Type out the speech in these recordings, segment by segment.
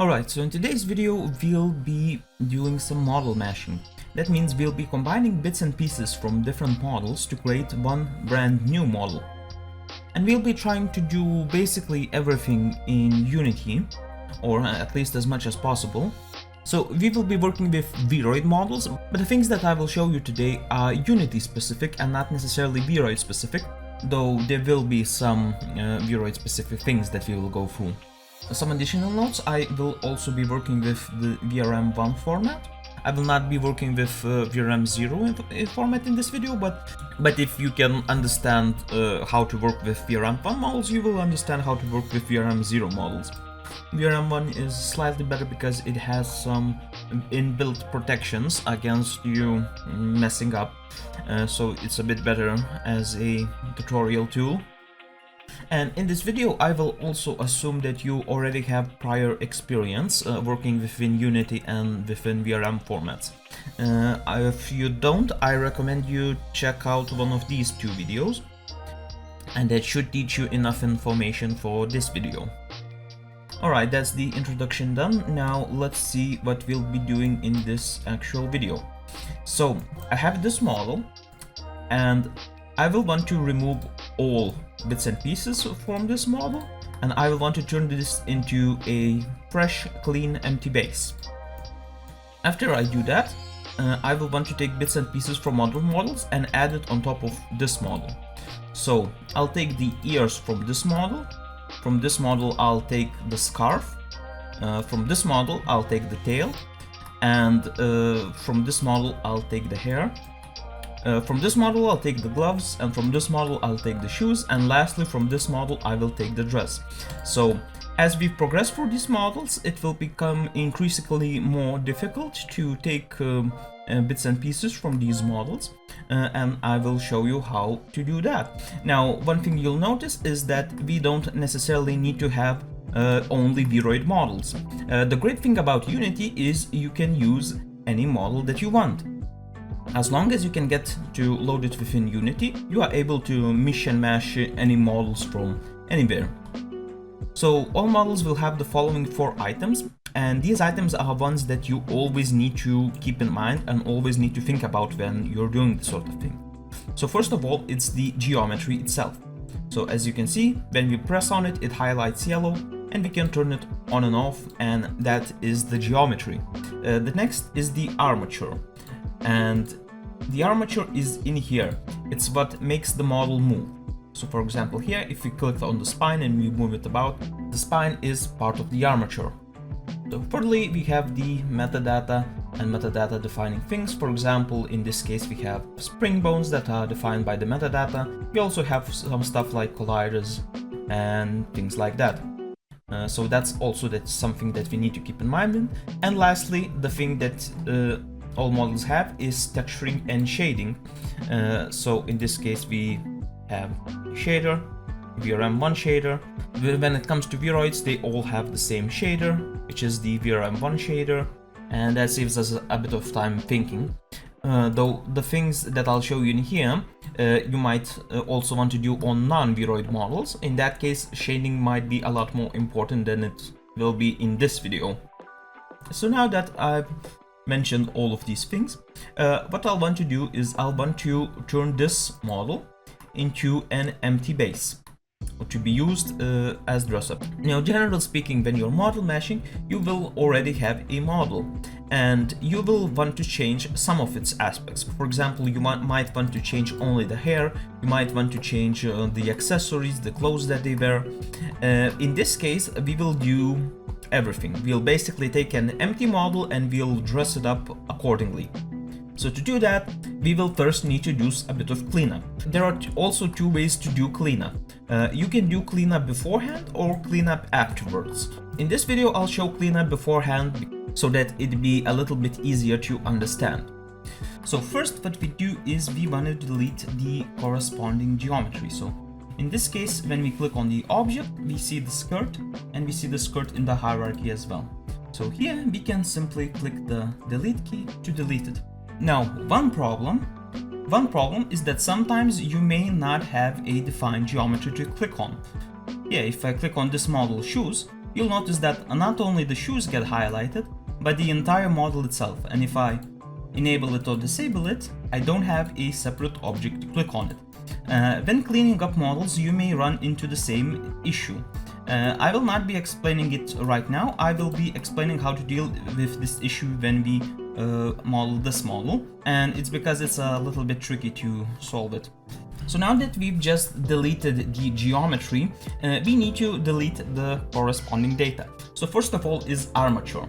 Alright, so in today's video we'll be doing some model mashing. That means we'll be combining bits and pieces from different models to create one brand new model. And we'll be trying to do basically everything in Unity, or at least as much as possible. So we will be working with VRoid models, but the things that I will show you today are Unity specific and not necessarily VRoid specific, though there will be some VRoid specific things that we will go through. Some additional notes: I will also be working with the VRM1 format. I will not be working with VRM0 format in this video, but if you can understand how to work with VRM1 models, you will understand how to work with VRM0 models. VRM1 is slightly better because it has some inbuilt protections against you messing up, so it's a bit better as a tutorial tool. And in this video I will also assume that you already have prior experience working within Unity and within VRM formats. If you don't, I recommend you check out one of these two videos, and that should teach you enough information for this video. Alright, that's the introduction done. Now let's see what we'll be doing in this actual video. So I have this model, and I will want to remove all bits and pieces from this model, and I will want to turn this into a fresh, clean, empty base. After I do that, I will want to take bits and pieces from other models and add it on top of this model. So I'll take the ears from this model. From this model I'll take the scarf. From this model I'll take the tail, and from this model I'll take the hair. From this model I'll take the gloves, and from this model I'll take the shoes, and lastly from this model I will take the dress. So as we progress through these models, it will become increasingly more difficult to take bits and pieces from these models, and I will show you how to do that. Now, one thing you'll notice is that we don't necessarily need to have only VRoid models. The great thing about Unity is you can use any model that you want. As long as you can get to load it within Unity, you are able to mix and mash any models from anywhere. So all models will have the following 4 items, and these items are ones that you always need to keep in mind and always need to think about when you're doing this sort of thing. So first of all, it's the geometry itself. So as you can see, when we press on it, it highlights yellow, and we can turn it on and off, and that is the geometry. The next is the armature. And the armature is in here. It's what makes the model move. So for example here, if we click on the spine and we move it about, the spine is part of the armature. So thirdly, we have the metadata and metadata defining things. For example, in this case we have spring bones that are defined by the metadata. We also have some stuff like colliders and things like that. So that's something that we need to keep in mind. And lastly, the thing that all models have is texturing and shading. So in this case we have shader, VRM1 shader. When it comes to VRoids, they all have the same shader, which is the VRM1 shader, and that saves us a bit of time thinking. Though the things that I'll show you in here, you might also want to do on non-VRoid models. In that case, shading might be a lot more important than it will be in this video. So now that I've mentioned all of these things, what I'll want to do is I'll want to turn this model into an empty base to be used as dress up. Now, generally speaking, when you're model mashing, you will already have a model, and you will want to change some of its aspects. For example, you might want to change only the hair, you might want to change the accessories, the clothes that they wear. In this case, we will do everything. We'll basically take an empty model and we'll dress it up accordingly. So to do that, we will first need to do a bit of cleanup. There are also 2 ways to do cleanup. You can do cleanup beforehand or cleanup afterwards. In this video, I'll show cleanup beforehand so that it'd be a little bit easier to understand. So first, what we do is we want to delete the corresponding geometry. So in this case, when we click on the object, we see the skirt, and we see the skirt in the hierarchy as well. So here we can simply click the delete key to delete it. Now, one problem is that sometimes you may not have a defined geometry to click on. Yeah, if I click on this model shoes, you'll notice that not only the shoes get highlighted, but the entire model itself. And if I enable it or disable it, I don't have a separate object to click on it. When cleaning up models, you may run into the same issue. I will not be explaining it right now. I will be explaining how to deal with this issue when we model this model, and it's because it's a little bit tricky to solve it. So now that we've just deleted the geometry, we need to delete the corresponding data. So first of all is armature.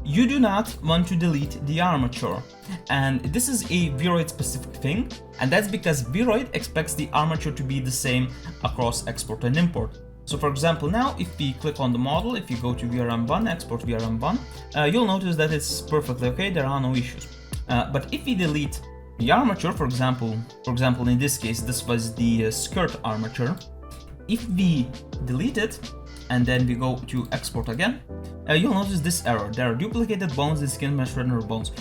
You do not want to delete the armature, and this is a VRoid specific thing, and that's because VRoid expects the armature to be the same across export and import. So for example, now if we click on the model, if you go to VRM1, export VRM1, you'll notice that it's perfectly okay, there are no issues. But if we delete the armature, for example, in this case, this was the skirt armature. If we delete it and then we go to export again, you'll notice this error. There are duplicated bones in skin mesh render bones.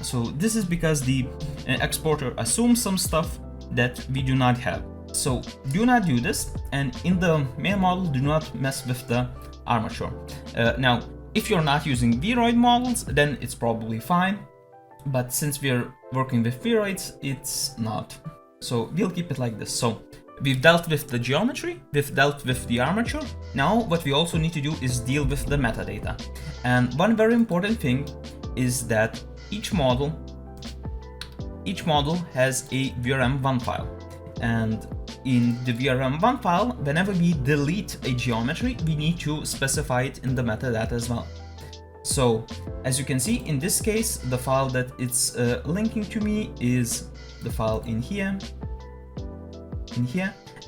So this is because the exporter assumes some stuff that we do not have. So do not do this, and in the main model, do not mess with the armature. Now, if you're not using VRoid models, then it's probably fine. But since we're working with VRoids, it's not. So we'll keep it like this. So we've dealt with the geometry, we've dealt with the armature. Now what we also need to do is deal with the metadata. And one very important thing is that each model has a VRM1 file. And in the VRM1 file, whenever we delete a geometry, we need to specify it in the metadata as well. So, as you can see, in this case, the file that it's linking to me is the file in here,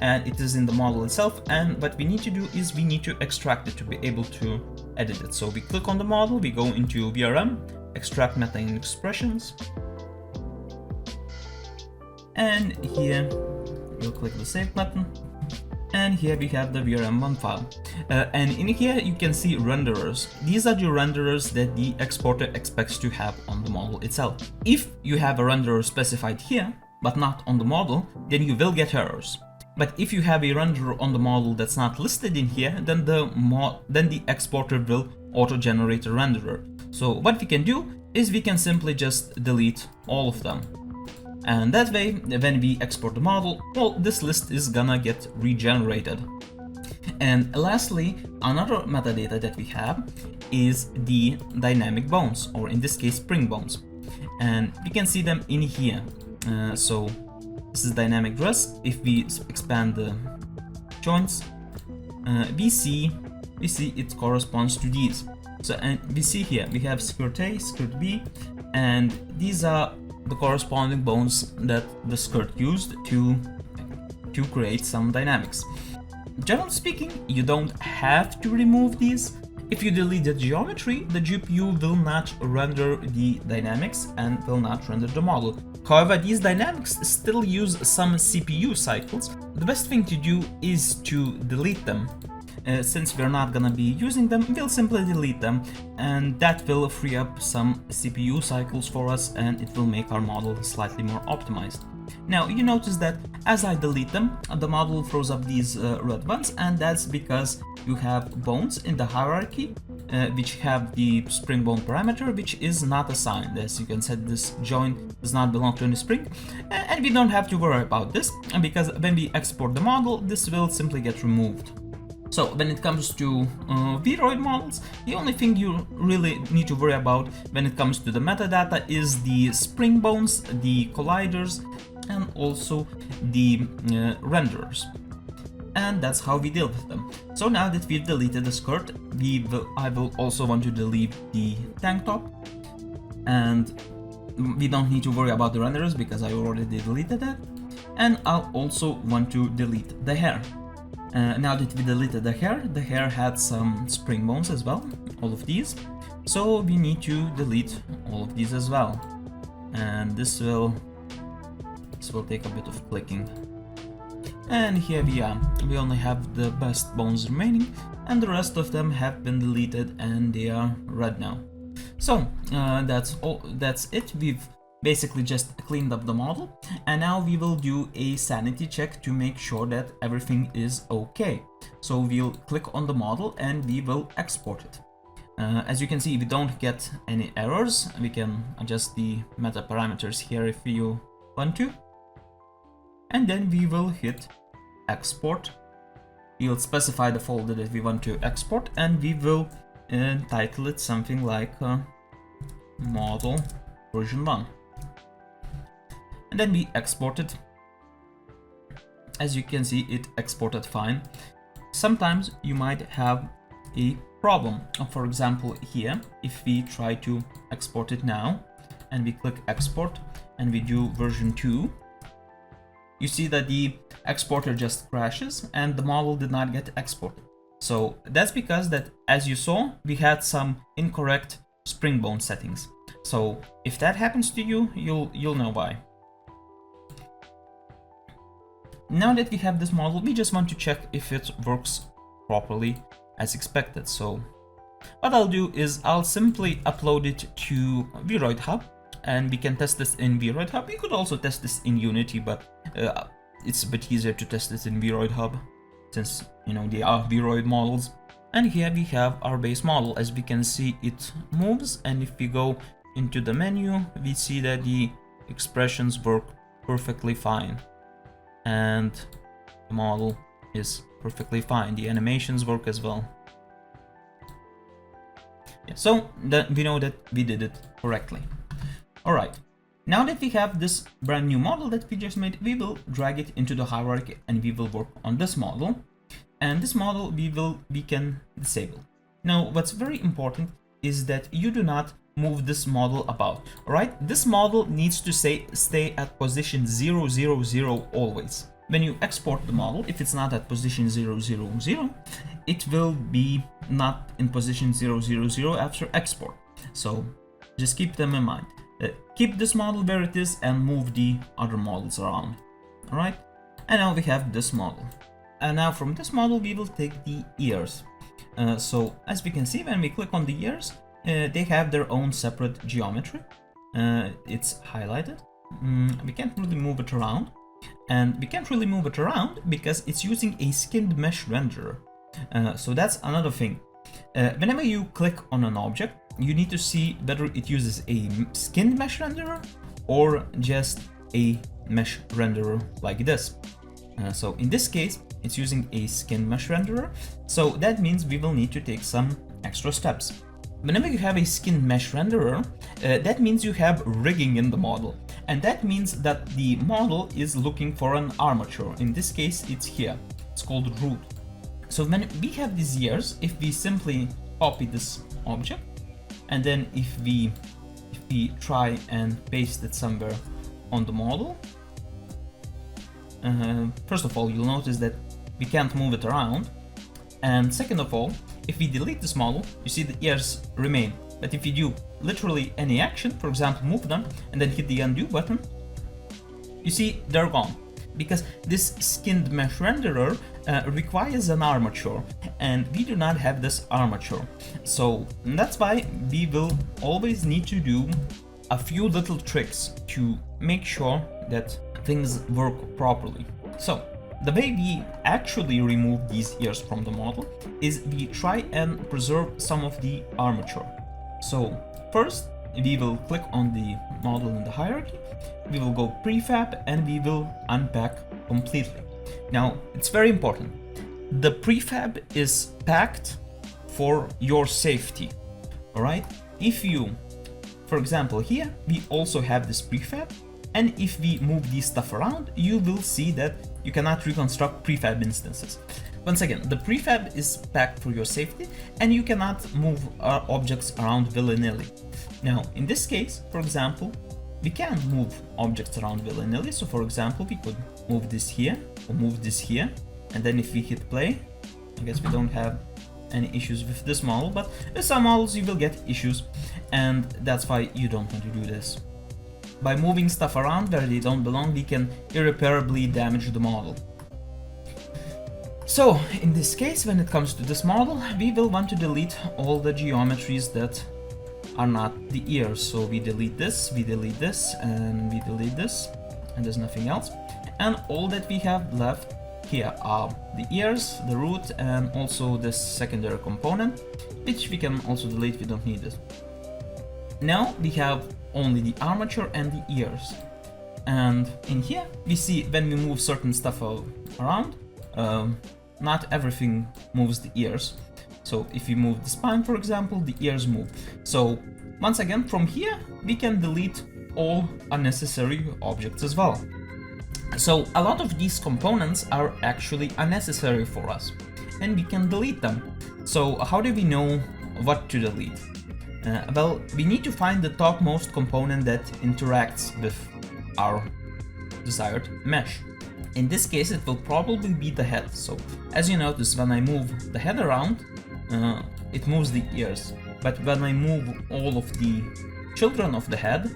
and it is in the model itself. And what we need to do is we need to extract it to be able to edit it. So we click on the model, we go into VRM, extract meta in expressions, and here we'll click the save button. And here we have the VRM1 file. And in here you can see renderers. These are the renderers that the exporter expects to have on the model itself. If you have a renderer specified here, but not on the model, then you will get errors. But if you have a renderer on the model that's not listed in here, then the exporter will auto-generate a renderer. So what we can do is we can simply just delete all of them. And that way, when we export the model, well, this list is gonna get regenerated. And lastly, another metadata that we have is the dynamic bones, or in this case, spring bones. And we can see them in here. So this is dynamic dress. If we expand the joints, we see it corresponds to these. So, and we see here, we have skirt A, skirt B, and these are the corresponding bones that the skirt used to create some dynamics. Generally speaking, you don't have to remove these. If you delete the geometry, the GPU will not render the dynamics and will not render the model. However, these dynamics still use some CPU cycles. The best thing to do is to delete them. Since we're not gonna be using them, we'll simply delete them, and that will free up some CPU cycles for us, and it will make our model slightly more optimized. Now you notice that as I delete them, the model throws up these red ones, and that's because you have bones in the hierarchy which have the spring bone parameter, which is not assigned. As you can see, this joint does not belong to any spring, and we don't have to worry about this, because when we export the model, this will simply get removed. So when it comes to VRoid models, the only thing you really need to worry about when it comes to the metadata is the spring bones, the colliders, and also the renderers. And that's how we deal with them. So now that we've deleted the skirt, I will also want to delete the tank top. And we don't need to worry about the renderers because I already deleted that. And I'll also want to delete the hair. Now that we deleted the hair had some spring bones as well, all of these. So we need to delete all of these as well. And this will take a bit of clicking. And here we are. We only have the best bones remaining, and the rest of them have been deleted and they are red now. So that's all. That's it. We've basically just cleaned up the model, and now we will do a sanity check to make sure that everything is okay. So we'll click on the model and we will export it. As you can see, we don't get any errors. We can adjust the meta parameters here if you want to, and then we will hit export. We will specify the folder that we want to export, and we will title it something like model version 1. And then we export it. As you can see, it exported fine. Sometimes you might have a problem. For example, here, if we try to export it now and we click export and we do version 2, you see that the exporter just crashes and the model did not get exported. So that's because that, as you saw, we had some incorrect spring-bone settings. So if that happens to you, you'll know why. Now that we have this model, we just want to check if it works properly as expected. So what I'll do is I'll simply upload it to VRoid Hub, and we can test this in VRoid Hub. You could also test this in Unity, but it's a bit easier to test this in VRoid Hub since, you know, they are VRoid models. And here we have our base model. As we can see, it moves, and if we go into the menu, we see that the expressions work perfectly fine, and the model is perfectly fine. The animations work as well. Yeah, so we know that we did it correctly. All right, now that we have this brand new model that we just made, we will drag it into the hierarchy and we will work on this model. And this model we can disable. Now, what's very important is that you do not move this model about. All right, this model needs to stay at position 0, 0, 0 always. When you export the model, if it's not at position 0, 0, 0, it will be not in position 0, 0, 0 after export. So just keep them in mind. Keep this model where it is and move the other models around. All right, and now we have this model. And now from this model, we will take the ears. So as we can see, when we click on the ears, they have their own separate geometry. It's highlighted. We can't really move it around. And we can't really move it around because it's using a skinned mesh renderer. So that's another thing. Whenever you click on an object, you need to see whether it uses a skinned mesh renderer or just a mesh renderer like this. So in this case, it's using a skinned mesh renderer. So that means we will need to take some extra steps. Whenever you have a skinned mesh renderer, that means you have rigging in the model. And that means that the model is looking for an armature. In this case, it's here. It's called root. So when we have these ears, if we simply copy this object, and then if we try and paste it somewhere on the model, first of all, you'll notice that we can't move it around. And second of all, if we delete this model, you see the ears remain. But if you do literally any action, for example, move them and then hit the undo button, you see they're gone. Because this skinned mesh renderer requires an armature, and we do not have this armature. So that's why we will always need to do a few little tricks to make sure that things work properly. So the way we actually remove these ears from the model is we try and preserve some of the armature. So first, we will click on the model in the hierarchy, we will go prefab, and we will unpack completely. Now, it's very important. The prefab is packed for your safety, all right? If you, for example, here, we also have this prefab, and if we move this stuff around, you will see that you cannot reconstruct prefab instances. Once again, the prefab is packed for your safety, and you cannot move objects around willy-nilly. Now, in this case, for example, we can move objects around willy-nilly. So for example, we could move this here, or move this here, and then if we hit play, I guess we don't have any issues with this model, but with some models you will get issues, and that's why you don't want to do this. By moving stuff around where they don't belong, we can irreparably damage the model. So in this case, when it comes to this model, we will want to delete all the geometries that are not the ears. So we delete this, and we delete this, and there's nothing else. And all that we have left here are the ears, the root, and also this secondary component, which we can also delete, we don't need it. Now we have only the armature and the ears. And in here we see when we move certain stuff around, not everything moves the ears. So if you move the spine, for example, the ears move. So once again, from here we can delete all unnecessary objects as well. So a lot of these components are actually unnecessary for us, and we can delete them. So how do we know what to delete? Well, we need to find the topmost component that interacts with our desired mesh. In this case, it will probably be the head. So as you notice, when I move the head around, it moves the ears. But when I move all of the children of the head,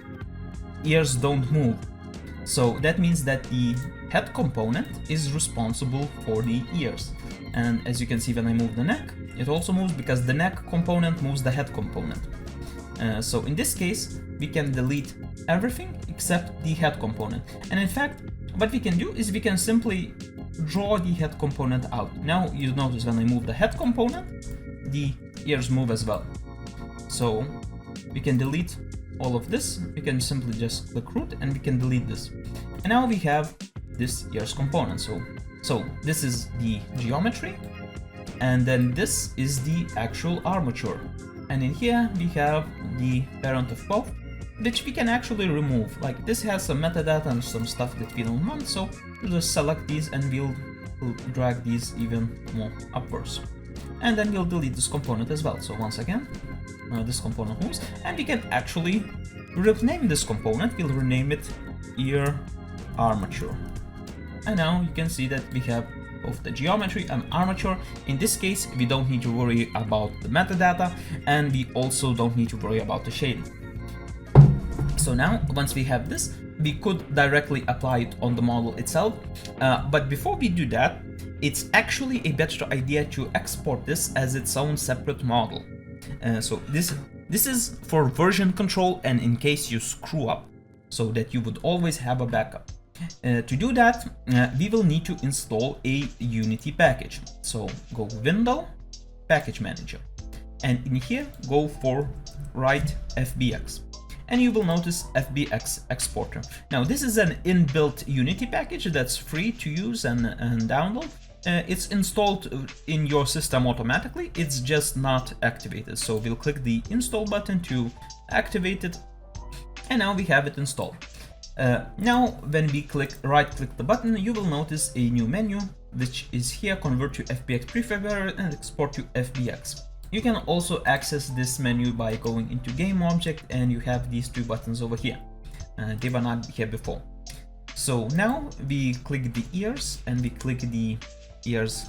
ears don't move. So that means that the head component is responsible for the ears. And as you can see, when I move the neck, it also moves because the neck component moves the head component. So in this case, we can delete everything except the head component. And in fact, what we can do is we can simply draw the head component out. Now you notice when I move the head component, the ears move as well. So we can delete all of this. We can simply just click root and we can delete this. And now we have this ears component. So this is the geometry, and then this is the actual armature. And in here we have the parent of both, which we can actually remove. Like this has some metadata and some stuff that we don't want, so we'll just select these and we'll drag these even more upwards. And then we'll delete this component as well. So once again, this component moves, and we can actually rename this component. We'll rename it ear armature. And now you can see that we have both the geometry and armature. In this case, we don't need to worry about the metadata, and we also don't need to worry about the shading. So now, once we have this, we could directly apply it on the model itself. But before we do that, it's actually a better idea to export this as its own separate model. So this is for version control and in case you screw up, so that you would always have a backup. To do that, we will need to install a Unity package. So go Window, Package Manager, and in here go for Write FBX. And you will notice FBX Exporter. Now this is an inbuilt Unity package that's free to use and download. It's installed in your system automatically, it's just not activated. So we'll click the install button to activate it, and now we have it installed. Now when we right click the button, you will notice a new menu, which is here: convert to FBX prefab and export to FBX. You can also access this menu by going into game object, and you have these two buttons over here. They were not here before. So now we click the ears and we click the ears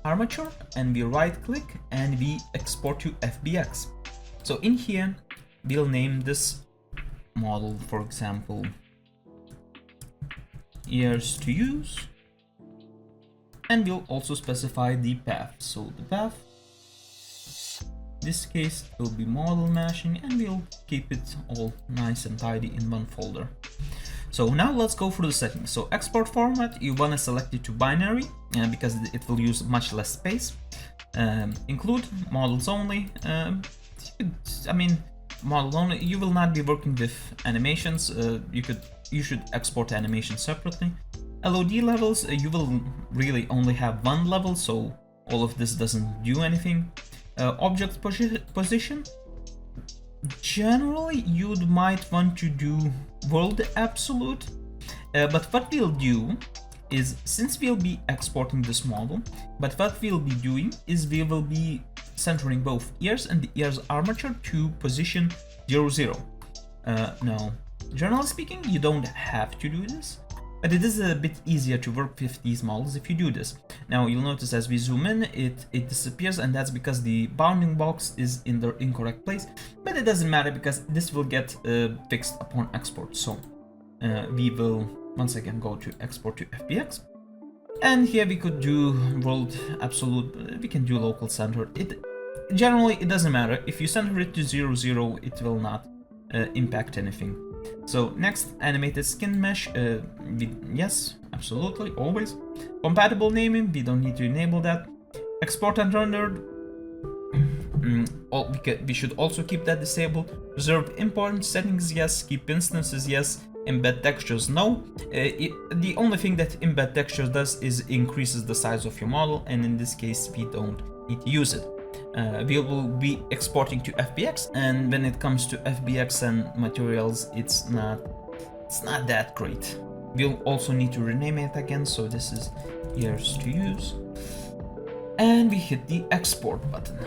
armature, and we right click and we export to FBX. So in here we'll name this model, for example, ears to use, and we'll also specify the path. So the path, this case will be model mashing, and we'll keep it all nice and tidy in one folder. So now let's go through the settings. So export format, you want to select it to binary because it will use much less space. Include models only. Model only. You will not be working with animations. You should export animations separately. LOD levels, you will really only have one level, so all of this doesn't do anything. Object position, generally you might want to do world absolute, but what we'll do is, since we'll be exporting this model, but what we'll be doing is we will be centering both ears and the ears armature to position 0, 0. Now, generally speaking, you don't have to do this, but it is a bit easier to work with these models if you do this. Now you'll notice as we zoom in, it disappears, and that's because the bounding box is in the incorrect place, but it doesn't matter because this will get fixed upon export. So we will once again go to export to FBX, and here we could do world absolute, we can do local center. generally it doesn't matter. If you center it to 0, 0, it will not impact anything. So next, animated skin mesh, yes, absolutely, always. Compatible naming, we don't need to enable that. Export and rendered, we should also keep that disabled. Reserve import settings, yes. Keep instances, yes. Embed textures, no. The only thing that embed textures does is increases the size of your model, and in this case we don't need to use it. We will be exporting to FBX, and when it comes to FBX and materials, it's not that great. We'll also need to rename it again, so this is years to use. And we hit the export button.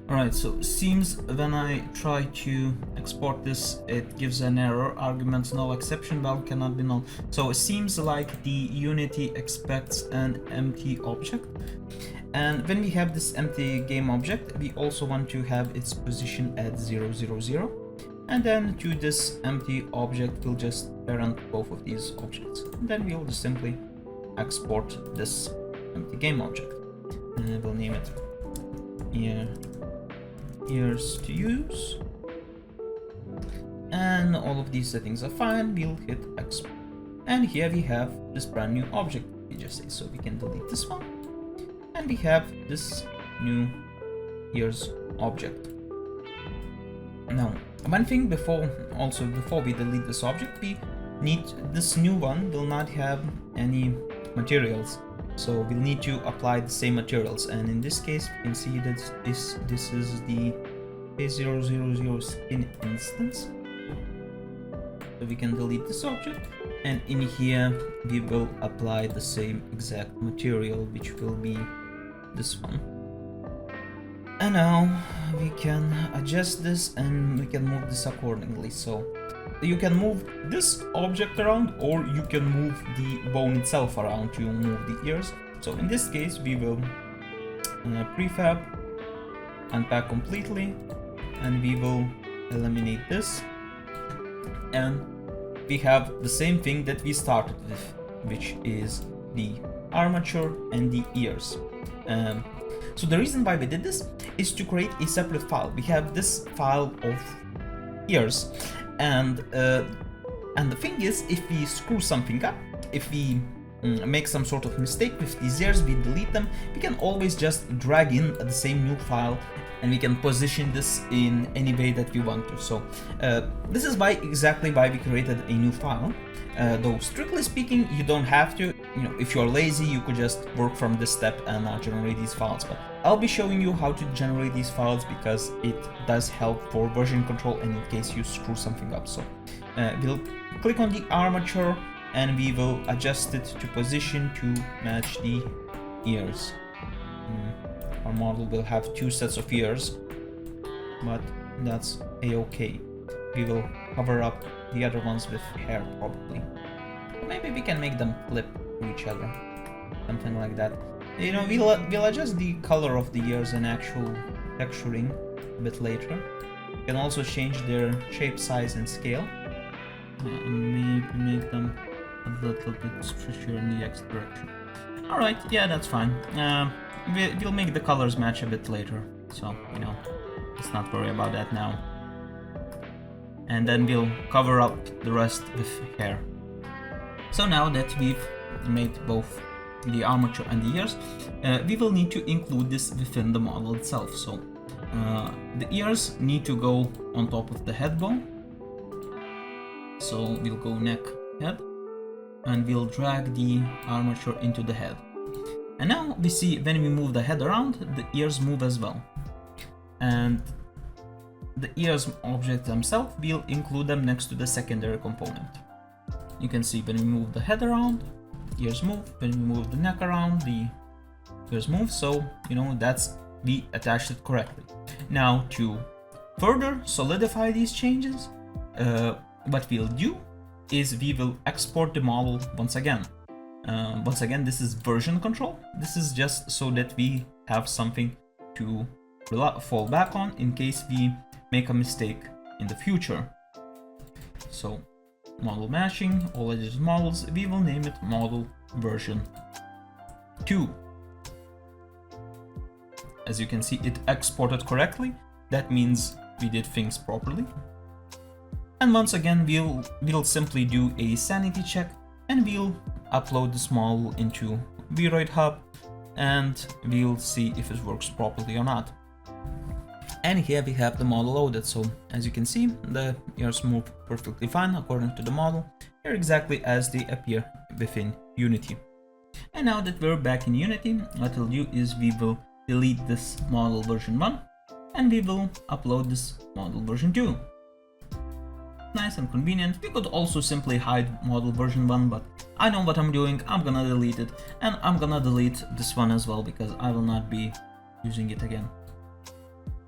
Alright, so seems when I try to export this, it gives an error. Arguments null, exception value cannot be null. So it seems like the Unity expects an empty object. And when we have this empty game object, we also want to have its position at 0, 0, 0. And then to this empty object, we'll just parent both of these objects. And then we'll just simply export this empty game object. And we'll name it years to use. And all of these settings are fine. We'll hit export. And here we have this brand new object. We just say, so we can delete this one. And we have this new years object. Now, one thing before we delete this object, we need this new one will not have any materials. So we'll need to apply the same materials. And in this case, you can see that this is the A000 skin instance. So we can delete this object. And in here, we will apply the same exact material, which will be this one. And now we can adjust this and we can move this accordingly. So you can move this object around, or you can move the bone itself around to move the ears. So in this case, we will prefab, unpack completely, and we will eliminate this. And we have the same thing that we started with, which is the armature and the ears. So the reason why we did this is to create a separate file. We have this file of ears, and the thing is, if we screw something up, if we make some sort of mistake with these ears, we delete them, we can always just drag in the same new file, and we can position this in any way that we want to. So this is exactly why we created a new file. Though strictly speaking, you don't have to. If you're lazy, you could just work from this step and generate these files. But I'll be showing you how to generate these files because it does help for version control and in case you screw something up. So we'll click on the armature and we will adjust it to position to match the ears. Our model will have two sets of ears, but that's a-okay. We will cover up the other ones with hair probably. Or maybe we can make them flip to each other, something like that. We'll adjust the color of the ears and actual texturing a bit later. We can also change their shape, size, and scale. Maybe make them a little bit stretchier in the X direction. Alright, yeah, that's fine. We'll make the colors match a bit later, so, let's not worry about that now. And then we'll cover up the rest with hair. So now that we've made both the armature and the ears, we will need to include this within the model itself. So the ears need to go on top of the head bone. So we'll go neck, head, and we'll drag the armature into the head. And now we see when we move the head around, the ears move as well. And the ears object themselves, we'll include them next to the secondary component. You can see when we move the head around, the ears move. When we move the neck around, the ears move. So, we attached it correctly. Now, to further solidify these changes, what we'll do is we will export the model once again. Once again, this is version control. This is just so that we have something to fall back on in case we make a mistake in the future. So, model mashing, all edges models, we will name it model version 2. as you can see, it exported correctly. That means we did things properly. And once again, we'll simply do a sanity check, and we'll upload this model into VRoid Hub, and we'll see if it works properly or not. And here we have the model loaded. So as you can see, the ears move perfectly fine according to the model. They're exactly as they appear within Unity. And now that we're back in Unity, what we'll do is we will delete this model version 1, and we will upload this model version 2. Nice and convenient. We could also simply hide model version 1, but I know what I'm doing. I'm gonna delete it, and I'm gonna delete this one as well because I will not be using it again.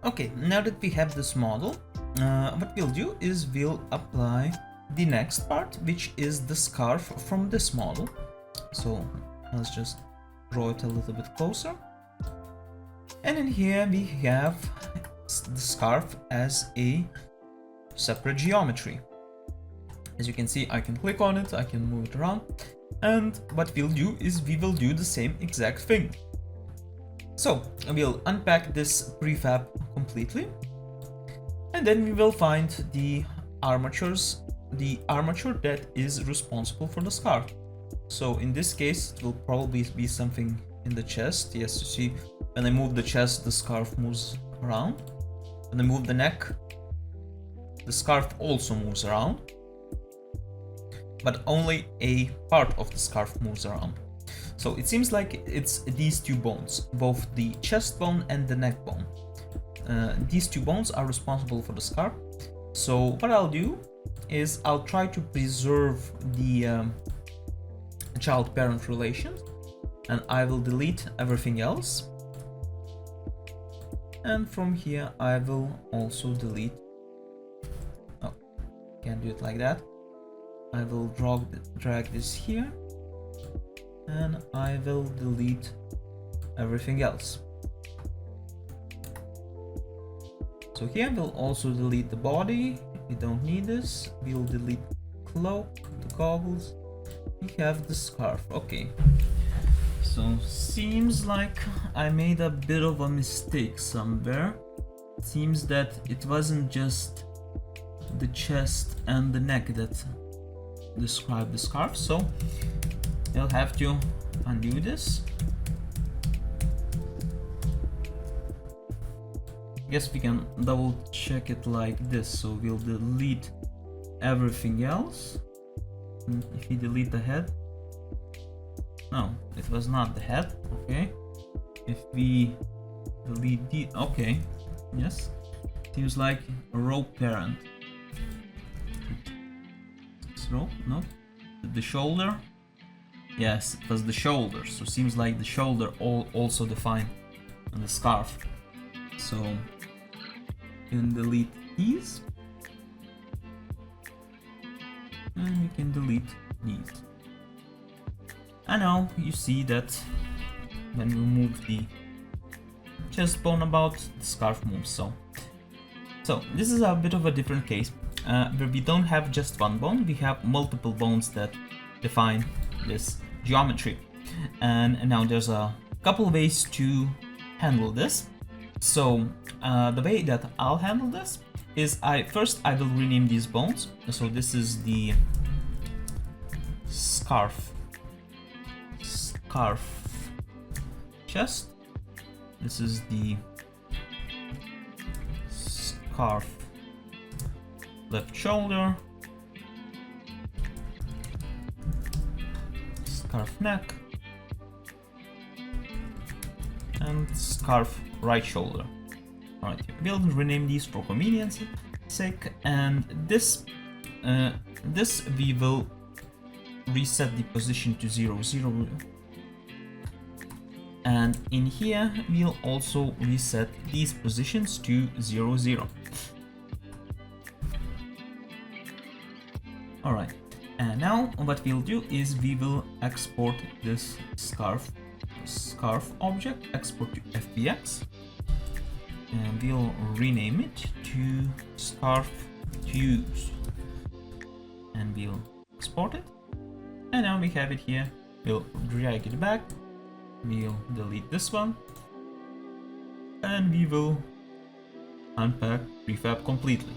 Okay, now that we have this model, what we'll do is we'll apply the next part, which is the scarf from this model. So let's just draw it a little bit closer. And in here we have the scarf as a separate geometry. As you can see, I can click on it, I can move it around, and what we'll do is we will do the same exact thing. So we'll unpack this prefab completely, and then we will find the armatures, the armature that is responsible for the scarf. So in this case, it will probably be something in the chest. Yes, you see, when I move the chest, the scarf moves around. When I move the neck, the scarf also moves around, but only a part of the scarf moves around. So it seems like it's these two bones, both the chest bone and the neck bone. These two bones are responsible for the scarf. So what I'll do is I'll try to preserve the child-parent relations, and I will delete everything else. And from here I will also delete, oh, can't do it like that. I will drag this here, and I will delete everything else. So here we'll also delete the body, we don't need this. We'll delete cloak, the goggles, we have the scarf. Okay, so seems like I made a bit of a mistake somewhere. It seems that it wasn't just the chest and the neck that describe the scarf, so I'll have to undo this. I guess we can double check it like this. So we'll delete everything else. If we delete the head, no, it was not the head. Okay, if we delete the, okay, yes, seems like a row parent. Row, no, the shoulder. Yes, it was the shoulder. So seems like the shoulder also defined on the scarf. So you can delete these, and we can delete these. And now you see that when we move the chest bone about, the scarf moves. So this is a bit of a different case, where we don't have just one bone, we have multiple bones that define this geometry. And now there's a couple ways to handle this. So the way that I'll handle this is first I will rename these bones. So this is the scarf chest. This is the scarf left shoulder, scarf neck, and scarf right shoulder. Alright, we'll rename these for convenience sake, and this we will reset the position to 0, 0. And in here we'll also reset these positions to 0, 0. Alright, and now what we'll do is we will export this scarf object, export to FBX, and we'll rename it to scarf fuse, and we'll export it. And now we have it here. We'll drag it back, we'll delete this one, and we will unpack prefab completely.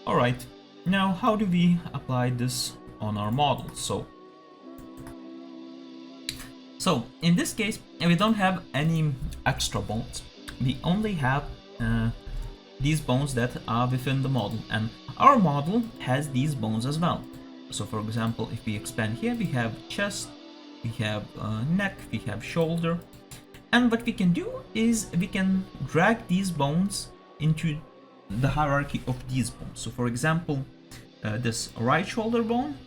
Alright, now how do we apply this on our model? So in this case, we don't have any extra bones. We only have these bones that are within the model, and our model has these bones as well. So for example, if we expand here, we have chest, we have neck, we have shoulder, and what we can do is we can drag these bones into the hierarchy of these bones. So for example, this right shoulder bone,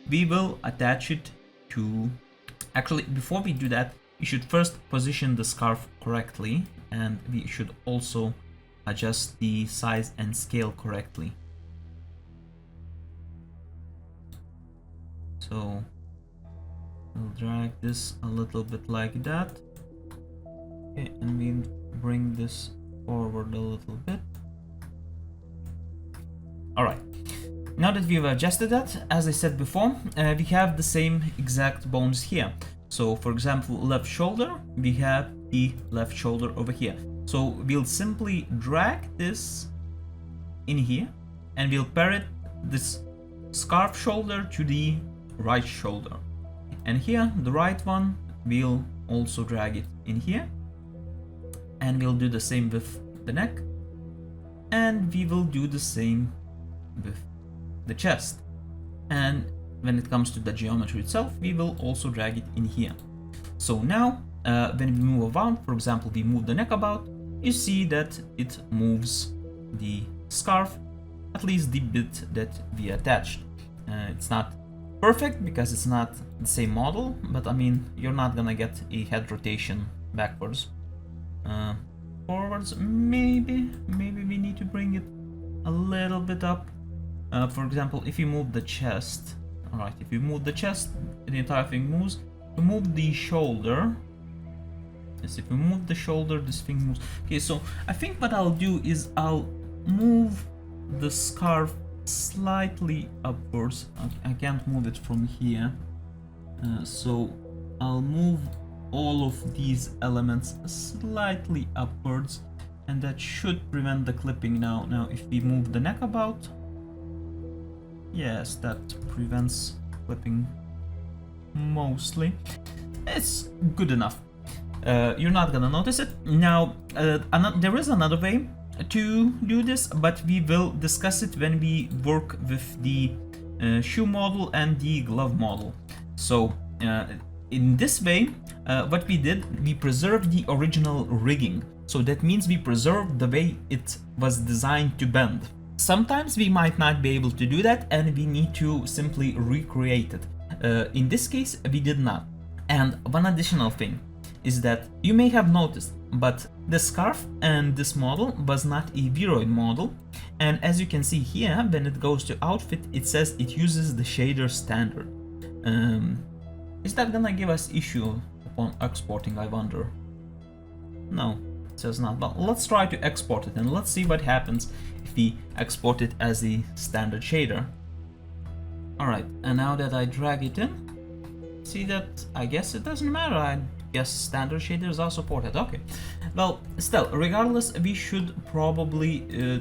we will attach it to... Actually, before we do that, we should first position the scarf correctly, and we should also adjust the size and scale correctly. So we'll drag this a little bit like that. Okay, and we'll bring this forward a little bit. Alright, now that we've adjusted that, as I said before, we have the same exact bones here. So for example, left shoulder, we have the left shoulder over here. So we'll simply drag this in here, and we'll parrot this scarf shoulder to the right shoulder. And here, the right one, we'll also drag it in here. And we'll do the same with the neck. And we will do the same with the chest. And when it comes to the geometry itself, we will also drag it in here. So now, when we move around, for example, we move the neck about, you see that it moves the scarf, at least the bit that we attached. It's not perfect because it's not the same model, but I mean, you're not gonna get a head rotation backwards. Forwards, maybe we need to bring it a little bit up. For example, if you move the chest, alright, if you move the chest, the entire thing moves. To move the shoulder, yes, if we move the shoulder, this thing moves. Okay, so I think what I'll do is I'll move the scarf slightly upwards. I can't move it from here, so I'll move all of these elements slightly upwards, and that should prevent the clipping. Now if we move the neck about, yes, that prevents clipping mostly. It's good enough. You're not gonna notice it. Now there is another way to do this, but we will discuss it when we work with the shoe model and the glove model. So in this way, what we did, we preserved the original rigging. So that means we preserved the way it was designed to bend. Sometimes we might not be able to do that, and we need to simply recreate it. In this case, we did not. And one additional thing is that you may have noticed, but the scarf and this model was not a VRoid model. And as you can see here, when it goes to outfit, it says it uses the shader standard. Is that gonna give us issue upon exporting, I wonder? No, it says not. But let's try to export it, and let's see what happens if we export it as a standard shader. Alright, and now that I drag it in, see that I guess it doesn't matter. I guess standard shaders are supported. Okay, well, still, regardless, we should probably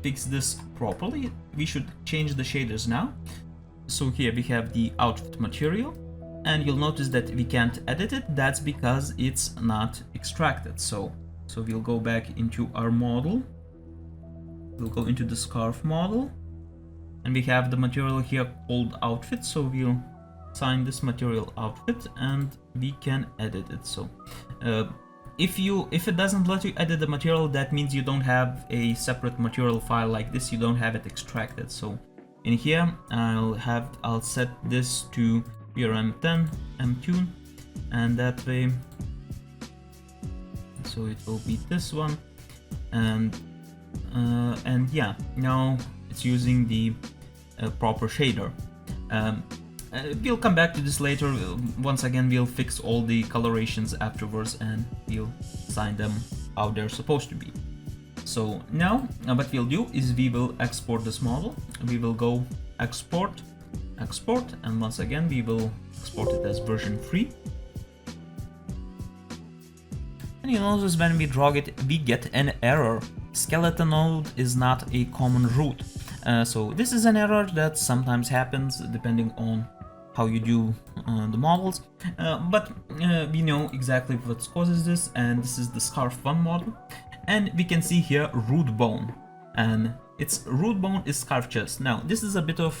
fix this properly. We should change the shaders now. So here we have the outfit material, and you'll notice that we can't edit it. That's because it's not extracted. So we'll go back into our model. We'll go into the scarf model, and we have the material here called outfit. So we'll assign this material outfit, and we can edit it. So if it doesn't let you edit the material, that means you don't have a separate material file like this. You don't have it extracted. So in here, I'll set this to PRM10 mtune, and that way, so it will be this one, and yeah, now it's using the proper shader. We'll come back to this later. Once again, we'll fix all the colorations afterwards, and we'll assign them how they're supposed to be. So now what we'll do is we will export this model. We will go export, and once again we will export it as version 3. And you notice when we drag it, we get an error. Skeleton node is not a common root. So this is an error that sometimes happens depending on how you do the models, but we know exactly what causes this, and this is the scarf 1 model. And we can see here root bone, and its root bone is scarf chest. Now this is a bit of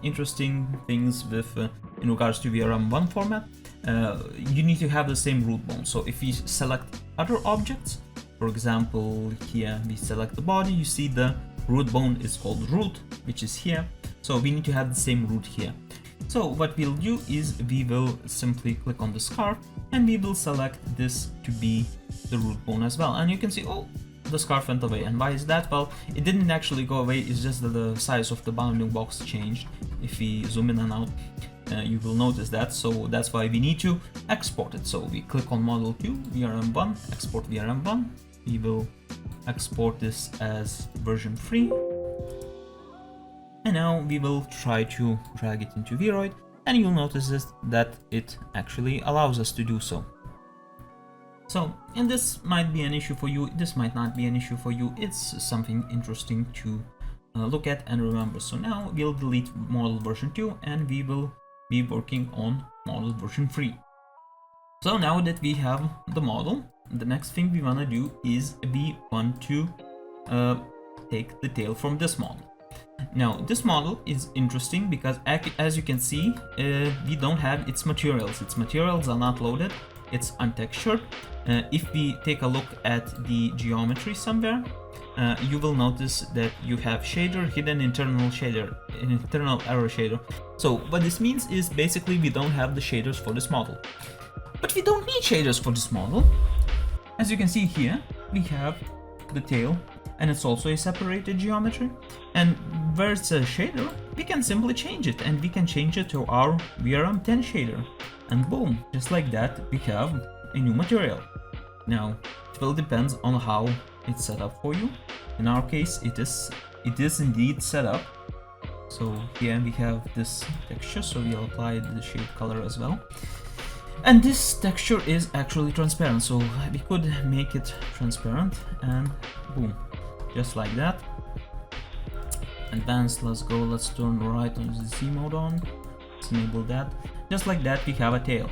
interesting things with in regards to VRM1 format. You need to have the same root bone. So if we select other objects, for example here we select the body, you see the root bone is called root, which is here. So we need to have the same root here. So what we'll do is we will simply click on the scarf and we will select this to be the root bone as well. And you can see, oh, the scarf went away. And why is that? Well, it didn't actually go away, it's just that the size of the bounding box changed. If we zoom in and out, you will notice that. So that's why we need to export it. So we click on model 2, VRM1, export VRM1. We will export this as version 3. And now we will try to drag it into VRoid, and you'll notice that it actually allows us to do so. So, and this might be an issue for you, this might not be an issue for you, it's something interesting to look at and remember. So now we'll delete model version 2 and we will be working on model version 3. So now that we have the model, the next thing we want to do is we want to take the tail from this model. Now this model is interesting because as you can see, we don't have its materials. Its materials are not loaded, it's untextured. If we take a look at the geometry somewhere, you will notice that you have shader, hidden internal shader, internal error shader. So what this means is basically we don't have the shaders for this model. But we don't need shaders for this model. As you can see here, we have the tail, and it's also a separated geometry. And where it's a shader, we can simply change it, and we can change it to our VRM10 shader. And boom, just like that, we have a new material. Now, it will depend on how it's set up for you. In our case, it is indeed set up. So here we have this texture, so we'll apply the shade color as well. And this texture is actually transparent, so we could make it transparent, and boom, just like that. Advanced, let's go, let's turn right on the Z mode on, let's enable that. Just like that, we have a tail.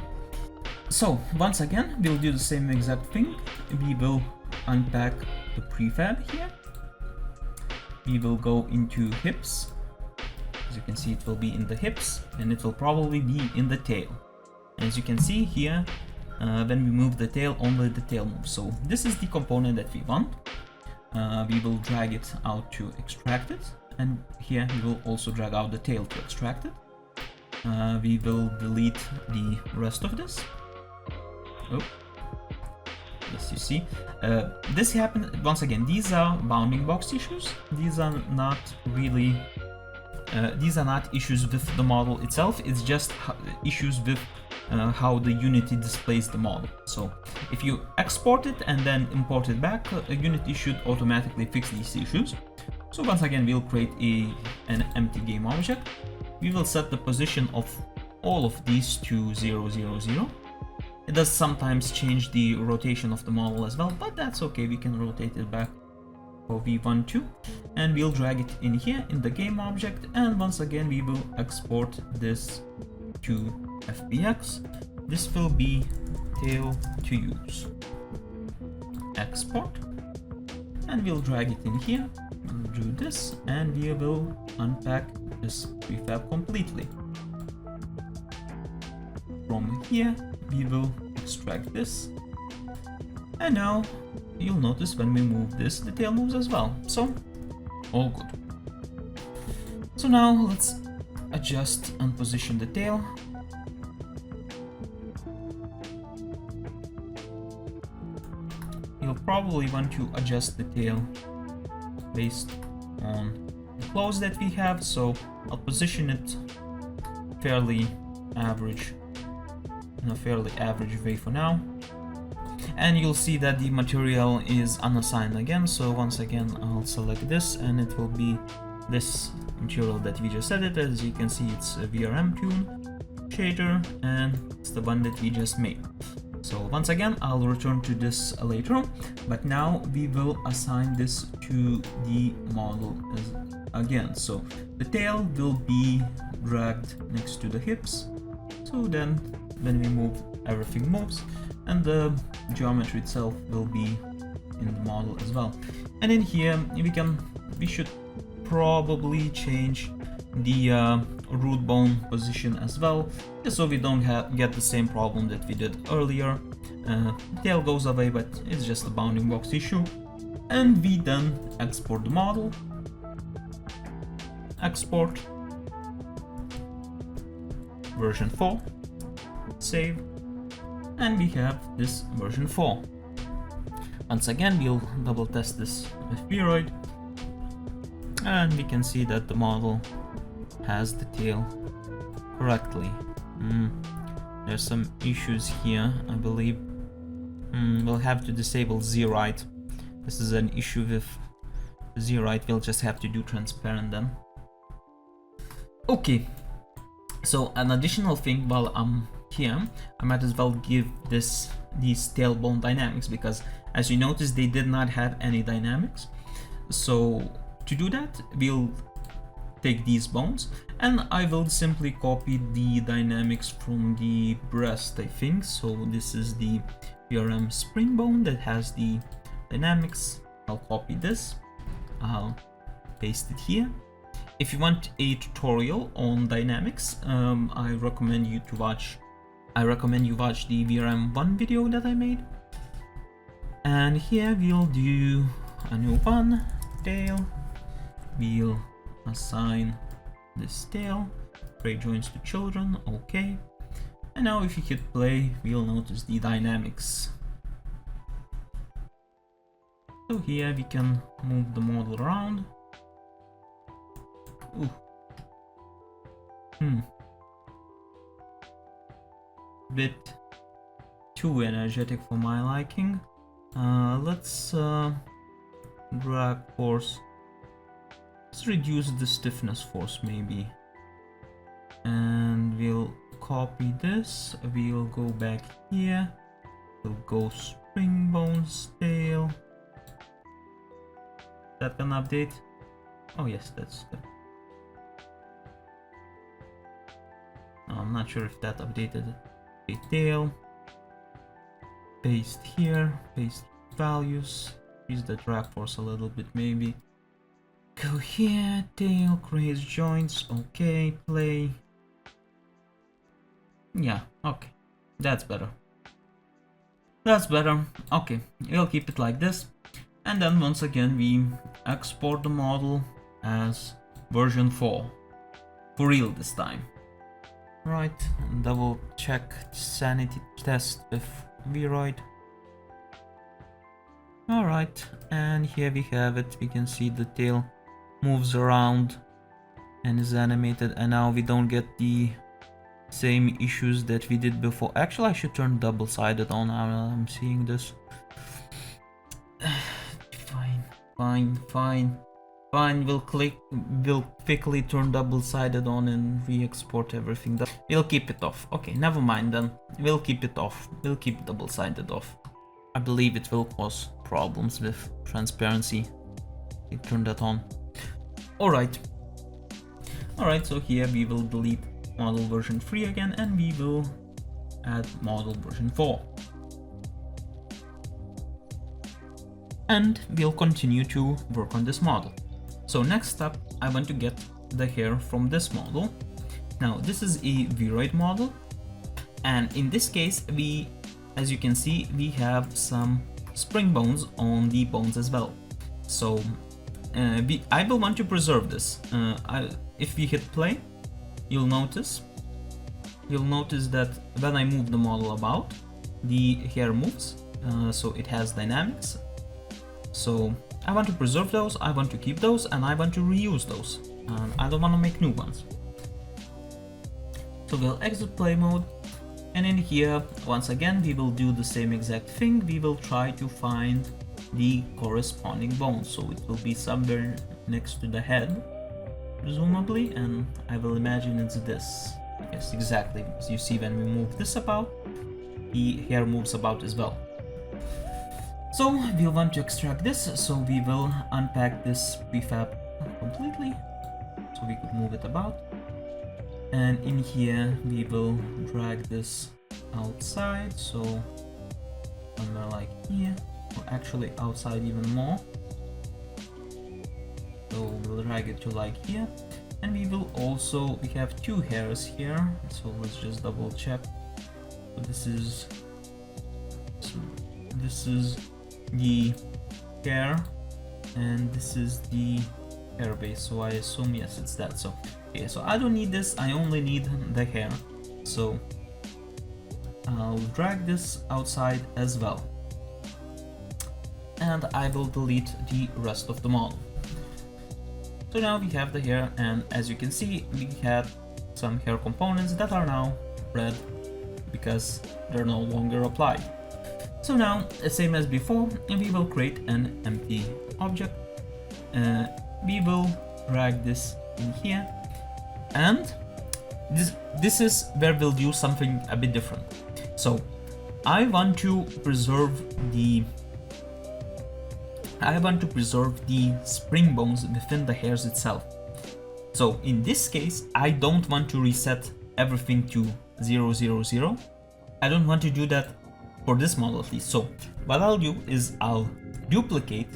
So once again, we'll do the same exact thing. We will unpack the prefab here. We will go into hips. As you can see, it will be in the hips, and it will probably be in the tail. As you can see here, when we move the tail, only the tail moves. So this is the component that we want. We will drag it out to extract it, and here we will also drag out the tail to extract it. We will delete the rest of this. Oh, yes, you see. This happened once again. These are bounding box issues. These are not really. These are not issues with the model itself. It's just issues with how the Unity displays the model. So if you export it and then import it back, Unity should automatically fix these issues. So once again, we'll create an empty game object. We will set the position of all of these to 0, 0, 0. It does sometimes change the rotation of the model as well, but that's okay. We can rotate it back for V12, and we'll drag it in here in the game object, and once again we will export this to FBX. This will be tail to use. Export, and we'll drag it in here. We'll do this, and we will unpack this prefab completely. From here, we will extract this, and now you'll notice when we move this, the tail moves as well. So, all good. So now let's adjust and position the tail. You'll probably want to adjust the tail based on the clothes that we have, so I'll position it fairly average, in a fairly average way for now. And you'll see that the material is unassigned again, so once again I'll select this, and it will be this material that we just edited. As you can see, it's a VRM tune shader, and it's the one that we just made. So once again, I'll return to this later, but now we will assign this to the model again. So the tail will be dragged next to the hips. So then when we move, everything moves, and the geometry itself will be in the model as well. And in here we should probably change the root bone position as well, just so we don't get the same problem that we did earlier. Tail goes away, but it's just a bounding box issue. And we then export the model, export, version 4, save, and we have this version 4. Once again, we'll double test this with VRoid, and we can see that the model has the tail correctly. There's some issues here, I believe. We'll have to disable Z-Write. This is an issue with Z-Write. We'll just have to do transparent then. Okay, so an additional thing while I'm here, I might as well give these tailbone dynamics, because as you notice, they did not have any dynamics. So to do that, we'll take these bones, and I will simply copy the dynamics from the breast, I think. So this is the VRM spring bone that has the dynamics. I'll copy this, I'll paste it here. If you want a tutorial on dynamics, I recommend you watch the VRM1 video that I made. And here we'll do a new one, tail. We'll assign this tail, create joints to children, okay. And now if you hit play, we'll notice the dynamics. So here we can move the model around. Ooh. Bit too energetic for my liking. Let's drag force. Let's reduce the stiffness force maybe. And we'll copy this. We'll go back here. We'll go spring bones tail. That can update. Oh yes, that's good. No, I'm not sure if that updated. Okay, tail. Paste here. Paste values. Increase the drag force a little bit maybe. Go here. Tail creates joints. Okay, play. Yeah, okay. That's better. That's better. Okay, we'll keep it like this. And then once again we export the model as version 4. For real this time. Right, double check sanity test with VRoid. Alright, and here we have it. We can see the tail moves around and is animated, and now we don't get the same issues that we did before. Actually, I should turn double-sided on now I'm seeing this. Fine, we'll quickly turn double-sided on and re-export everything. We'll keep it off. Okay, never mind then. We'll keep it off. We'll keep double-sided off. I believe it will cause problems with transparency. We turn that on. Alright, so here we will delete model version 3 again, and we will add model version 4. And we'll continue to work on this model. So next up, I want to get the hair from this model. Now this is a VRoid model, and in this case, as you can see, we have some spring bones on the bones as well. So I will want to preserve this. If we hit play, you'll notice that when I move the model about, the hair moves, so it has dynamics. So I want to preserve those, I want to keep those, and I want to reuse those. I don't want to make new ones. So we'll exit play mode, and in here, once again, we will do the same exact thing. We will try to find the corresponding bone. So it will be somewhere next to the head, presumably, and I will imagine it's this. Yes, exactly. As you see, when we move this about, the hair moves about as well. So we'll want to extract this, so we will unpack this prefab completely, so we could move it about. And in here we will drag this outside, so somewhere like here, or actually outside even more. So we'll drag it to like here. And we will also, we have two hairs here, so let's just double check. So this is the hair, and this is the hair base, so I assume yes, it's that. So okay, so I don't need this, I only need the hair, so I'll drag this outside as well, and I will delete the rest of the model. So now we have the hair, and as you can see, we had some hair components that are now red because they're no longer applied. So now, same as before, we will create an empty object. We will drag this in here, and this is where we'll do something a bit different. So I want to preserve the spring bones within the hairs itself. So in this case, I don't want to reset everything to 0, 0, 0. I don't want to do that for this model at least. So what I'll do is I'll duplicate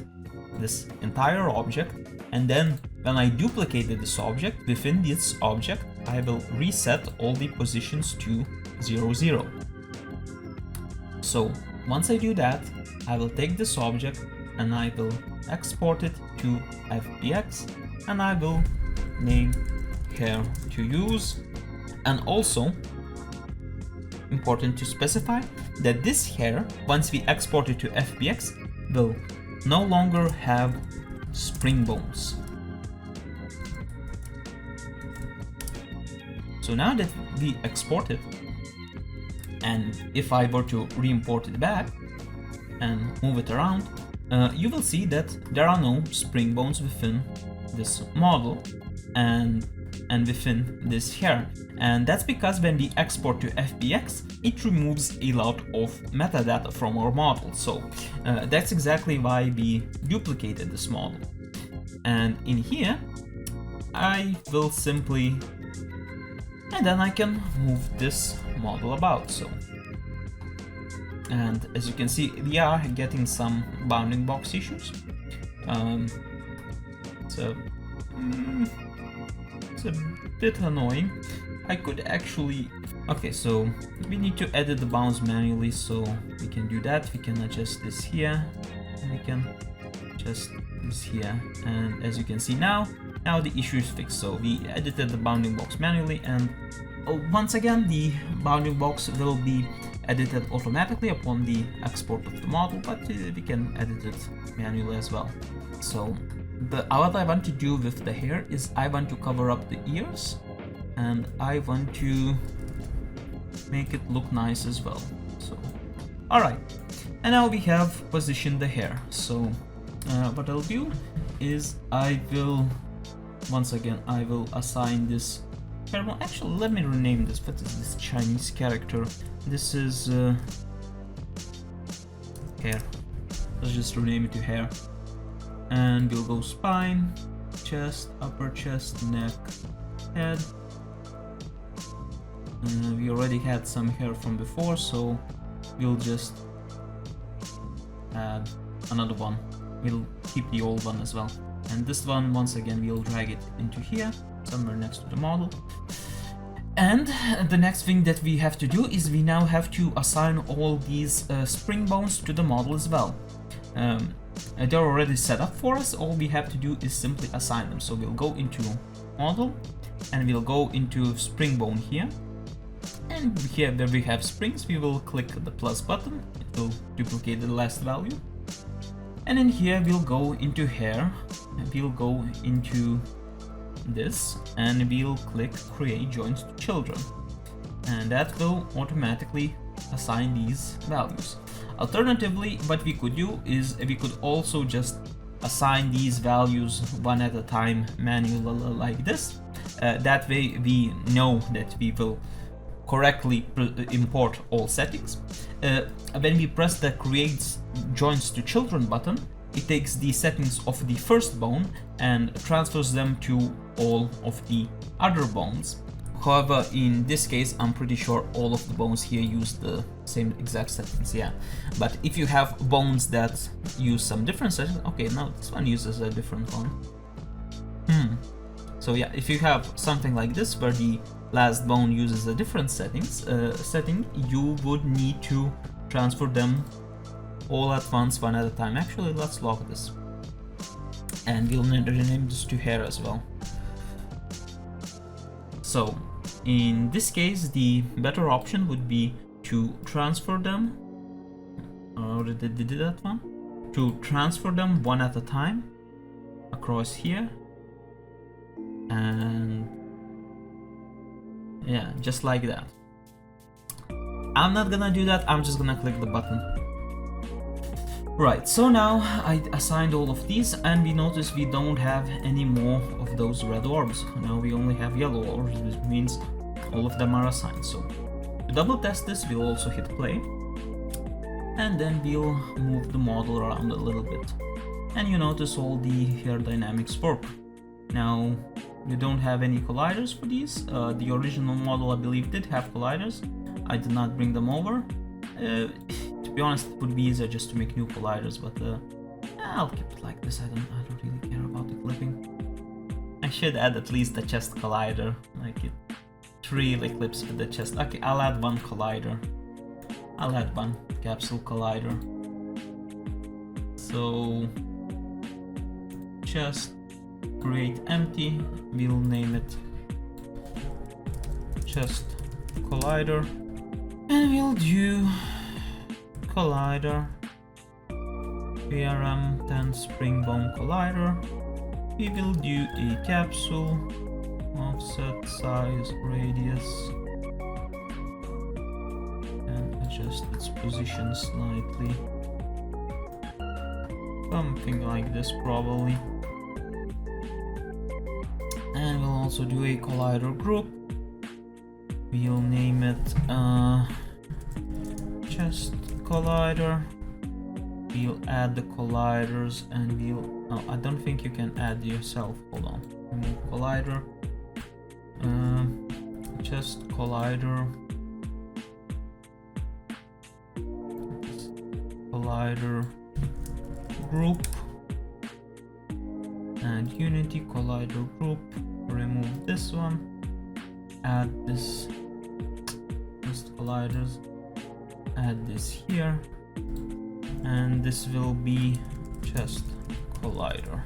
this entire object, and then when I duplicated this object, within this object, I will reset all the positions to 0, 0. So once I do that, I will take this object and I will export it to FBX, and I will name hair to use. And also important to specify that this hair, once we export it to FBX, will no longer have spring bones. So now that we export it, and if I were to re-import it back and move it around, you will see that there are no spring bones within this model and within this hair. And that's because when we export to FBX, it removes a lot of metadata from our model. So that's exactly why we duplicated this model. And in here, I will simply, and then I can move this model about. So, and as you can see, we are getting some bounding box issues. So it's a bit annoying. I could actually, okay, so we need to edit the bounds manually, so we can do that. We can adjust this here, and we can adjust this here, and as you can see now the issue is fixed. So we edited the bounding box manually, and once again the bounding box will be edited automatically upon the export of the model, but we can edit it manually as well. So what I want to do with the hair is I want to cover up the ears, and I want to make it look nice as well. So alright, and now we have positioned the hair. So what I'll do is I will assign this hair. Well, actually, let me rename this. What is this Chinese character? This is hair. Let's just rename it to hair. And we'll go spine, chest, upper chest, neck, head. We already had some hair from before, so we'll just add another one. We'll keep the old one as well. And this one, once again, we'll drag it into here, somewhere next to the model. And the next thing that we have to do is we now have to assign all these spring bones to the model as well. They're already set up for us. All we have to do is simply assign them. So we'll go into model, and we'll go into spring bone here. And here where we have springs, we will click the plus button. It will duplicate the last value. And in here we'll go into hair, and we'll go into this, and we'll click create joins to children. And that will automatically assign these values. Alternatively, what we could do is we could also just assign these values one at a time manually like this. That way we know that we will correctly import all settings. When we press the create joints to children button, it takes the settings of the first bone and transfers them to all of the other bones. However, in this case, I'm pretty sure all of the bones here use the same exact settings, yeah. But if you have bones that use some different settings, okay, now this one uses a different one. So yeah, if you have something like this where the last bone uses a different setting, you would need to transfer them all at once, one at a time. Actually, let's log this. And we'll rename this to hair as well. So, in this case, the better option would be to transfer them. I already did that one. To transfer them one at a time across here. And yeah, just like that. I'm not gonna do that, I'm just gonna click the button. Right, so now I assigned all of these and we notice we don't have any more of those red orbs. Now we only have yellow orbs, which means all of them are assigned. So to double test this, we'll also hit play. And then we'll move the model around a little bit. And you notice all the hair dynamics work. Now, we don't have any colliders for these. The original model, I believe, did have colliders. I did not bring them over. To be honest, it would be easier just to make new colliders, but I'll keep it like this. I don't really care about the clipping. I should add at least a chest collider, like it really clips with the chest. Okay, I'll add one collider. I'll add one capsule collider. So, chest, create empty, we'll name it chest collider, and we'll do collider VRM 10 spring bone collider. We will do a capsule, offset, size, radius, and adjust its position slightly. Something like this probably. And we'll also do a collider group. We'll name it chest collider. We'll add the colliders and we'll... No, I don't think you can add yourself. Hold on. Remove collider. Chest collider. Collider group. And Unity collider group. Remove this one. Add this. Just colliders. Add this here. And this will be chest collider.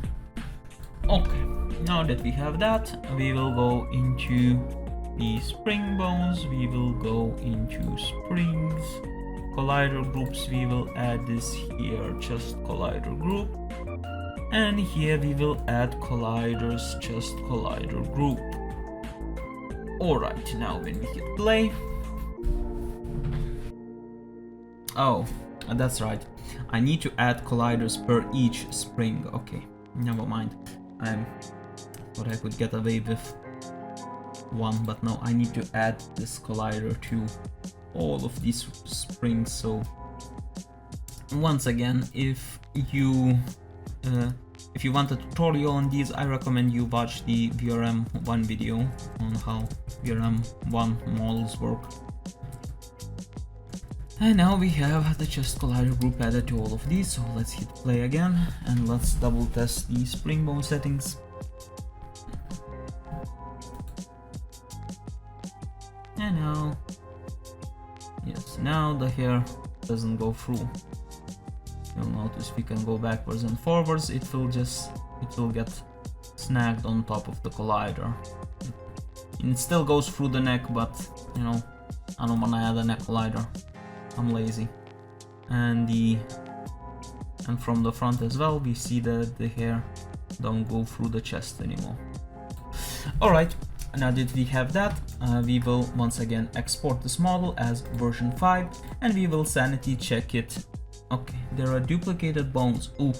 Okay, now that we have that, we will go into the spring bones. We will go into springs. Collider groups, we will add this here, chest collider group. And here we will add colliders, chest collider group. Alright, now when we hit play. Oh, that's right. I need to add colliders per each spring. Okay, never mind. I thought I could get away with one, but no, I need to add this collider to all of these springs. So once again, if you want a tutorial on these, I recommend you watch the VRM1 video on how VRM1 models work. And now we have the chest collider group added to all of these, so let's hit play again and let's double test the spring bone settings. And now, yes, now the hair doesn't go through. You'll notice we can go backwards and forwards, it will get snagged on top of the collider. And it still goes through the neck, but you know, I don't wanna add a neck collider. I'm lazy. And from the front as well, we see that the hair don't go through the chest anymore. Alright, now that we have that, we will once again export this model as version 5 and we will sanity check it. Okay, there are duplicated bones. Ooh.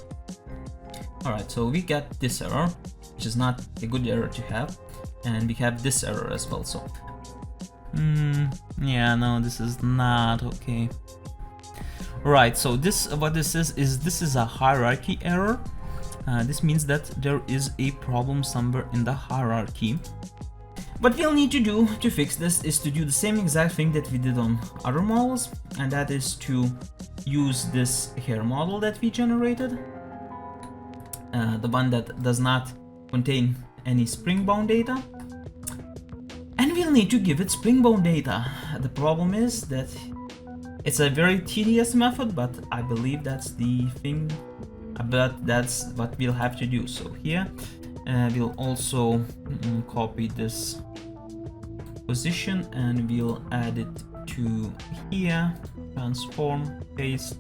Alright, so we get this error, which is not a good error to have, and we have this error as well. So Yeah, no, this is not okay. Right, so what this is a hierarchy error. This means that there is a problem somewhere in the hierarchy. What we'll need to do to fix this is to do the same exact thing that we did on other models, and that is to use this hair model that we generated, the one that does not contain any spring-bound data, and we'll need to give it spring-bound data. The problem is that it's a very tedious method, but I believe that's the thing, but that's what we'll have to do. So here we'll also copy this position and we'll add it to here, transform, paste,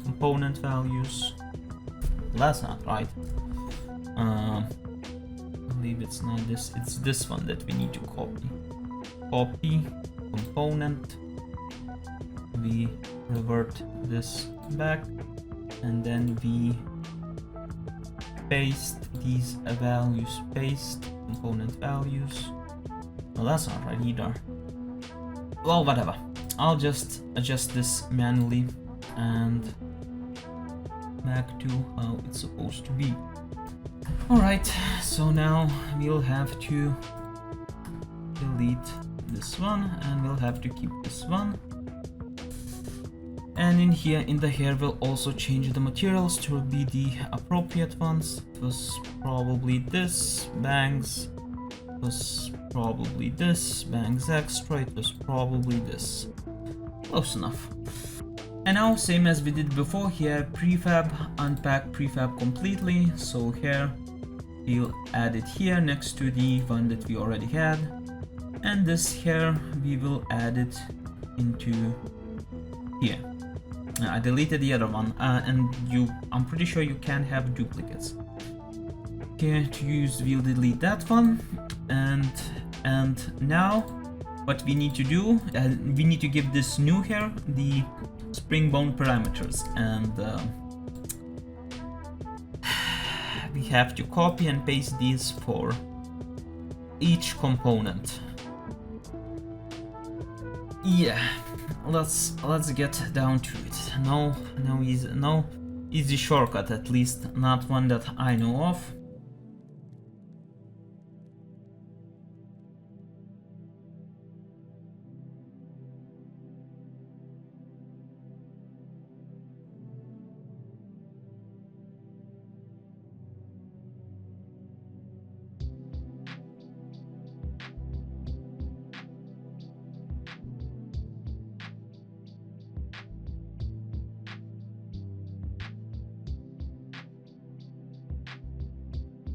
component values. That's not right. I believe it's not this, it's this one that we need to copy. Copy, component, we revert this back, and then we paste these values, paste component values. Well, that's not right either. Well, whatever. I'll just adjust this manually and back to how it's supposed to be. Alright, so now we'll have to delete this one and we'll have to keep this one. And in here, in the hair, we'll also change the materials to be the appropriate ones. It was probably this, bangs, it was probably this, bangs extra, it was probably this. Close enough. And now, same as we did before here, prefab, unpack prefab completely. So here, we'll add it here next to the one that we already had. And this here, we will add it into here. I deleted the other one, and I'm pretty sure you can't have duplicates. Here to use, we'll delete that one, and now what we need to do, we need to give this new here the spring-bound parameters, and we have to copy and paste these for each component. Yeah. Let's get down to it. No easy shortcut, at least not one that I know of.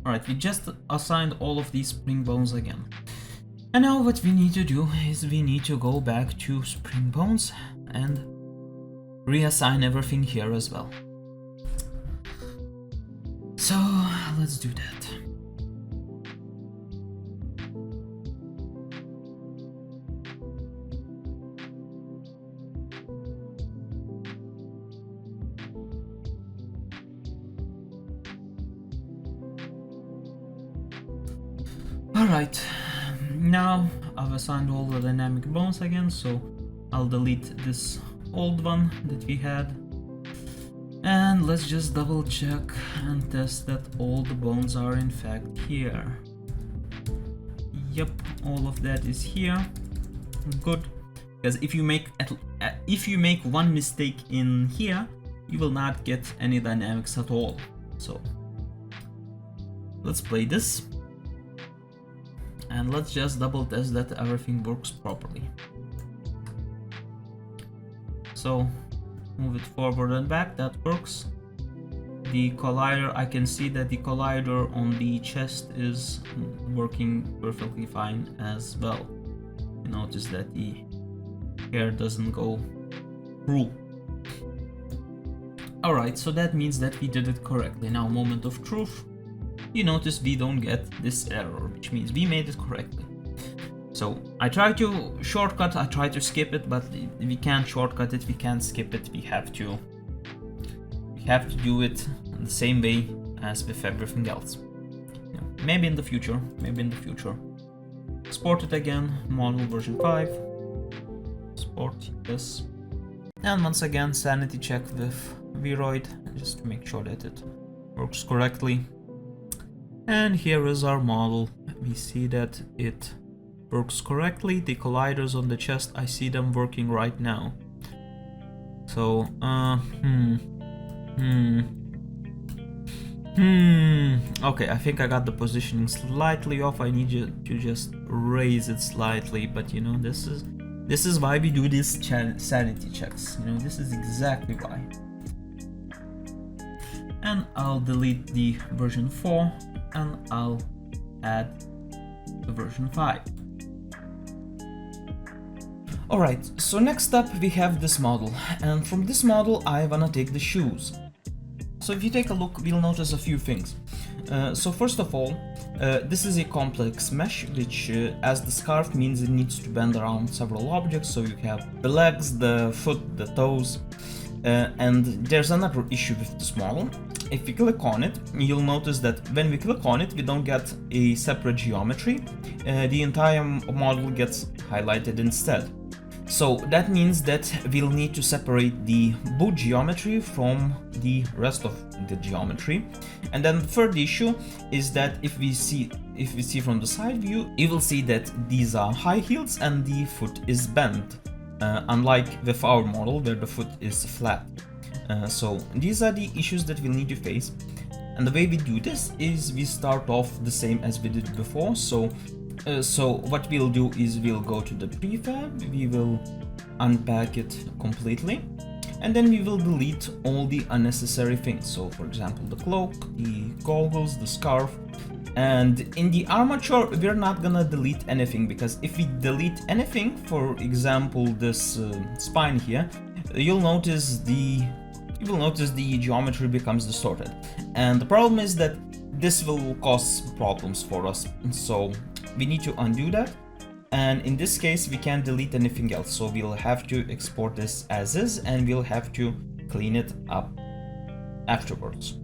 Alright, we just assigned all of these spring bones again. And now what we need to do is we need to go back to spring bones and reassign everything here as well. So let's do that. Alright, now I've assigned all the dynamic bones again, so I'll delete this old one that we had. And let's just double check and test that all the bones are in fact here. Yep, all of that is here. Good, because if you make one mistake in here, you will not get any dynamics at all. So let's play this. And let's just double test that everything works properly. So move it forward and back, that works. The collider, I can see that the collider on the chest is working perfectly fine as well. You notice that the hair doesn't go through. Alright, so that means that we did it correctly. Now, moment of truth. You notice we don't get this error, which means we made it correctly. So I try to shortcut, I try to skip it, but we can't shortcut it, we can't skip it, we have to do it the same way as with everything else. You know, maybe in the future. Export it again, model version 5. export this. And once again, sanity check with VRoid, just to make sure that it works correctly. And here is our model. We see that it works correctly. The colliders on the chest, I see them working right now. So, okay, I think I got the positioning slightly off. I need you to just raise it slightly, but you know, this is why we do these sanity checks. You know, this is exactly why. And I'll delete the version 4 and I'll add the version 5. Alright, so next up we have this model, and from this model I wanna take the shoes. So if you take a look, we'll notice a few things. So first of all, this is a complex mesh, which as the scarf means it needs to bend around several objects. So you have the legs, the foot, the toes, and there's another issue with this model. If we click on it, you'll notice that when we click on it, we don't get a separate geometry. The entire model gets highlighted instead. So that means that we'll need to separate the boot geometry from the rest of the geometry. And then the third issue is that if we see from the side view, you will see that these are high heels and the foot is bent, unlike with our model where the foot is flat. So these are the issues that we'll need to face. And the way we do this is we start off the same as we did before. So what we'll do is we'll go to the prefab, we will unpack it completely, and then we will delete all the unnecessary things. So for example, the cloak, the goggles, the scarf. And in the armature, we're not gonna delete anything, because if we delete anything, for example this spine here, you'll notice the geometry becomes distorted. And the problem is that this will cause problems for us. So we need to undo that, and in this case we can't delete anything else, so we'll have to export this as is and we'll have to clean it up afterwards.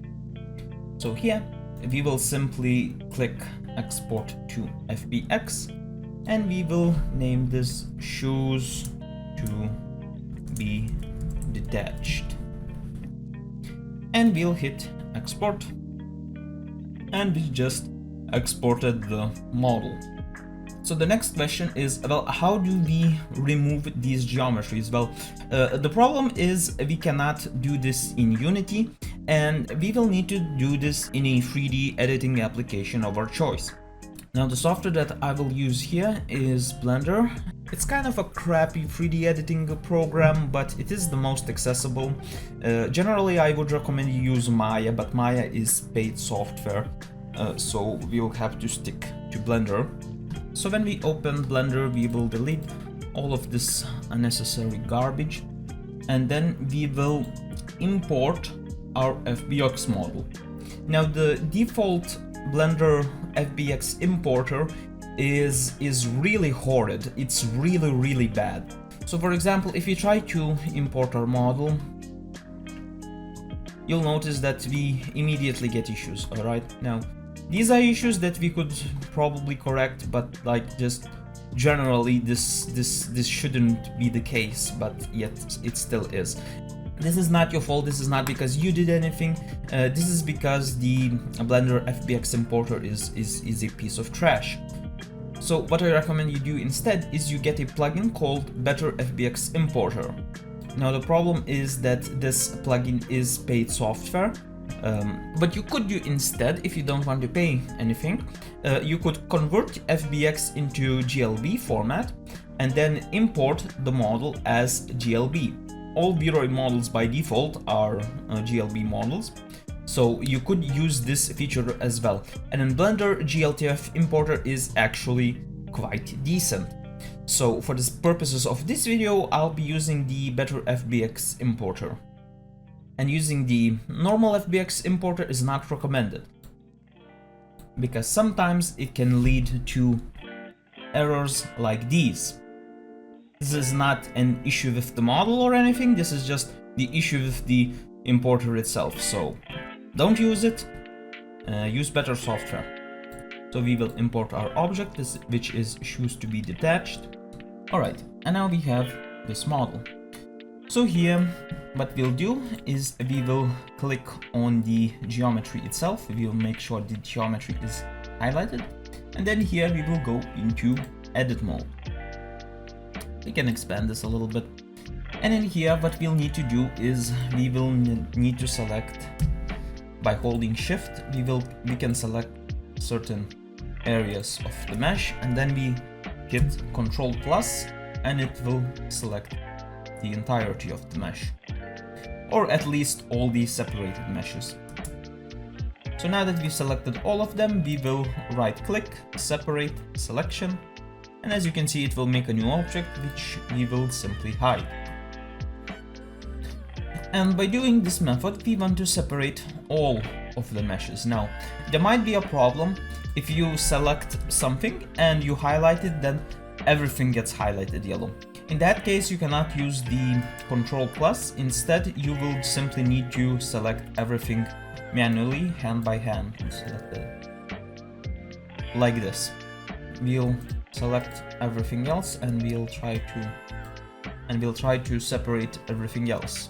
So here we will simply click export to FBX and we will name this shoes to be detached, and we'll hit export, and we just exported the model. So the next question is, well, how do we remove these geometries? Well, the problem is we cannot do this in Unity, and we will need to do this in a 3D editing application of our choice. Now the software that I will use here is Blender. It's kind of a crappy 3D editing program, but it is the most accessible. Generally I would recommend you use Maya, but Maya is paid software. So we'll have to stick to Blender. So when we open Blender, we will delete all of this unnecessary garbage, and then we will import our FBX model. Now the default Blender FBX importer is really horrid. It's really bad. So for example, if we try to import our model, you'll notice that we immediately get issues. Alright, now these are issues that we could probably correct, but like just generally this shouldn't be the case, but yet it still is. This is not your fault, this is not because you did anything, this is because the Blender FBX importer is a piece of trash. So what I recommend you do instead is you get a plugin called Better FBX Importer. Now the problem is that this plugin is paid software. But you could do instead, if you don't want to pay anything, you could convert FBX into GLB format and then import the model as GLB. All VRoid models by default are GLB models, so you could use this feature as well. And in Blender, GLTF importer is actually quite decent. So for the purposes of this video, I'll be using the Better FBX importer. And using the normal FBX importer is not recommended, because sometimes it can lead to errors like these. This is not an issue with the model or anything, this is just the issue with the importer itself. So don't use it, use better software. So we will import our object, which is shoes to be detached. Alright, and now we have this model. So here, what we'll do is we will click on the geometry itself. We will make sure the geometry is highlighted. And then here we will go into edit mode. We can expand this a little bit. And in here, what we'll need to do is we will need to select, by holding shift, we can select certain areas of the mesh, and then we hit Ctrl+, and it will select the entirety of the mesh, or at least all these separated meshes. So now that we've selected all of them, we will right click, separate, selection, and as you can see, it will make a new object which we will simply hide. And by doing this method, we want to separate all of the meshes. Now, there might be a problem if you select something and you highlight it, then everything gets highlighted yellow. In that case, you cannot use the Ctrl+. Instead, you will simply need to select everything manually, hand by hand. Select it like this. We'll select everything else, and we'll try to separate everything else.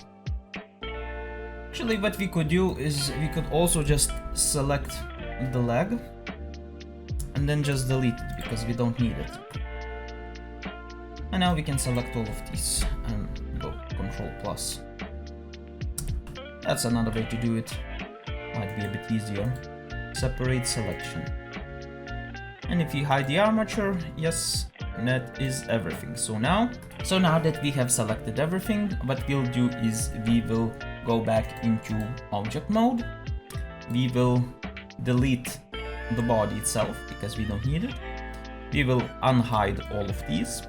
Actually, what we could do is we could also just select the leg and then just delete it because we don't need it. And now we can select all of these and go Ctrl+. That's another way to do it. Might be a bit easier. Separate selection. And if we hide the armature, yes, that is everything. So now that we have selected everything, what we'll do is we will go back into object mode. We will delete the body itself because we don't need it. We will unhide all of these.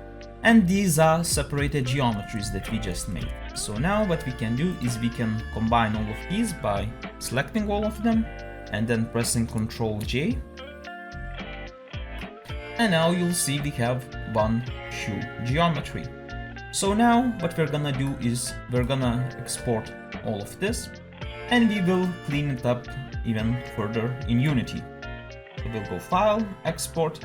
And these are separated geometries that we just made. So now what we can do is we can combine all of these by selecting all of them and then pressing Ctrl+J. And now you'll see we have one shoe geometry. So now what we're gonna do is we're gonna export all of this and we will clean it up even further in Unity. So we'll go File, Export,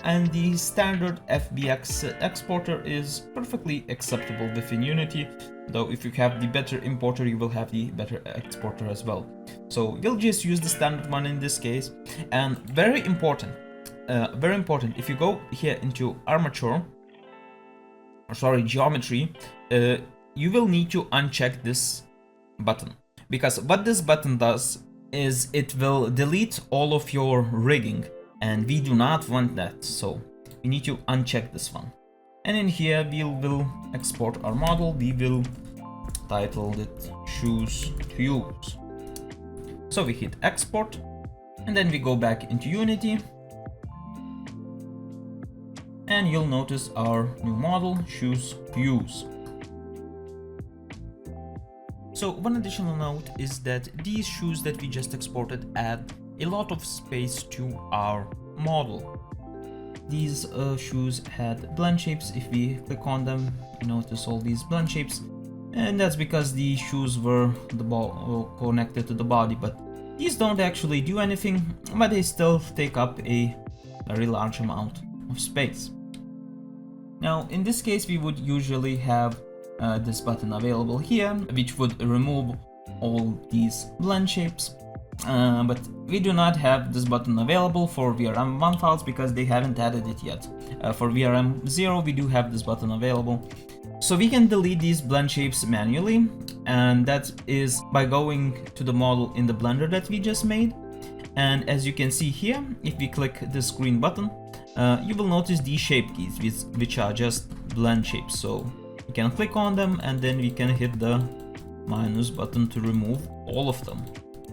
and the standard FBX exporter is perfectly acceptable within Unity, though if you have the better importer, you will have the better exporter as well. So we'll just use the standard one in this case. And very important, if you go here into armature, geometry, you will need to uncheck this button, because what this button does is it will delete all of your rigging, and we do not want that, so we need to uncheck this one. And in here we will export our model. We will title it Shoes to Use. So we hit export and then we go back into Unity, and you'll notice our new model, Shoes to Use. So one additional note is that these shoes that we just exported add a lot of space to our model. These shoes had blend shapes. If we click on them, you notice all these blend shapes, and that's because the shoes were connected to the body, but these don't actually do anything, but they still take up a very large amount of space. Now in this case we would usually have this button available here, which would remove all these blend shapes, but we do not have this button available for VRM1 files because they haven't added it yet. For VRM0 we do have this button available. So we can delete these blend shapes manually, and that is by going to the model in the Blender that we just made. And as you can see here, if we click this green button, you will notice these shape keys, which are just blend shapes. So you can click on them and then we can hit the minus button to remove all of them.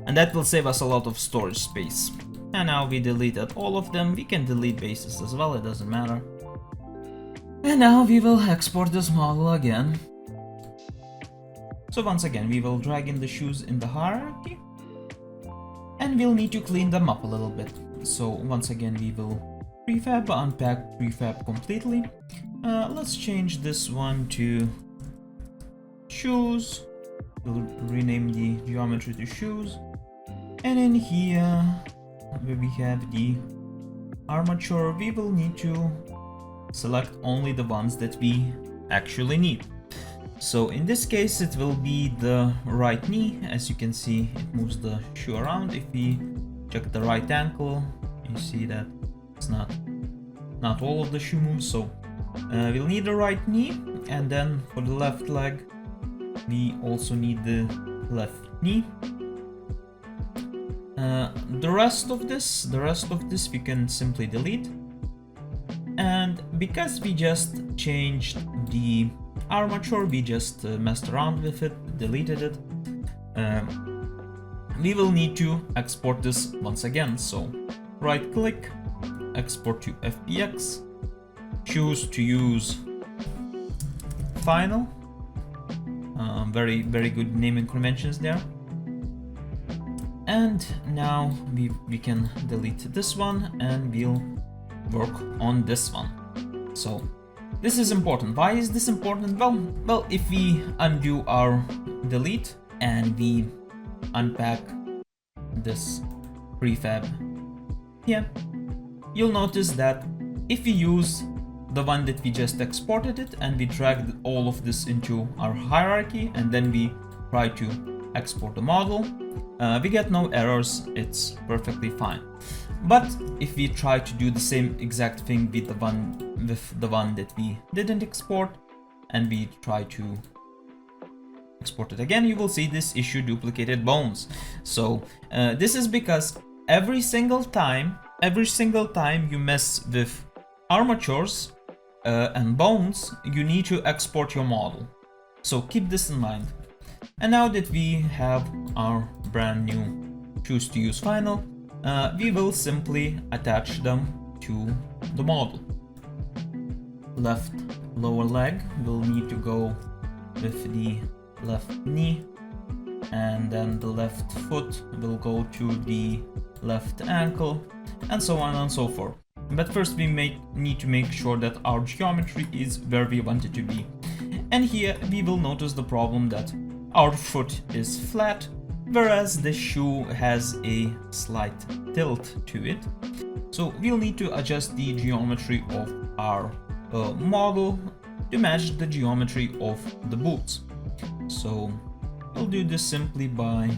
And that will save us a lot of storage space. And now we deleted all of them. We can delete bases as well, it doesn't matter. And now we will export this model again. So once again, we will drag in the shoes in the hierarchy. And we'll need to clean them up a little bit. So once again, we will prefab, unpack prefab completely. Let's change this one to shoes. We'll rename the geometry to shoes. And in here, where we have the armature, we will need to select only the ones that we actually need. So in this case it will be the right knee. As you can see, it moves the shoe around. If we check the right ankle, you see that it's not all of the shoe moves. So we'll need the right knee, and then for the left leg we also need the left knee. The rest of this we can simply delete. And because we just changed the armature, we just messed around with it, deleted it, we will need to export this once again. So right click, export to FBX, choose to use final. Very good naming conventions there. And now we can delete this one and we'll work on this one. So this is important. Why is this important? Well, if we undo our delete and we unpack this prefab here, you'll notice that if we use the one that we just exported it and we drag all of this into our hierarchy and then we try to export the model, we get no errors, it's perfectly fine. But if we try to do the same exact thing with the one that we didn't export and we try to export it again, you will see this issue, duplicated bones. So this is because every single time you mess with armatures and bones, you need to export your model. So keep this in mind. And now that we have our brand new choose to use final, we will simply attach them to the model. Left lower leg will need to go with the left knee, and then the left foot will go to the left ankle, and so on and so forth. But first we need to make sure that our geometry is where we want it to be. And here we will notice the problem that our foot is flat, whereas the shoe has a slight tilt to it. So we'll need to adjust the geometry of our model to match the geometry of the boots. So we'll do this simply by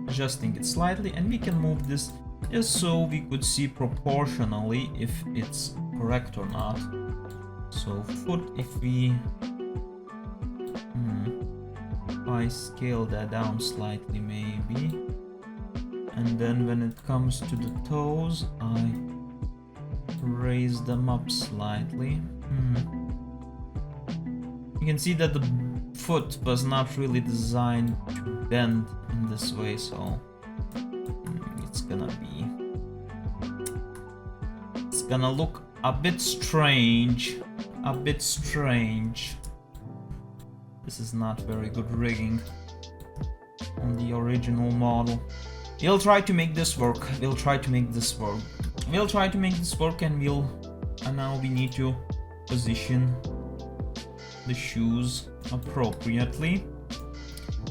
adjusting it slightly, and we can move this just so we could see proportionally if it's correct or not. So foot, if we I scale that down slightly maybe, and then when it comes to the toes I raise them up slightly. You can see that the foot was not really designed to bend in this way, so it's gonna look a bit strange. This is not very good rigging on the original model. We'll try to make this work. And now we need to position the shoes appropriately.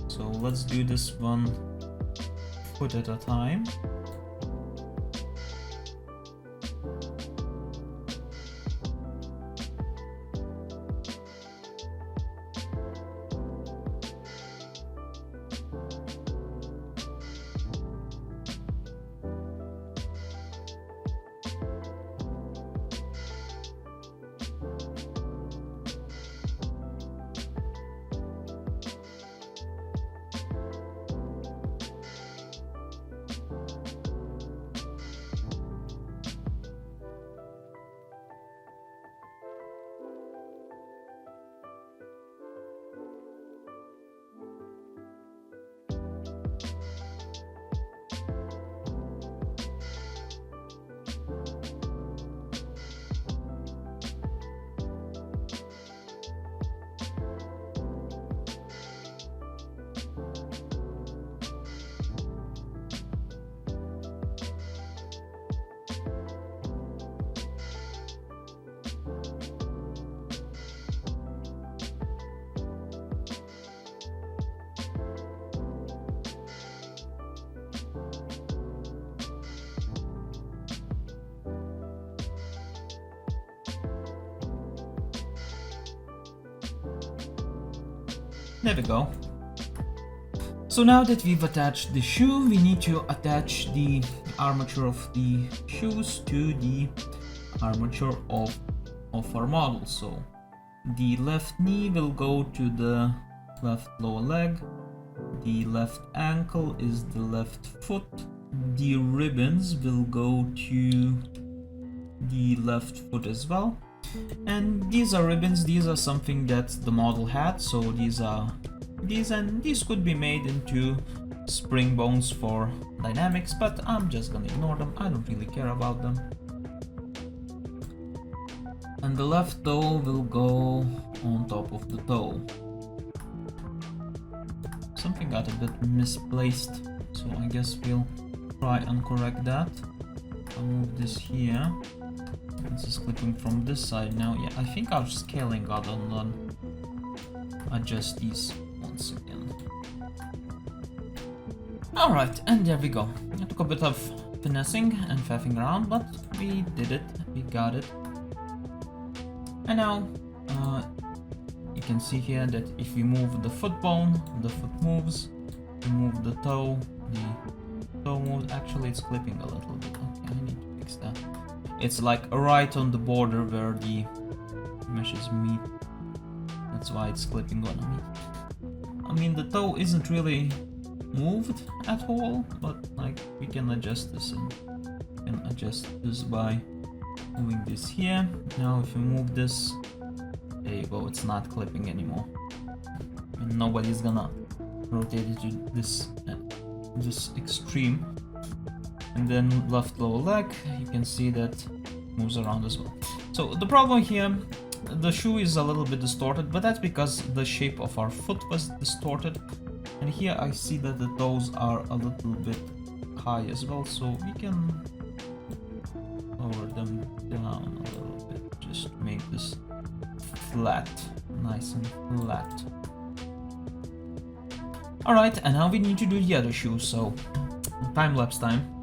So let's do this one foot at a time. There we go. So now that we've attached the shoe, we need to attach the armature of the shoes to the armature of our model. So the left knee will go to the left lower leg, the left ankle is the left foot, the ribbons will go to the left foot as well. And these are ribbons, these are something that the model had, so these could be made into spring bones for dynamics, but I'm just gonna ignore them, I don't really care about them. And the left toe will go on top of the toe. Something got a bit misplaced, so I guess we'll try and correct that. I'll move this here. This is clipping from this side now. Yeah, I think our scaling got undone. Adjust these once again. Alright, and there we go. It took a bit of finessing and faffing around, but we did it. We got it. And now, you can see here that if we move the foot bone, the foot moves. If we move the toe moves. Actually, it's clipping a little bit. Okay, I need to fix that. It's like right on the border where the meshes meet. That's why it's clipping on me. I mean, the toe isn't really moved at all, but like we can adjust this and can adjust this by moving this here. Now if you move this, there you go, it's not clipping anymore. And nobody's gonna rotate it to this extreme. And then left lower leg, you can see that moves around as well. So the problem here, the shoe is a little bit distorted, but that's because the shape of our foot was distorted. And here I see that the toes are a little bit high as well, so we can lower them down a little bit, just to make this flat, nice and flat. Alright, and now we need to do the other shoe, so time-lapse time.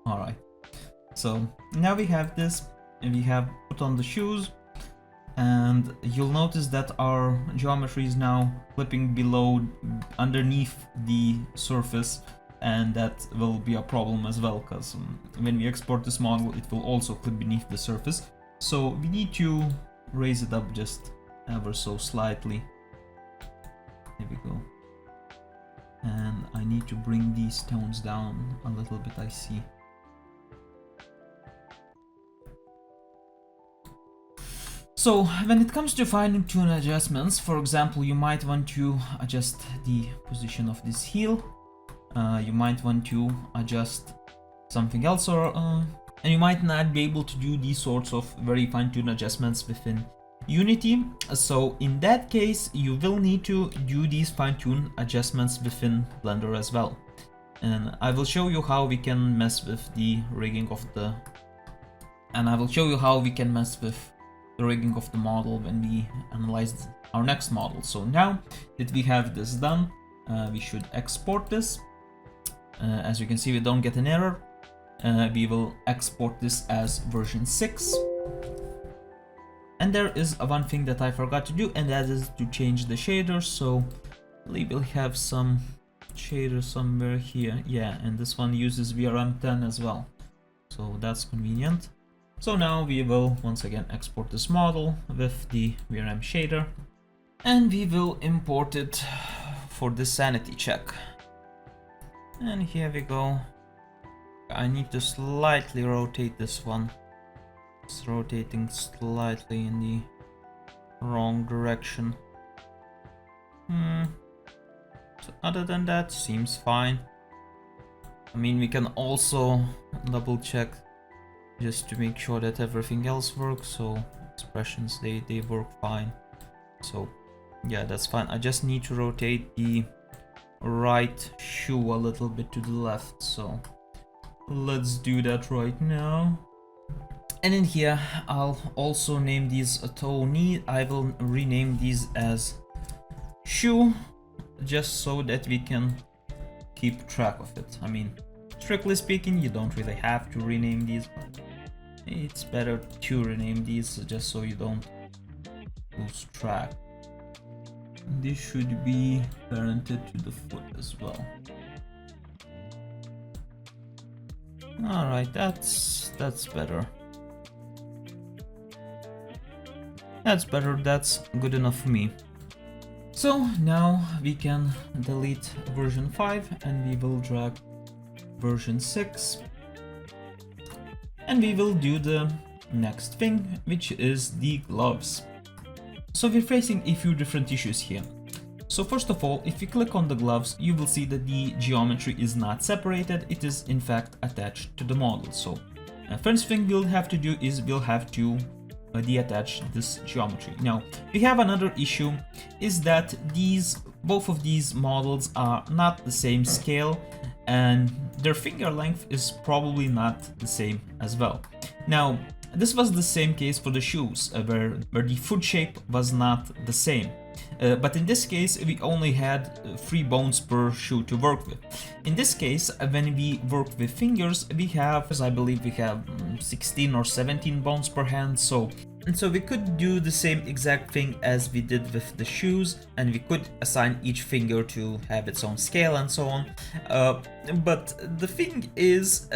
Alright, so now we have this, and we have put on the shoes, and you'll notice that our geometry is now clipping underneath the surface, and that will be a problem as well, because when we export this model, it will also clip beneath the surface. So we need to raise it up just ever so slightly. There we go. And I need to bring these tones down a little bit, I see. So when it comes to fine-tune adjustments, for example, you might want to adjust the position of this heel. You might want to adjust something else, or and you might not be able to do these sorts of very fine-tuned adjustments within Unity. So in that case, you will need to do these fine-tune adjustments within Blender as well. And I will show you how we can mess with the rigging of the rigging of the model when we analyze our next model. So now that we have this done, we should export this. As you can see, we don't get an error. We will export this as version 6. And there is one thing that I forgot to do, and that is to change the shaders. So we will have some shaders somewhere here. Yeah, and this one uses VRM10 as well. So that's convenient. So now we will once again export this model with the VRM shader, and we will import it for the sanity check. And here we go. I need to slightly rotate this one. It's rotating slightly in the wrong direction. So other than that, seems fine. I mean, we can also double check just to make sure that everything else works. So expressions, they work fine. So yeah, that's fine. I just need to rotate the right shoe a little bit to the left, so let's do that right now. And in here I'll also name these a toe knee. I will rename these as shoe, just so that we can keep track of it. I mean, strictly speaking, you don't really have to rename these, but it's better to rename these just so you don't lose track. This should be parented to the foot as well. Alright, that's better. That's better, that's good enough for me. So now we can delete version 5 and we will drag version 6. And we will do the next thing, which is the gloves. So we're facing a few different issues here. So first of all, if you click on the gloves, you will see that the geometry is not separated, it is in fact attached to the model. So first thing we'll have to do is we'll have to deattach this geometry. Now we have another issue, is that both of these models are not the same scale and their finger length is probably not the same as well. Now this was the same case for the shoes, where the foot shape was not the same. But in this case, we only had 3 bones per shoe to work with. In this case, when we work with fingers, we have, I believe we have 16 or 17 bones per hand, so we could do the same exact thing as we did with the shoes, and we could assign each finger to have its own scale and so on. But the thing is,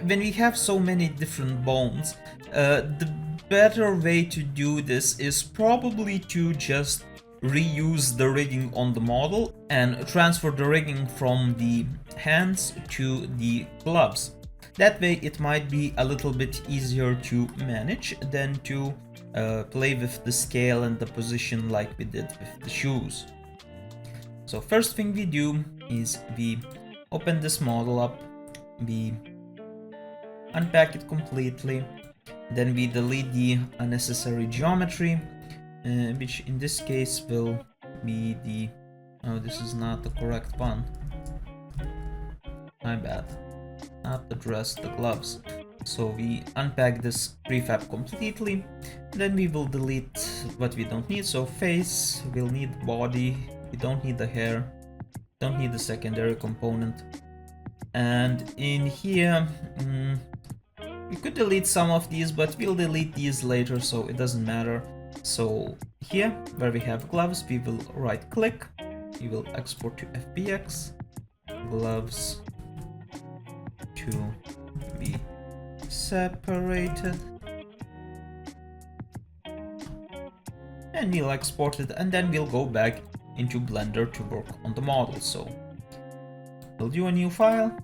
when we have so many different bones, the better way to do this is probably to just reuse the rigging on the model and transfer the rigging from the hands to the gloves. That way it might be a little bit easier to manage than to play with the scale and the position like we did with the shoes. So first thing we do is we open this model up, we unpack it completely, then we delete the unnecessary geometry, which in this case will be the... oh, this is not the correct one. My bad. Not the dress, the gloves. So we unpack this prefab completely, then we will delete what we don't need. So face, we'll need body, we don't need the hair, don't need the secondary component. And in here, we could delete some of these, but we'll delete these later, so it doesn't matter. So here, where we have gloves, we will right click, we will export to FBX, gloves to be separated, and we'll export it, and then we'll go back into Blender to work on the model. So we'll do a new file.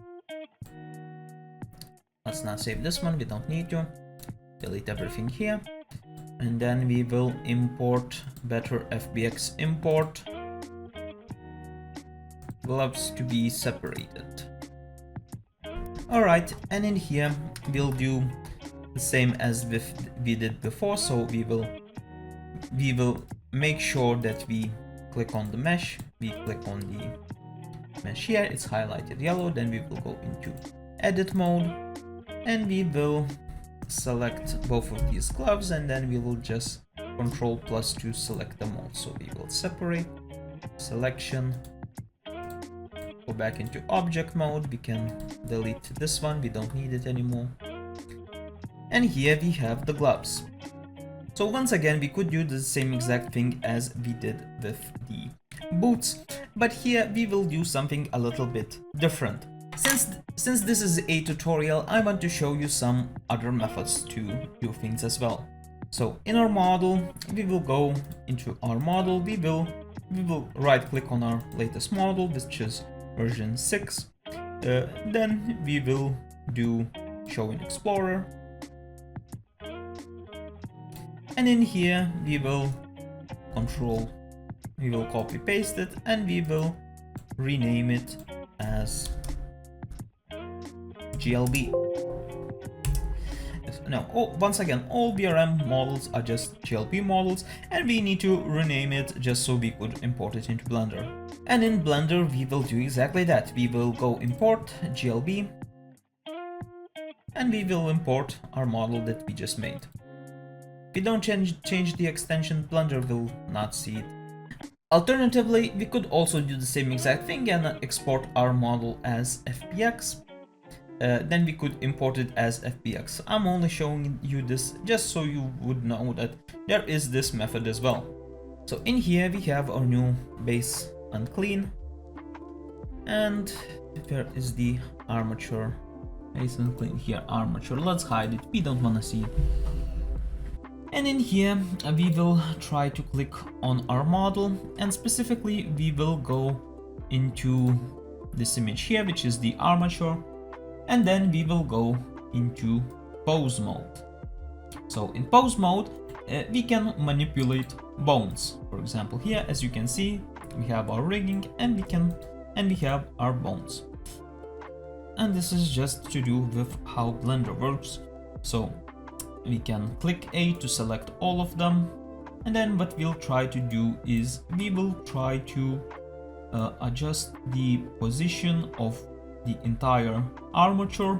Let's not save this one, we don't need to. Delete everything here. And then we will import better FBX import gloves to be separated. Alright, and in here we'll do the same as we did before. So we will make sure that we click on the mesh, we click on the mesh here, it's highlighted yellow, then we will go into edit mode and we will select both of these gloves, and then we will just Ctrl+ to select them all. So we will separate, selection, go back into object mode, we can delete this one, we don't need it anymore. And here we have the gloves. So once again, we could do the same exact thing as we did with the boots, but here we will do something a little bit different. Since this is a tutorial, I want to show you some other methods to do things as well. So in our model, we will go into our model, we will right click on our latest model, which is version 6. Then we will do show in Explorer. And in here, we will copy paste it, and we will rename it as GLB. no, once again, all VRM models are just GLP models, and we need to rename it just so we could import it into Blender. And in Blender, we will do exactly that. We will go import GLB, and we will import our model that we just made. If we don't change the extension, Blender will not see it. Alternatively, we could also do the same exact thing and export our model as FBX. Then we could import it as FBX. I'm only showing you this just so you would know that there is this method as well. So in here we have our new base unclean, and there is the armature. Base unclean here, armature. Let's hide it, we don't wanna see it. And in here we will try to click on our model, and specifically we will go into this image here, which is the armature, and then we will go into pose mode. So in pose mode we can manipulate bones. For example, here as you can see we have our rigging and we have our bones. And this is just to do with how Blender works. So we can click A to select all of them, and then what we'll try to do is we will try to adjust the position of the entire armature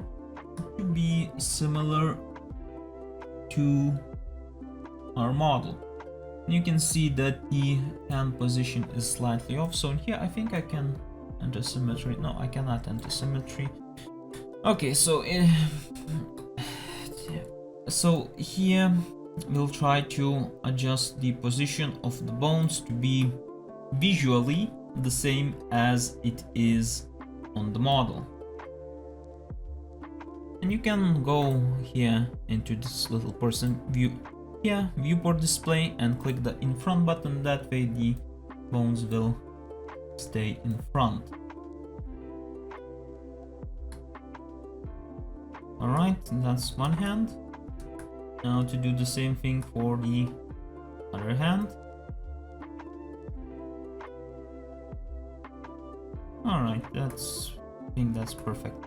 to be similar to our model. You can see that the hand position is slightly off, so in here I think I can enter symmetry. No, I cannot enter symmetry. Okay, so here we'll try to adjust the position of the bones to be visually the same as it is on the model. And you can go here into this little person view here, viewport display, and click the in front button. That way the bones will stay in front. Alright, that's one hand. Now to do the same thing for the other hand. Alright, I think that's perfect.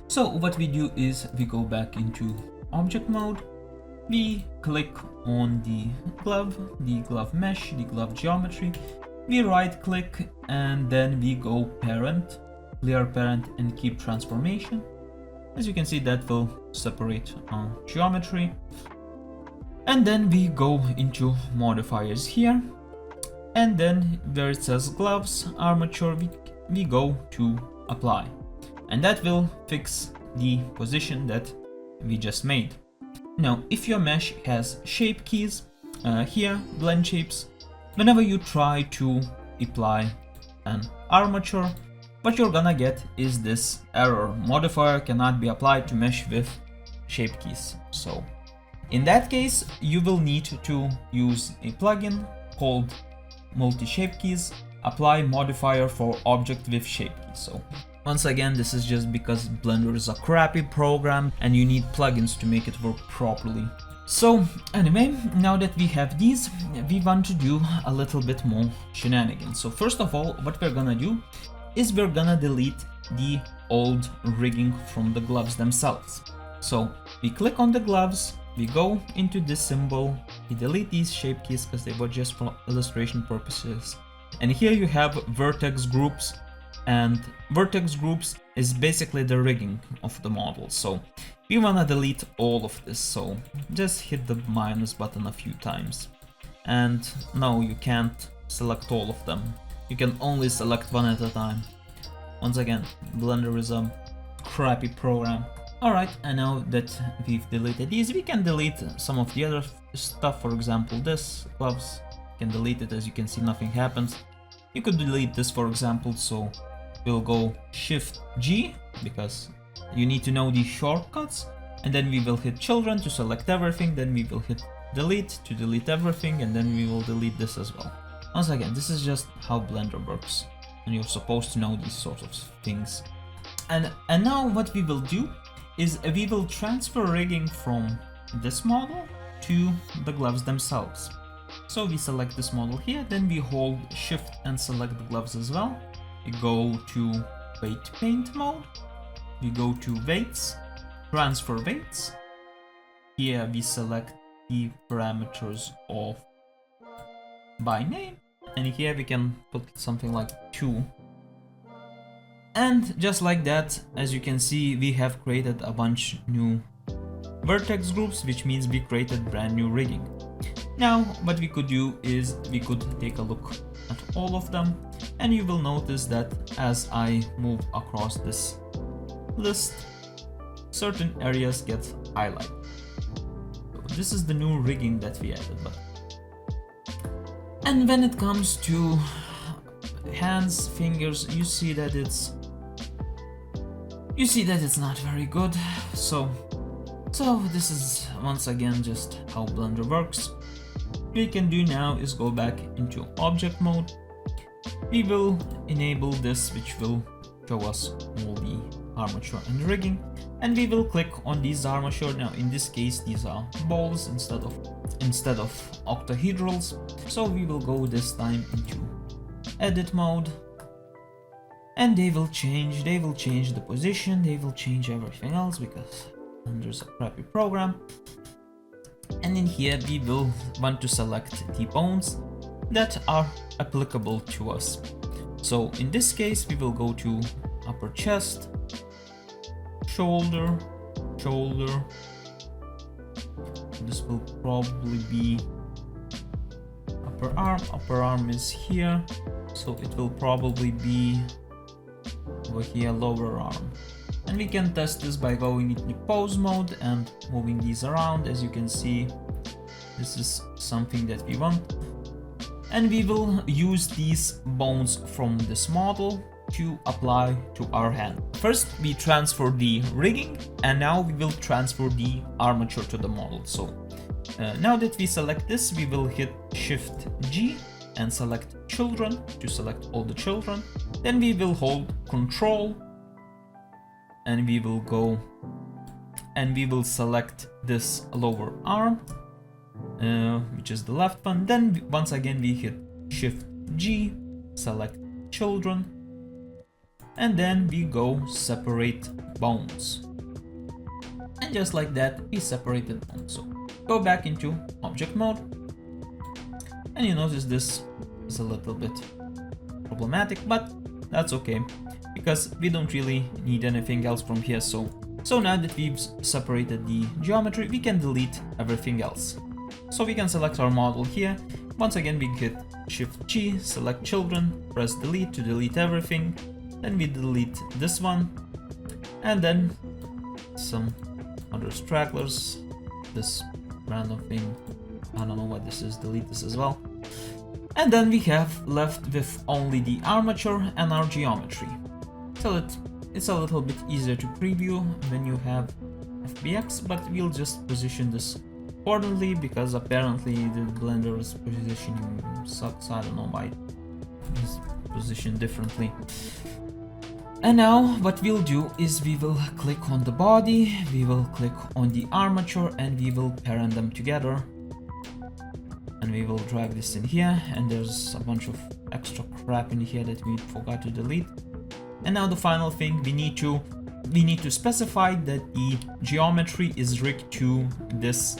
So what we do is we go back into object mode, we click on the glove mesh, the glove geometry, we right click, and then we go parent, clear parent, and keep transformation. As you can see, that will separate geometry. And then we go into modifiers here, and then where it says gloves armature, we go to apply, and that will fix the position that we just made. Now if your mesh has shape keys, here blend shapes, whenever you try to apply an armature, what you're gonna get is this error: modifier cannot be applied to mesh with shape keys. So in that case you will need to use a plugin called multi-shape keys, apply modifier for object with shape keys. So once again, this is just because Blender is a crappy program and you need plugins to make it work properly. So anyway, now that we have these, we want to do a little bit more shenanigans. So first of all, what we're gonna do is we're gonna delete the old rigging from the gloves themselves. So we click on the gloves, we go into this symbol, we delete these shape keys because they were just for illustration purposes. And here you have vertex groups, and vertex groups is basically the rigging of the model. So we wanna delete all of this, so just hit the minus button a few times. And no, you can't select all of them. You can only select one at a time. Once again, Blender is a crappy program. Alright, and now that we've deleted these, we can delete some of the other stuff. For example, this gloves, you can delete it. As you can see, nothing happens. You could delete this, for example, so we'll go Shift G because you need to know these shortcuts, and then we will hit children to select everything, then we will hit delete to delete everything, and then we will delete this as well. Once again, this is just how Blender works, and you're supposed to know these sorts of things. And now what we will do is we will transfer rigging from this model to the gloves themselves. So we select this model here, then we hold Shift and select the gloves as well. We go to weight paint mode, we go to weights, transfer weights. Here we select the parameters of by name, and here we can put something like 2. And just like that, as you can see, we have created a bunch new vertex groups, which means we created brand new rigging. Now what we could do is we could take a look at all of them, and you will notice that as I move across this list, certain areas get highlighted. So this is the new rigging that we added. And when it comes to hands, fingers, you see that it's not very good. So this is once again just how Blender works. What we can do now is go back into object mode. We will enable this, which will show us all the armature and rigging, and we will click on these armature. Now in this case these are balls instead of octahedrals, so we will go this time into edit mode, and they will change the position, they will change everything else because Blender's a crappy program. And in here we will want to select the bones that are applicable to us. So in this case we will go to upper chest, shoulder. This will probably be upper arm is here, so it will probably be over here, lower arm. And we can test this by going into pose mode and moving these around. As you can see, this is something that we want. And we will use these bones from this model to apply to our hand. First, we transfer the rigging, and now we will transfer the armature to the model. So now that we select this, we will hit Shift G and select children to select all the children. Then we will hold Control, and we will go and we will select this lower arm, which is the left one. Then once again we hit Shift G, select children, and then we go separate bones. And just like that, we separated bones. So go back into object mode, and you notice this is a little bit problematic, but that's okay because we don't really need anything else from here. So now that we've separated the geometry, we can delete everything else. So we can select our model here. Once again we hit Shift G, select children, press delete to delete everything. Then we delete this one, and then some other stragglers, this random thing, I don't know what this is, delete this as well. And then we have left with only the armature and our geometry. So it's a little bit easier to preview when you have FBX, but we'll just position this accordingly because apparently the Blender's positioning sucks. I don't know why it's positioned differently. And now what we'll do is we will click on the body, we will click on the armature, and we will parent them together. And we will drag this in here, and there's a bunch of extra crap in here that we forgot to delete. And now the final thing, we need to specify that the geometry is rigged to this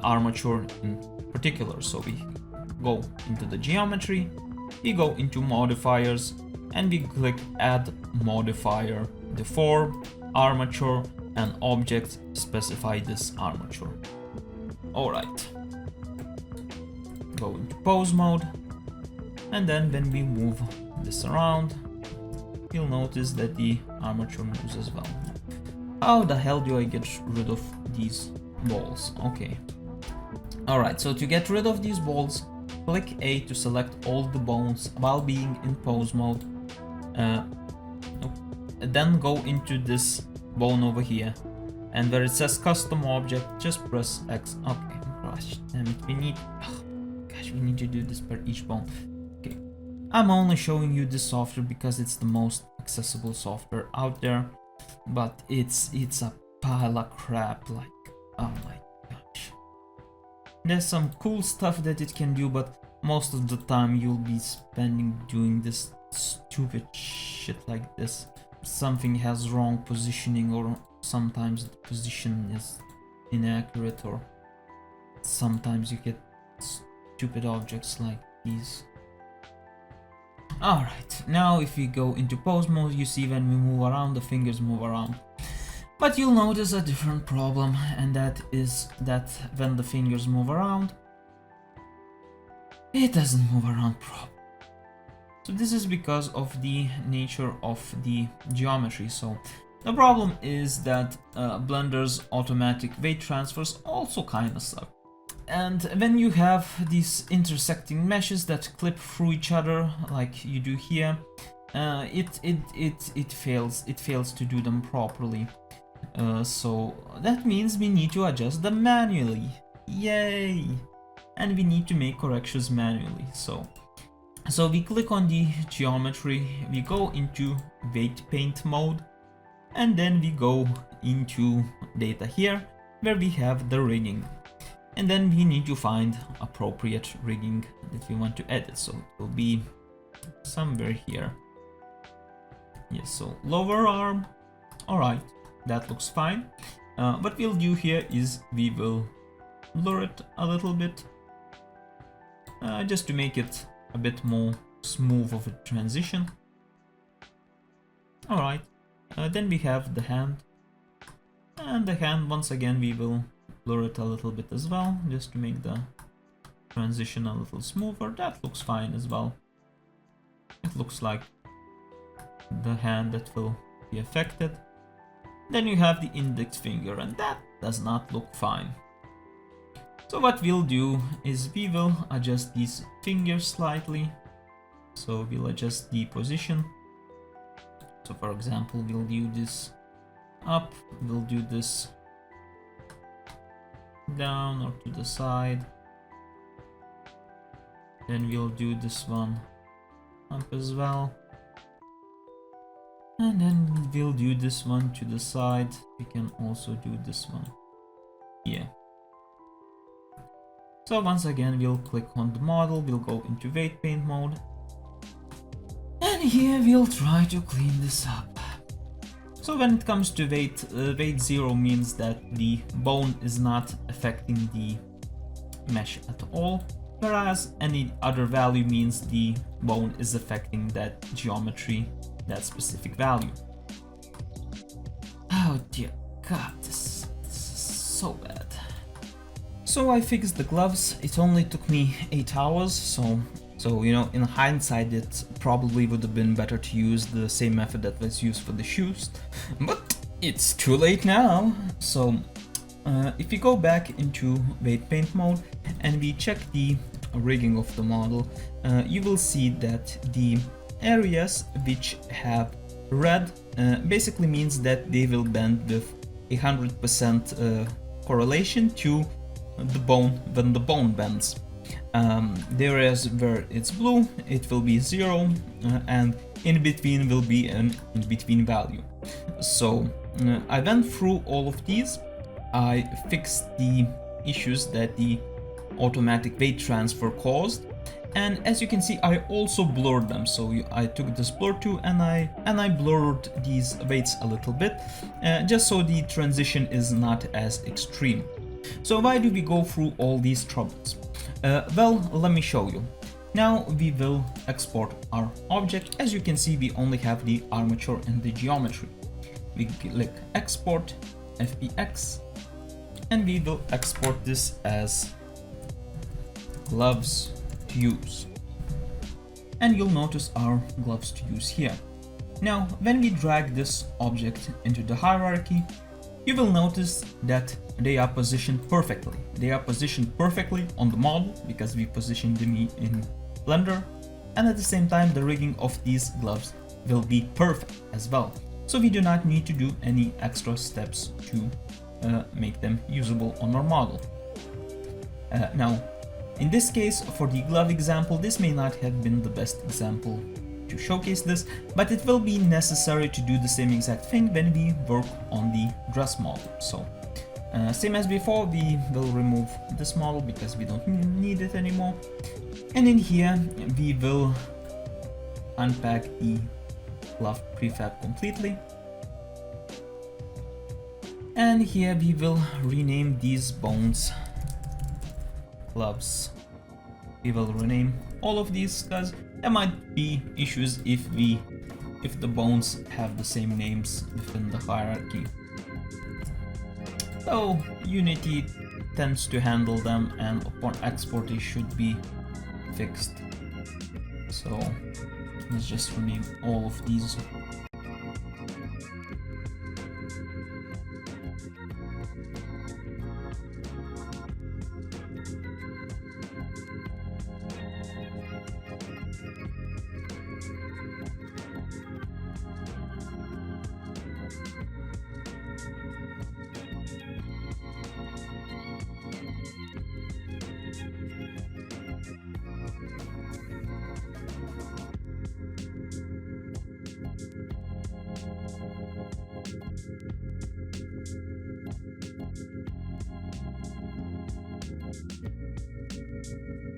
armature in particular. So we go into the geometry, we go into modifiers, and we click add modifier, deform, armature, and object, specify this armature. Alright. Go into pose mode, and then when we move this around, you'll notice that the armature moves as well. How the hell do I get rid of these balls? Okay. Alright, so to get rid of these balls, click A to select all the bones while being in pose mode. Then go into this bone over here, and where it says custom object, just press X. Okay, gosh damn it, we need to do this per each bone. Okay, I'm only showing you this software because it's the most accessible software out there, but it's a pile of crap. Like, oh my gosh, there's some cool stuff that it can do, but most of the time you'll be spending doing this stupid shit like this. something has wrong positioning, or sometimes the position is inaccurate, or sometimes you get stupid objects like these. Alright, now if we go into pose mode, you see when we move around, the fingers move around. But you'll notice a different problem, and that is that when the fingers move around, it doesn't move around properly. So this is because of the nature of the geometry. So the problem is that Blender's automatic weight transfers also kind of suck. And when you have these intersecting meshes that clip through each other, like you do here, it fails to do them properly. So that means we need to adjust them manually. Yay! And we need to make corrections manually. So we click on the geometry, we go into weight paint mode, and then we go into data here, where we have the rigging. And then we need to find appropriate rigging that we want to edit. So it will be somewhere here. Yes, so lower arm. Alright, that looks fine. What we'll do here is we will blur it a little bit, just to make it a bit more smooth of a transition. Alright, then we have the hand. And the hand, once again, we will blur it a little bit as well, just to make the transition a little smoother. That looks fine as well. It looks like the hand that will be affected. Then you have the index finger, and that does not look fine. So what we'll do is we will adjust these fingers slightly. So we'll adjust the position. So for example, we'll do this up, we'll do this down or to the side. Then we'll do this one up as well. And then we'll do this one to the side. We can also do this one here. So once again, we'll click on the model, we'll go into weight paint mode. And here we'll try to clean this up. So when it comes to weight, weight 0 means that the bone is not affecting the mesh at all, whereas any other value means the bone is affecting that geometry, that specific value. Oh dear god, this is so bad. So I fixed the gloves. It only took me 8 hours, so you know, in hindsight it probably would have been better to use the same method that was used for the shoes, but it's too late now. So if we go back into weight paint mode and we check the rigging of the model, you will see that the areas which have red basically means that they will bend with 100% correlation to the bone when the bone bends. The areas where it's blue, it will be 0, and in between will be an in-between value. So I went through all of these. I fixed the issues that the automatic weight transfer caused, and as you can see, I also blurred them. So I took this blur tool and I blurred these weights a little bit, just so the transition is not as extreme. So why do we go through all these troubles? Well, let me show you. Now we will export our object. As you can see, we only have the armature and the geometry. We click export, FBX, and we will export this as gloves to use. And you'll notice our gloves to use here. Now, when we drag this object into the hierarchy, you will notice that they are positioned perfectly. They are positioned perfectly on the model because we positioned them in Blender, and at the same time the rigging of these gloves will be perfect as well. So we do not need to do any extra steps to make them usable on our model. Now, in this case, for the glove example, this may not have been the best example to showcase this, but it will be necessary to do the same exact thing when we work on the dress model. So same as before, we will remove this model because we don't need it anymore, and in here we will unpack the glove prefab completely. And here we will rename these bones gloves. We will rename all of these because there might be issues if the bones have the same names within the hierarchy. So Unity tends to handle them, and upon export they should be fixed. So let's just rename all of these.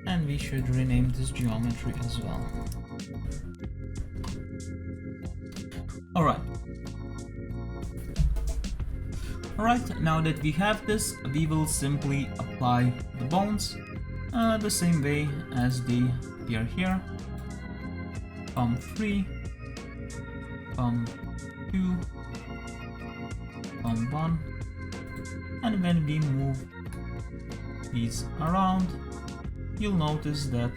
And we should rename this geometry as well. Alright, now that we have this, we will simply apply the bones the same way as they appear here. From 3, from 2, from 1, and when we move these around, you'll notice that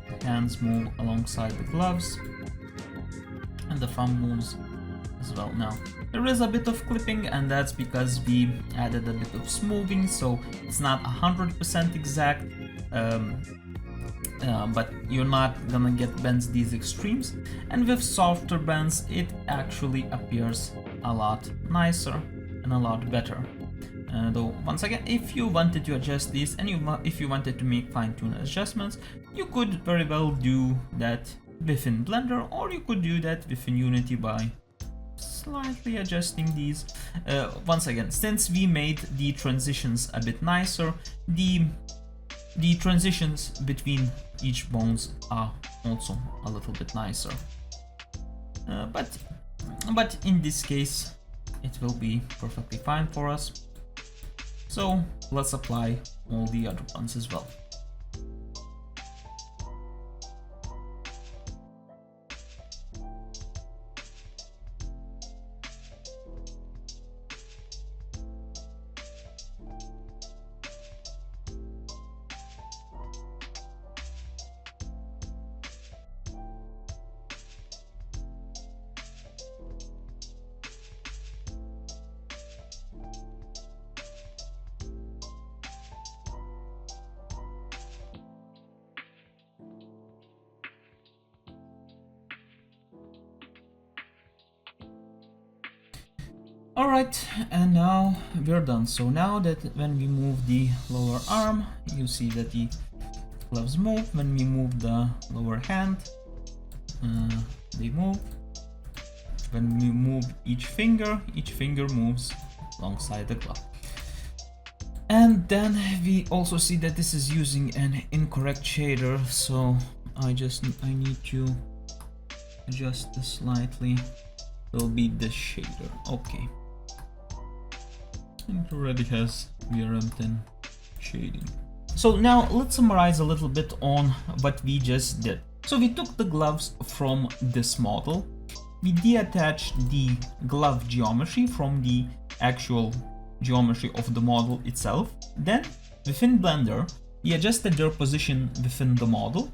the hands move alongside the gloves and the thumb moves as well. Now there is a bit of clipping, and that's because we added a bit of smoothing, so it's not 100% exact, but you're not gonna get bends these extremes, and with softer bends it actually appears a lot nicer and a lot better. Though once again, if you wanted to adjust these and if you wanted to make fine-tune adjustments, you could very well do that within Blender, or you could do that within Unity by slightly adjusting these. Once again, since we made the transitions a bit nicer, the transitions between each bones are also a little bit nicer. But in this case, it will be perfectly fine for us. So let's apply all the other ones as well. Alright, and now we're done. So now that when we move the lower arm, you see that the gloves move. When we move the lower hand, they move. When we move each finger moves alongside the glove. And then we also see that this is using an incorrect shader, so I need to adjust this slightly. It'll be this shader. Okay. It already has VRoid shading. So now let's summarize a little bit on what we just did. So we took the gloves from this model. We detached the glove geometry from the actual geometry of the model itself. Then within Blender, we adjusted their position within the model.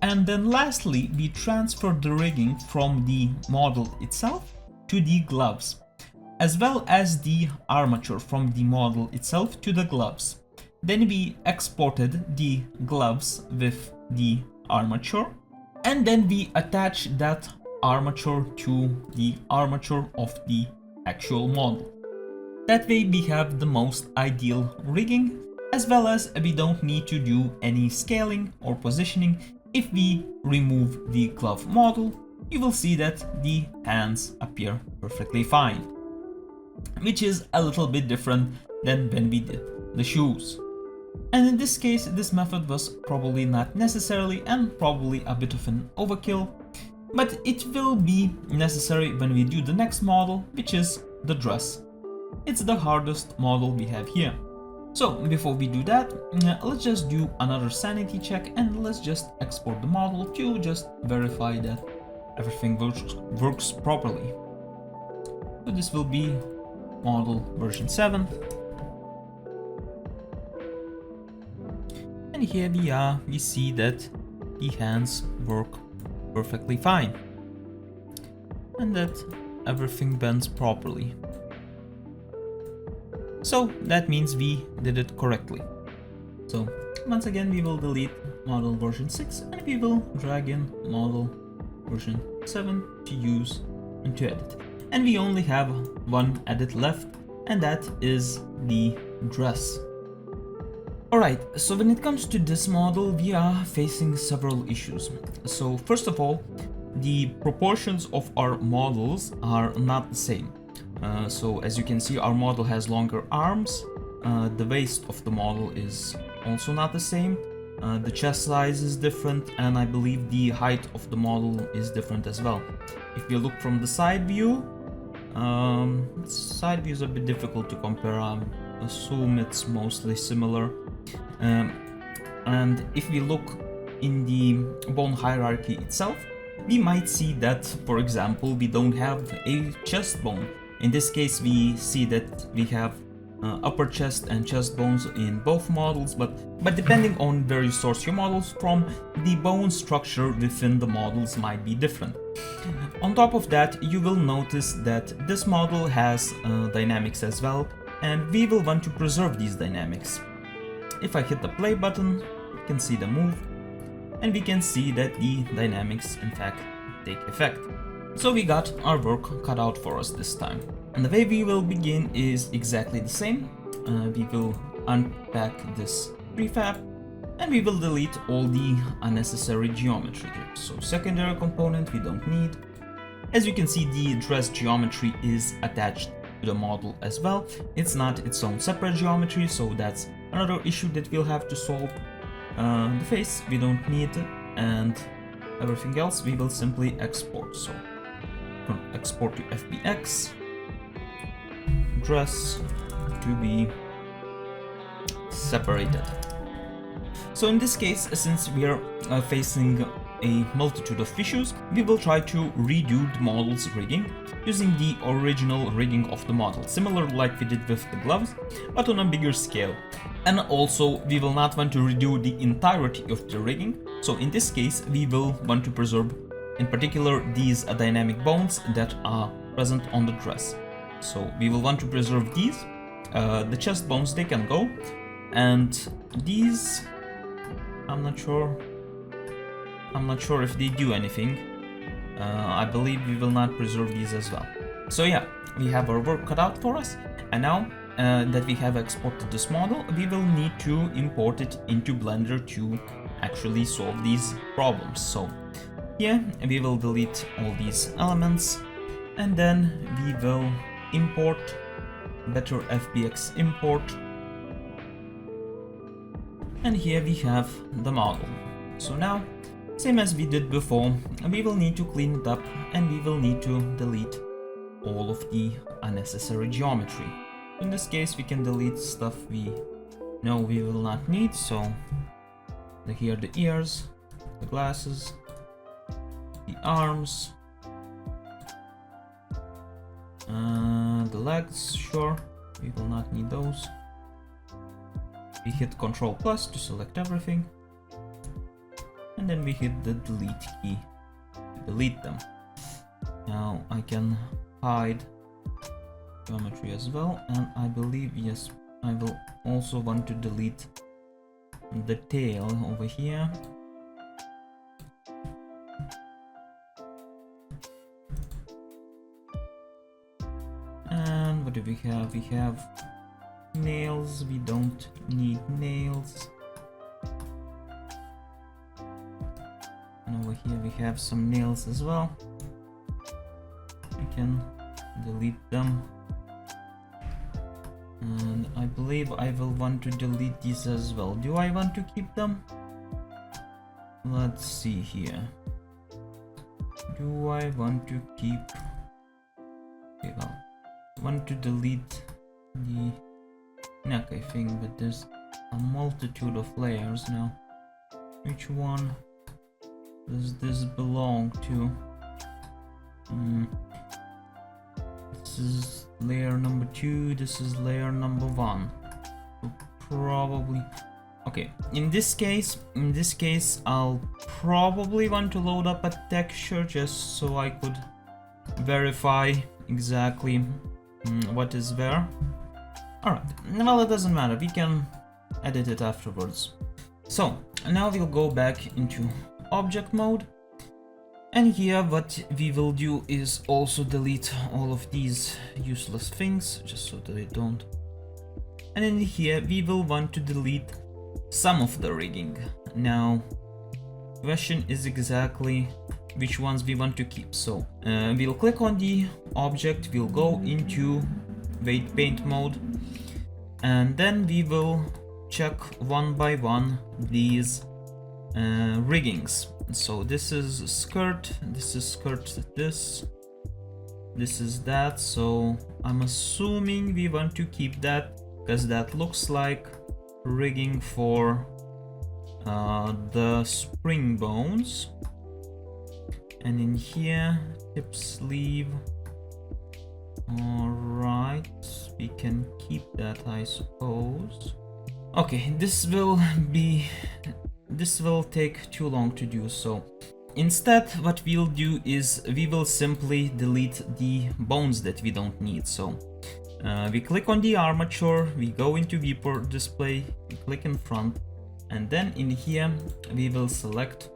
And then lastly, we transferred the rigging from the model itself to the gloves, as well as the armature from the model itself to the gloves. Then we exported the gloves with the armature, and then we attached that armature to the armature of the actual model. That way we have the most ideal rigging, as well as we don't need to do any scaling or positioning. If we remove the glove model, you will see that the hands appear perfectly fine, which is a little bit different than when we did the shoes. And in this case, this method was probably not necessary and probably a bit of an overkill, but it will be necessary when we do the next model, which is the dress. It's the hardest model we have here. So before we do that, let's just do another sanity check and let's just export the model to just verify that everything works properly. So this will be model version 7. And here we are, we see that the hands work perfectly fine and that everything bends properly. So that means we did it correctly. So once again we will delete model version 6 and we will drag in model version 7 to use and to edit. And we only have one edit left, and that is the dress. Alright, so when it comes to this model, we are facing several issues. So first of all, the proportions of our models are not the same. So as you can see, our model has longer arms, the waist of the model is also not the same, the chest size is different, and I believe the height of the model is different as well. If we look from the side view, side view is a bit difficult to compare, I assume it's mostly similar. And if we look in the bone hierarchy itself, we might see that, for example, we don't have a chest bone. In this case, we see that we have upper chest and chest bones in both models, but depending on where you source your models from, the bone structure within the models might be different. On top of that, you will notice that this model has dynamics as well, and we will want to preserve these dynamics. If I hit the play button, you can see the move, and we can see that the dynamics in fact take effect. So we got our work cut out for us this time. And the way we will begin is exactly the same. We will unpack this prefab and we will delete all the unnecessary geometry. So secondary component we don't need. As you can see, the dress geometry is attached to the model as well. It's not its own separate geometry, so that's another issue that we'll have to solve. The face we don't need, and everything else we will simply export. So export to FBX, dress to be separated. So in this case, since we are facing a multitude of issues, we will try to redo the model's rigging using the original rigging of the model, similar like we did with the gloves, but on a bigger scale. And also, we will not want to redo the entirety of the rigging, so in this case, we will want to preserve, in particular, these dynamic bones that are present on the dress. So we will want to preserve these. The chest bones, they can go, and these, I'm not sure if they do anything. I believe we will not preserve these as well. So yeah, we have our work cut out for us, and now that we have exported this model, we will need to import it into Blender to actually solve these problems. So here we will delete all these elements, and then we will import better FBX import, and here we have the model. So now, same as we did before, we will need to clean it up and we will need to delete all of the unnecessary geometry. In this case, we can delete stuff we know we will not need. So here the ears, the glasses, the arms, the legs, sure, we will not need those. We hit Ctrl plus to select everything, and then we hit the delete key to delete them. Now I can hide geometry as well, and I believe, yes, I will also want to delete the tail over here. And what do we have? We have nails, we don't need nails. And over here we have some nails as well. We can delete them. And I believe I will want to delete these as well. Do I want to keep them? Let's see here. Do I want to keep... Okay, well, I want to delete the neck, I think, but there's a multitude of layers now. Which one does this belong to? This is layer number 2, this is layer number 1. So probably... Okay, in this case, I'll probably want to load up a texture just so I could verify exactly what is where. Alright, well, it doesn't matter, we can edit it afterwards. So, now we'll go back into object mode. And here what we will do is also delete all of these useless things, just so that they don't. And in here we will want to delete some of the rigging. Now, question is exactly which ones we want to keep. So we'll click on the object, we'll go into weight paint mode, and then we will check one by one these riggings. So this is skirt, this is skirt, this is that. So I'm assuming we want to keep that because that looks like rigging for the spring bones. And in here, hip sleeve. Alright, we can keep that, I suppose. Okay, this will take too long to do, so instead what we'll do is we will simply delete the bones that we don't need. So we click on the armature, we go into viewport display, we click in front, and then in here we will select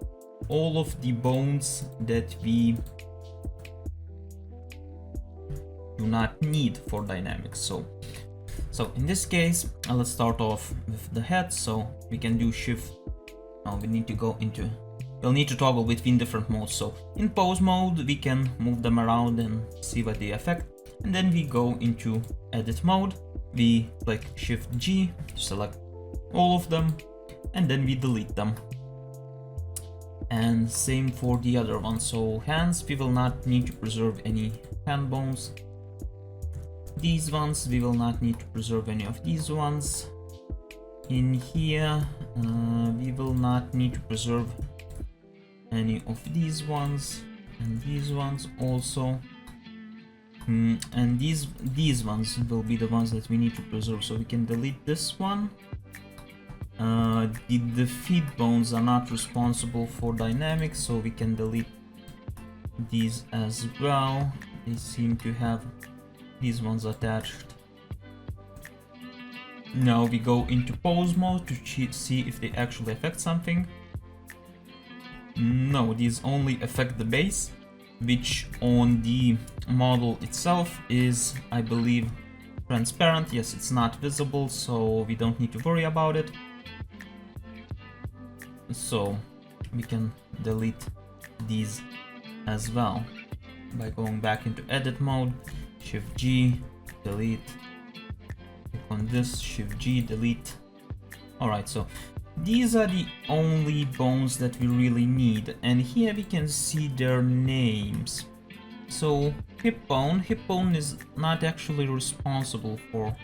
all of the bones that we do not need for dynamics. So in this case, let's start off with the head. So we can do shift. Now we need to go into, we'll need to toggle between different modes. So in pose mode, we can move them around and see what they affect. And then we go into edit mode. We click shift G to select all of them, and then we delete them. And same for the other one. So hands, we will not need to preserve any hand bones. These ones, we will not need to preserve any of these ones. In here, we will not need to preserve any of these ones, and these ones also. And these ones will be the ones that we need to preserve, so we can delete this one. The feet bones are not responsible for dynamics, so we can delete these as well. They seem to have these ones attached. Now we go into pose mode to see if they actually affect something. No, these only affect the base, which on the model itself is, I believe, transparent. Yes, it's not visible, so we don't need to worry about it. So we can delete these as well by going back into edit mode, shift G, delete, click on this, shift G, delete. Alright, so these are the only bones that we really need, and here we can see their names. So hip bone is not actually responsible for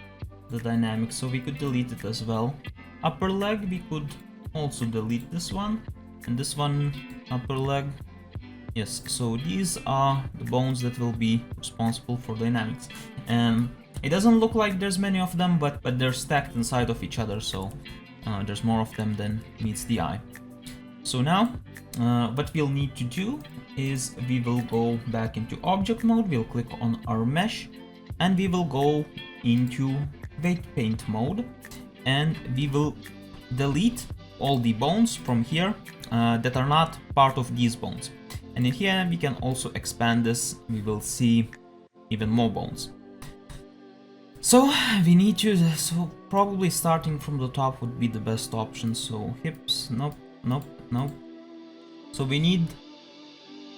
the dynamics, so we could delete it as well. Upper leg, we could also delete this one, and this one, upper leg. Yes, so these are the bones that will be responsible for dynamics. And it doesn't look like there's many of them, but they're stacked inside of each other, so there's more of them than meets the eye. So now, what we'll need to do is we will go back into object mode, we'll click on our mesh, and we will go into weight paint mode, and we will delete all the bones from here that are not part of these bones. And in here we can also expand this, we will see even more bones. So we need to, so probably starting from the top would be the best option. So hips, nope, nope, nope. So we need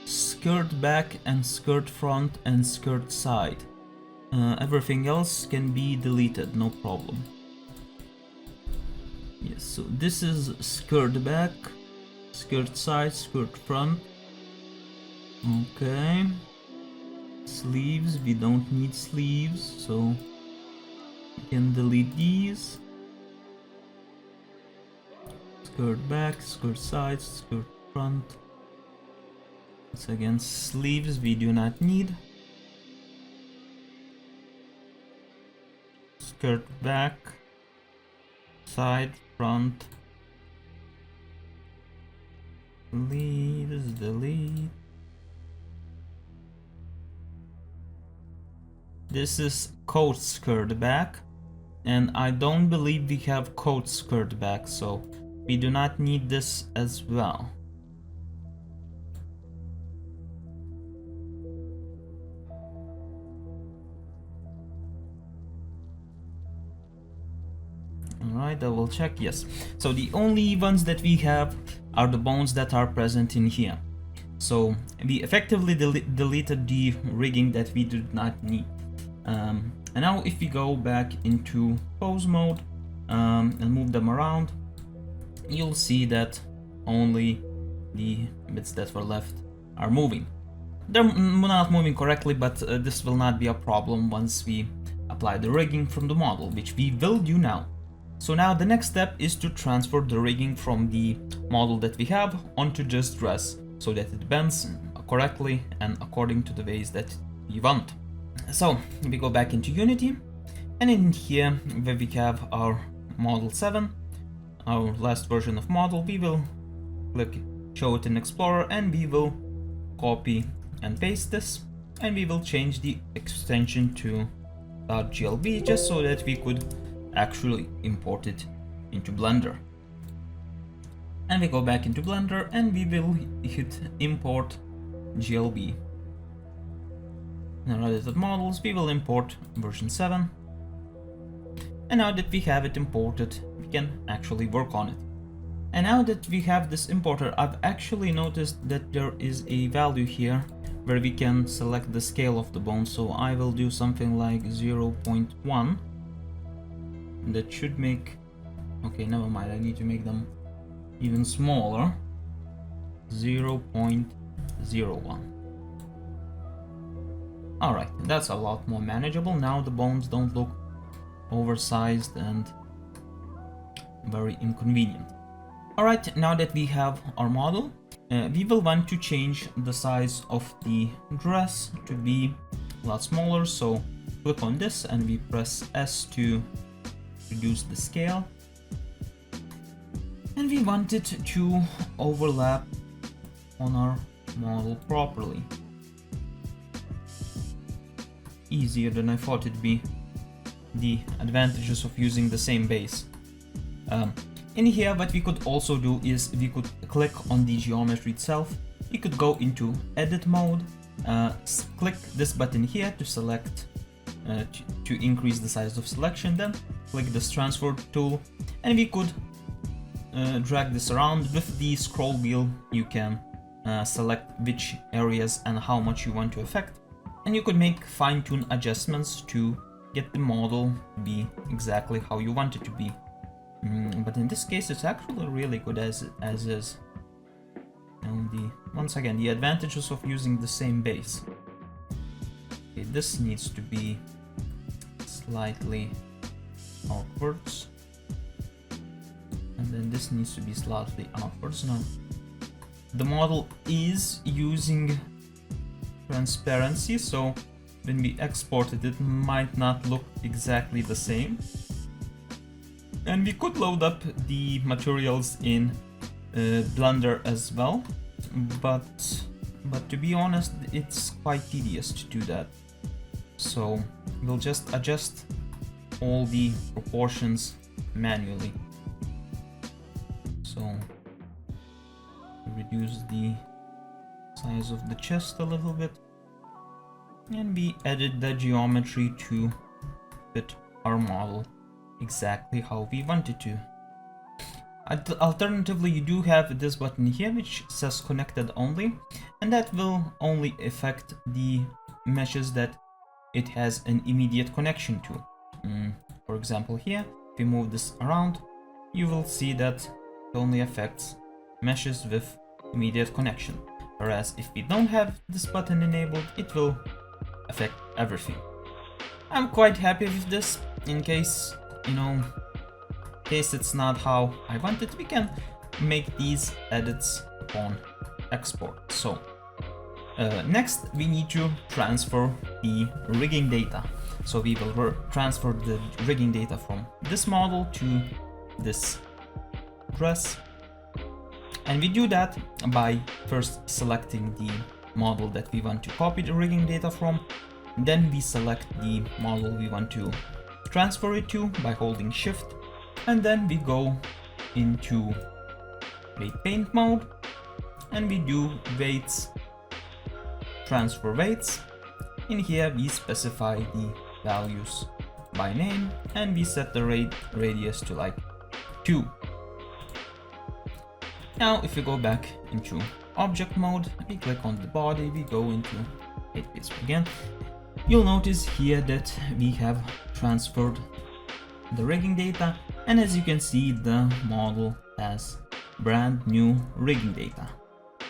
skirt back and skirt front and skirt side. Everything else can be deleted, no problem. Yes, so this is skirt back, skirt side, skirt front. Okay. Sleeves, we don't need sleeves, so we can delete these. Skirt back, skirt side, skirt front. Once again, sleeves we do not need. Skirt back, side, front. Sleeves, delete. This is coat skirt back, and I don't believe we have coat skirt back, so we do not need this as well. Alright, I will check, yes. So the only ones that we have are the bones that are present in here. So we effectively deleted the rigging that we did not need. And now if we go back into pose mode and move them around, you'll see that only the bits that were left are moving. They're not moving correctly, but this will not be a problem once we apply the rigging from the model, which we will do now. So now the next step is to transfer the rigging from the model that we have onto this dress, so that it bends correctly and according to the ways that we want. So we go back into Unity, and in here where we have our model 7, our last version of model, we will click show it in Explorer, and we will copy and paste this, and we will change the extension to .glb just so that we could actually import it into Blender. And we go back into Blender and we will hit import glb. Now edited models, we will import version 7. And now that we have it imported, we can actually work on it. And now that we have this importer, I've actually noticed that there is a value here where we can select the scale of the bone. So I will do something like 0.1. That should make, okay, never mind, I need to make them even smaller. 0.01. Alright, that's a lot more manageable. Now the bones don't look oversized and very inconvenient. Alright, now that we have our model, we will want to change the size of the dress to be a lot smaller. So click on this and we press S to reduce the scale, and we want it to overlap on our model properly. Easier than I thought it'd be. The advantages of using the same base. In here, what we could also do is we could click on the geometry itself. We could go into edit mode, click this button here to select to increase the size of selection, then click this transfer tool, and we could drag this around. With the scroll wheel you can select which areas and how much you want to affect, and you could make fine-tune adjustments to get the model to be exactly how you want it to be. But in this case it's actually really good as is. And once again, the advantages of using the same base. Okay, this needs to be slightly outwards, and then this needs to be slightly outwards. Now the model is using transparency, so when we export it, it might not look exactly the same. And we could load up the materials in Blender as well, but to be honest, it's quite tedious to do that. So we'll just adjust all the proportions manually. So reduce the size of the chest a little bit, and we edit the geometry to fit our model exactly how we want it to. Alternatively, you do have this button here which says connected only, and that will only affect the meshes that it has an immediate connection to. For example, here, if we move this around, you will see that it only affects meshes with immediate connection. Whereas if we don't have this button enabled, it will affect everything. I'm quite happy with this. In case, in case it's not how I want it, we can make these edits upon export. So next we need to transfer the rigging data. So we will transfer the rigging data from this model to this dress. And we do that by first selecting the model that we want to copy the rigging data from. Then we select the model we want to transfer it to by holding Shift. And then we go into weight paint mode and we do weights, transfer weights. In here we specify the values by name and we set the radius to like 2. Now if we go back into object mode, we click on the body, we go into weight paste again. You'll notice here that we have transferred the rigging data, and as you can see, the model has brand new rigging data.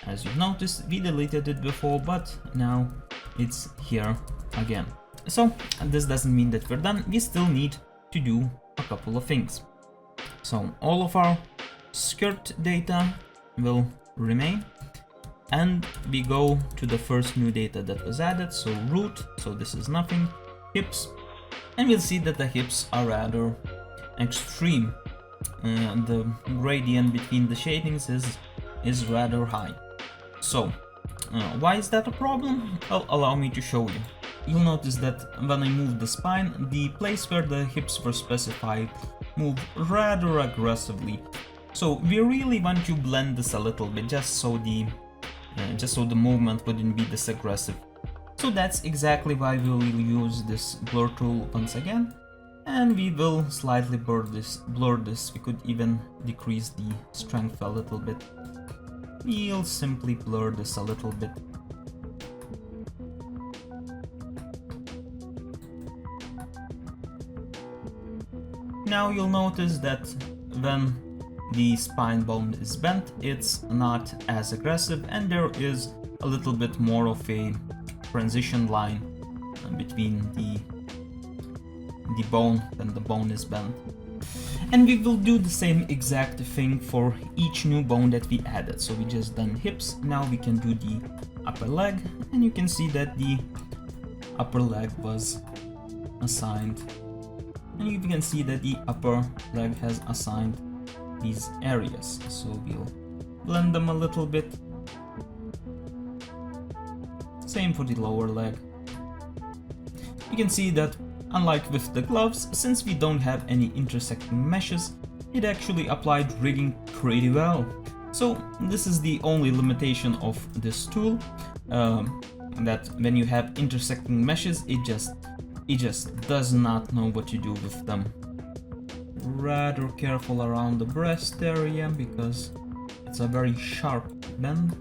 As you've noticed, we deleted it before, but now it's here again. So this doesn't mean that we're done. We still need to do a couple of things. So all of our skirt data will remain, and we go to the first new data that was added. So root, so this is nothing, hips, and we'll see that the hips are rather extreme. The gradient between the shadings is rather high. So why is that a problem? Well, allow me to show you. You'll notice that when I move the spine, the place where the hips were specified moved rather aggressively. So we really want to blend this a little bit, just so the movement wouldn't be this aggressive. So that's exactly why we will use this blur tool once again, and we will slightly blur this. We could even decrease the strength a little bit. We'll simply blur this a little bit. Now you'll notice that when the spine bone is bent, it's not as aggressive, and there is a little bit more of a transition line between the bone when the bone is bent. And we will do the same exact thing for each new bone that we added. So we just done hips, now we can do the upper leg, and you can see that the upper leg was assigned, and you can see that the upper leg has assigned these areas. So we'll blend them a little bit. Same for the lower leg. You can see that unlike with the gloves, since we don't have any intersecting meshes, it actually applied rigging pretty well. So this is the only limitation of this tool, that when you have intersecting meshes, it just does not know what to do with them. Rather careful around the breast area because it's a very sharp bend.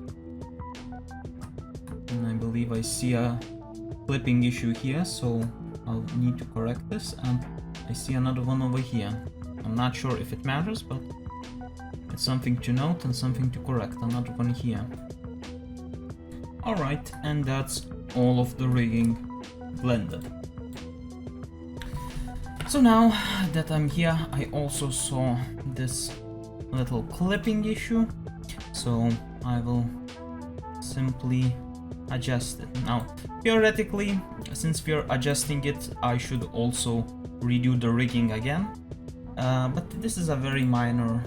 And I believe I see a clipping issue here, so I'll need to correct this, and I see another one over here. I'm not sure if it matters, but it's something to note and something to correct. Another one here. Alright, and that's all of the rigging blended. So now that I'm here, I also saw this little clipping issue, so I will simply adjust it. Now, theoretically, since we are adjusting it, I should also redo the rigging again, but this is a very minor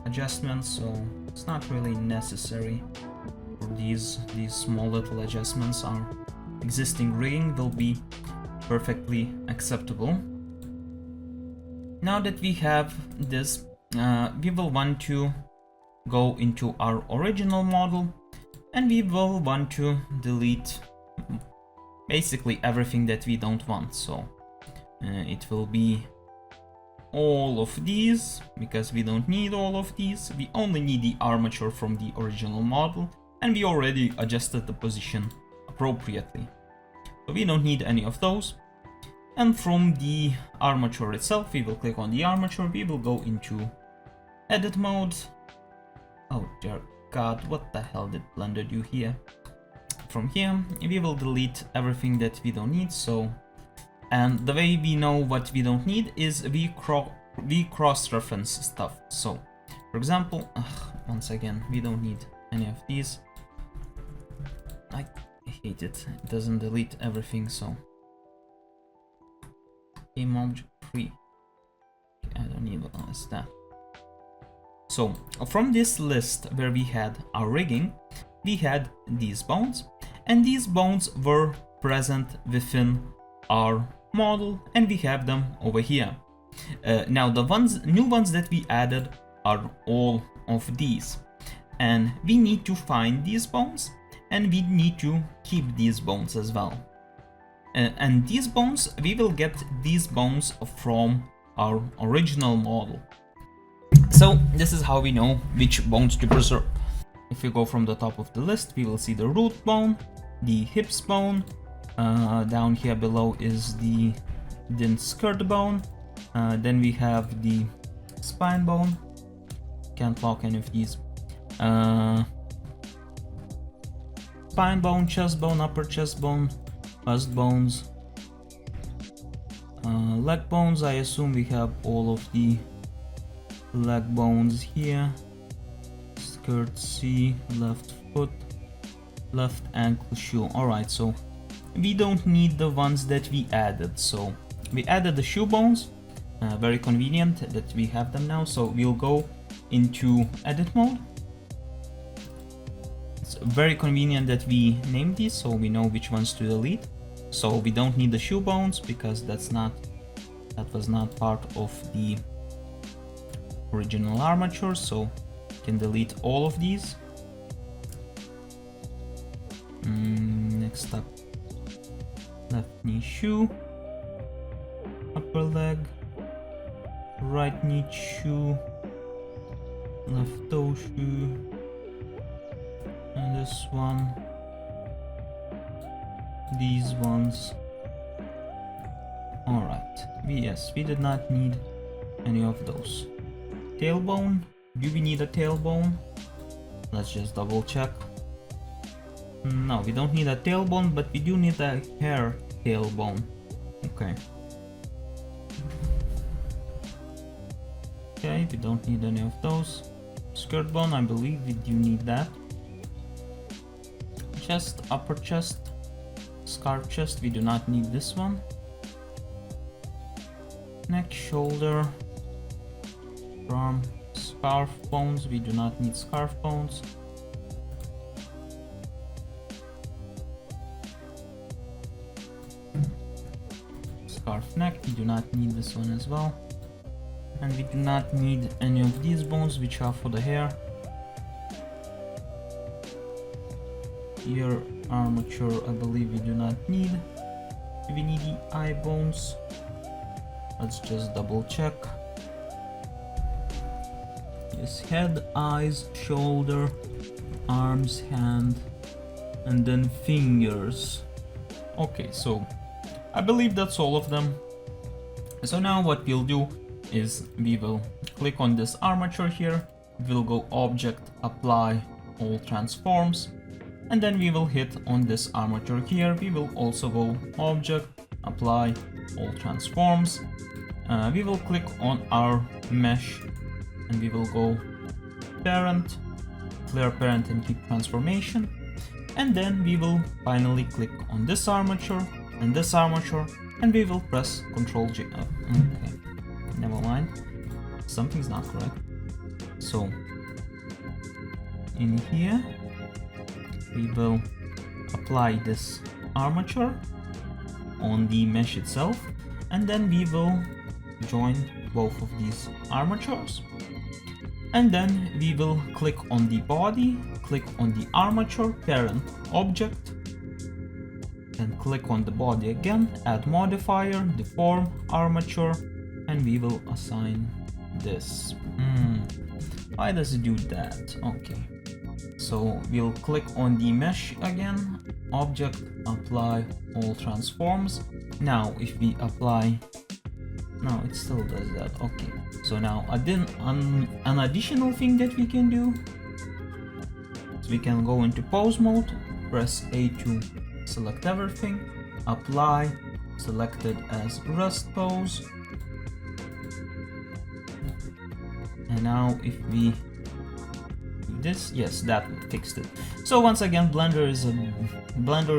adjustment, so it's not really necessary for these small little adjustments. Our existing rigging will be perfectly acceptable. Now that we have this, we will want to go into our original model, and we will want to delete basically everything that we don't want. So it will be all of these, because we don't need all of these. We only need the armature from the original model, and we already adjusted the position appropriately. So we don't need any of those. And from the armature itself, we will click on the armature, we will go into edit mode. Oh dear God, what the hell did Blender do here? From here, we will delete everything that we don't need. So, and the way we know what we don't need is we cross-reference stuff. So, for example, once again, we don't need any of these. I hate it. It doesn't delete everything. So, game object free. I don't need all this stuff. So, from this list where we had our rigging, we had these bones, and these bones were present within our model, and we have them over here. Now the new ones that we added are all of these, and we need to find these bones, and we need to keep these bones as well. And these bones, we will get these bones from our original model. So this is how we know which bones to preserve. If we go from the top of the list, we will see the root bone, the hips bone, down here below is the didn't skirt bone, then we have the spine bone, can't lock any of these, spine bone, chest bone, upper chest bone, bust bones, leg bones. I assume we have all of the leg bones here. Skirt C, left foot, left ankle shoe. Alright, so we don't need the ones that we added. So we added the shoe bones, very convenient that we have them now. So we'll go into edit mode. It's very convenient that we named these so we know which ones to delete. So we don't need the shoe bones because that was not part of the original armature. So can delete all of these. Next up, left knee shoe, upper leg, right knee shoe, left toe shoe, and this one, these ones. Alright, yes, we did not need any of those. Tailbone. Do we need a tailbone? Let's just double check. No, we don't need a tailbone, but we do need a hair tailbone. Okay. Okay, we don't need any of those. Skirt bone, I believe we do need that. Chest, upper chest, scarf chest, we do not need this one. Neck, shoulder, arm, scarf bones, we do not need scarf bones. Scarf neck, we do not need this one as well. And we do not need any of these bones which are for the hair. Ear armature, I believe we do not need. Do we need the eye bones? Let's just double check. Yes, head, eyes, shoulder, arms, hand, and then fingers. Okay, so I believe that's all of them. So now what we'll do is we will click on this armature here, we'll go object, apply all transforms, and then we will hit on this armature here. We will also go object, apply all transforms. We will click on our mesh and we will go parent, clear parent and keep transformation, and then we will finally click on this armature and this armature, and we will press Ctrl J. Okay, never mind, something's not correct. So in here we will apply this armature on the mesh itself, and then we will join both of these armatures, and then we will click on the body, click on the armature parent object, and click on the body again, add modifier, deform armature, and we will assign this. Why does it do that? Okay, So we'll click on the mesh again, object, apply all transforms. Now if we apply, no, it still does that. Okay, so now an additional thing that we can do is we can go into pose mode, press A to select everything, apply, selected as rest pose. And now if we do this, yes, that fixed it. So once again, Blender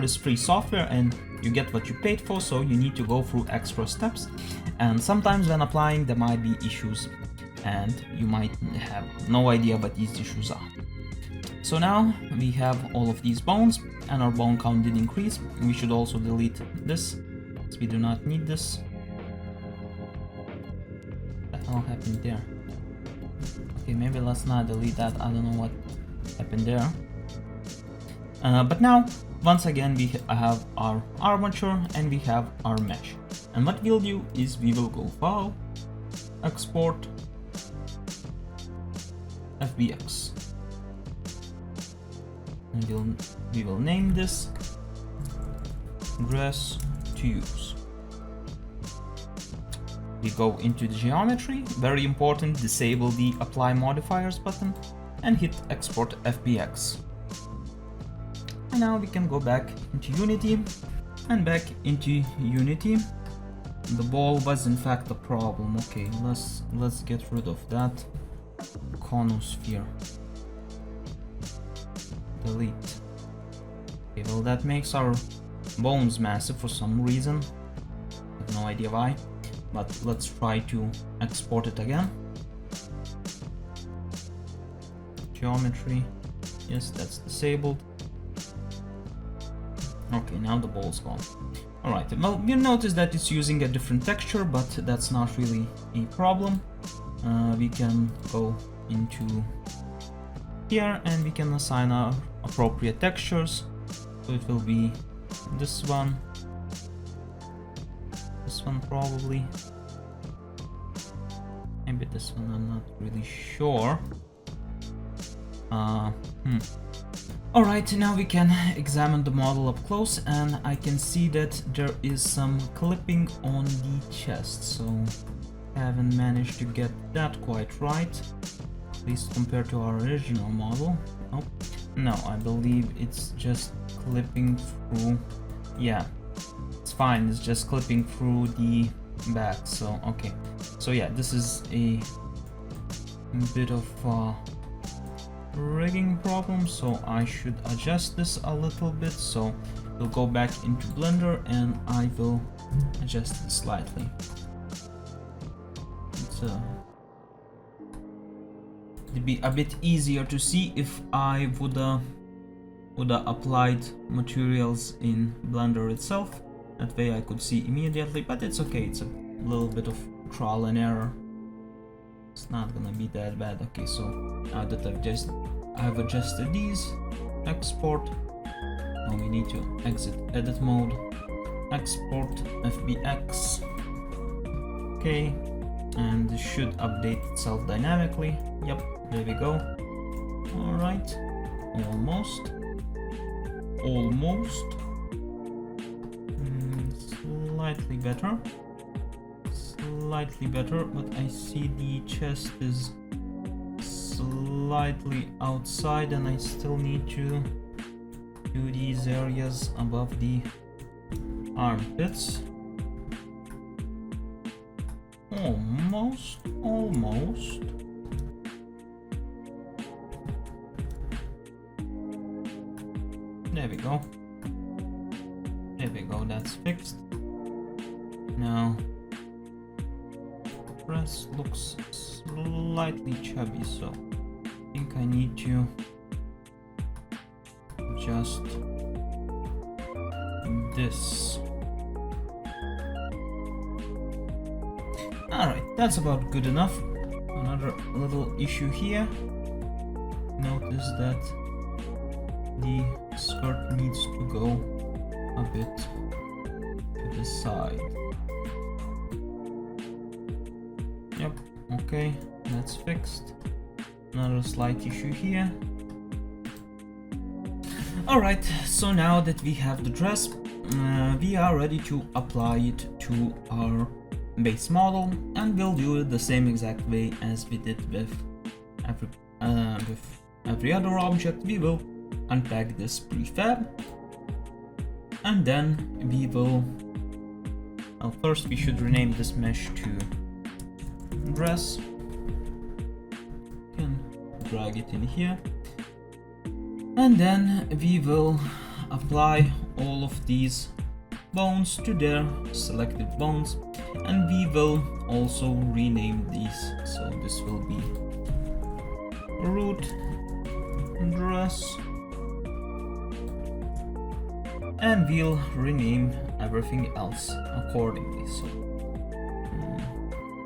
is free software and you get what you paid for, so you need to go through extra steps. And sometimes when applying there might be issues and you might have no idea what these issues are. So now we have all of these bones and our bone count did increase. We should also delete this, as we do not need this. What the hell happened there? Okay, maybe let's not delete that. I don't know what happened there. But now, once again, we have our armature and we have our mesh. And what we'll do is we will go File, Export, FBX. And we will name this Dress to Use. We go into the geometry, very important, disable the apply modifiers button and hit export FBX. And now we can go back into Unity and back into Unity. The ball was in fact a problem. Okay, let's get rid of that conosphere. Delete. Okay, well that makes our bones massive for some reason. I have no idea why. But let's try to export it again. Geometry, yes, that's disabled. Okay, now the ball's gone. Alright, well, you notice that it's using a different texture, but that's not really a problem. We can go into here and we can assign our appropriate textures. So it will be this one probably, maybe this one, I'm not really sure. Alright, now we can examine the model up close and I can see that there is some clipping on the chest, so haven't managed to get that quite right, at least compared to our original model. Oh, no, I believe it's just clipping through, yeah. It's fine, it's just clipping through the back, so okay. So yeah, this is a bit of a rigging problem, so I should adjust this a little bit. So we'll go back into Blender and I will adjust it slightly. It'd be a bit easier to see if I would have applied materials in Blender itself. That way I could see immediately, but it's okay, it's a little bit of trial and error. It's not gonna be that bad. Okay, so now that I've adjusted these, export. Now we need to exit edit mode, export FBX. Okay, and this should update itself dynamically. Yep, there we go. Alright, almost. Slightly better, but I see the chest is slightly outside and I still need to do these areas above the armpits. Almost. There we go, that's fixed. Now, the breast looks slightly chubby, so I think I need to adjust this. Alright, that's about good enough. Another little issue here. Notice that the skirt needs to go a bit to the side. Yep, okay, that's fixed. Another slight issue here. Alright, so now that we have the dress, we are ready to apply it to our base model, and we'll do it the same exact way as we did with every other object. We will unpack this prefab, and then we will, well, first we should rename this mesh to dress. Can drag it in here, and then we will apply all of these bones to their selected bones, and we will also rename these. So this will be root dress, and we'll rename everything else accordingly. So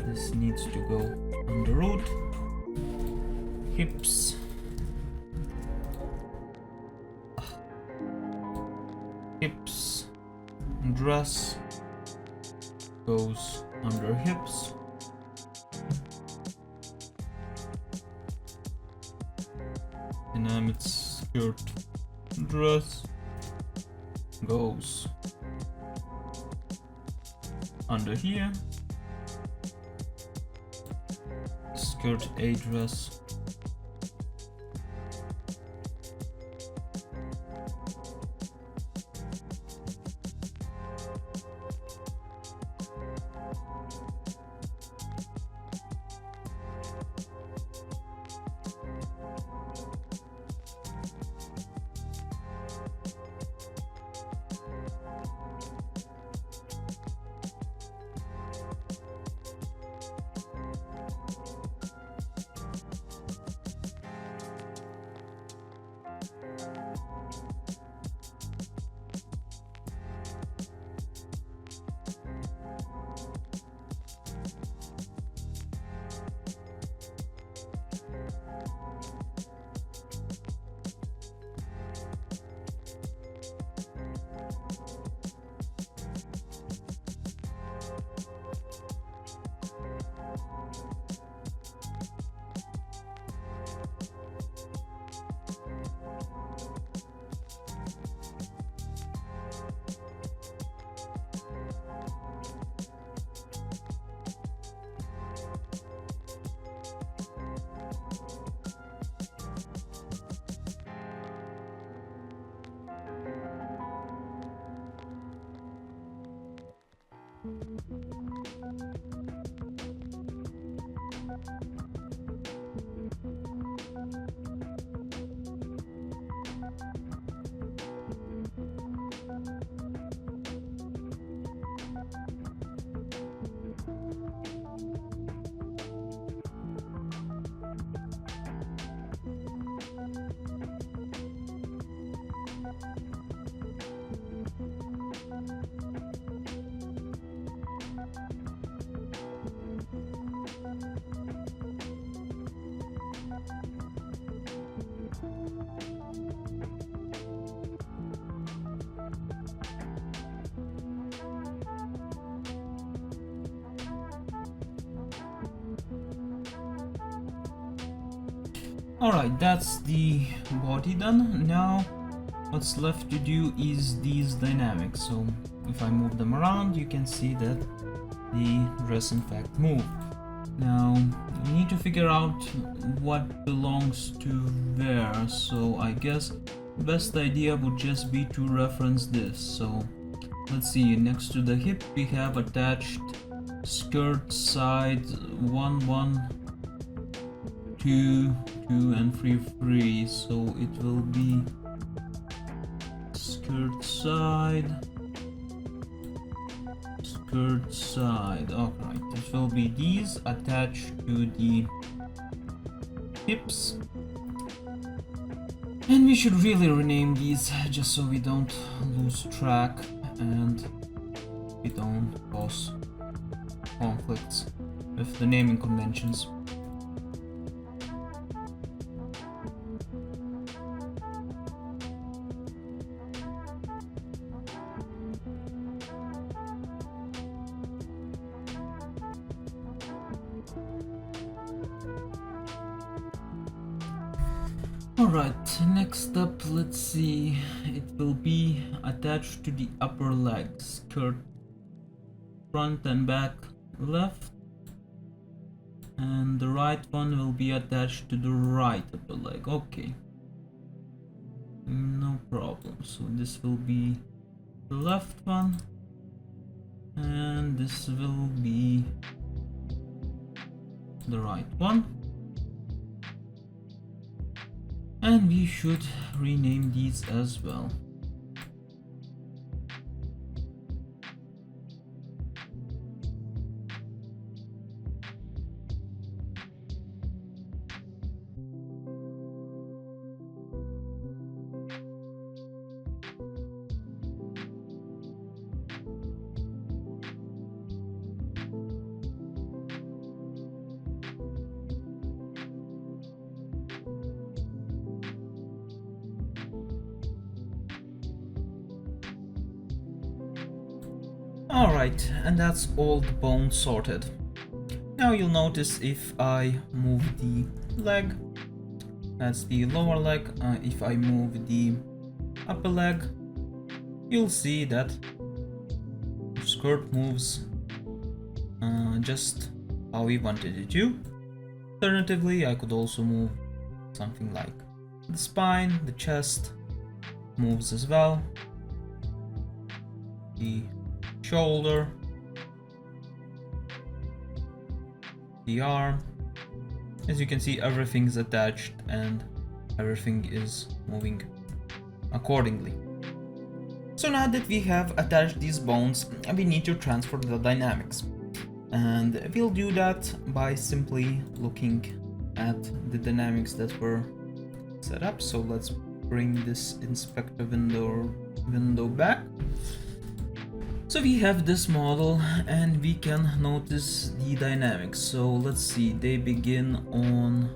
this needs to go on the root, hips, hips, dress goes under hips, dynamic skirt dress goes under here, skirt A dress Alright, that's the body done. Now what's left to do is these dynamics. So if I move them around, you can see that the dress in fact moved. Now we need to figure out what belongs to where. So I guess the best idea would just be to reference this. So let's see, next to the hip we have attached skirt side 1 1 2 2 and 3 3, so it will be skirt side. Alright, it will be these attached to the hips, and we should really rename these just so we don't lose track and we don't cause conflicts with the naming conventions. Alright, next up, let's see, it will be attached to the upper leg, skirt front and back left, and the right one will be attached to the right upper leg. Okay, no problem. So this will be the left one, and this will be the right one. And we should rename these as well. Alright, and that's all the bones sorted. Now you'll notice if I move the leg, that's the lower leg, if I move the upper leg, you'll see that the skirt moves just how we wanted it to. Alternatively, I could also move something like the spine, the chest moves as well, the shoulder, the arm. As you can see, everything is attached and everything is moving accordingly. So now that we have attached these bones, we need to transfer the dynamics. And we'll do that by simply looking at the dynamics that were set up. So let's bring this inspector window back. So we have this model and we can notice the dynamics. So let's see, they begin on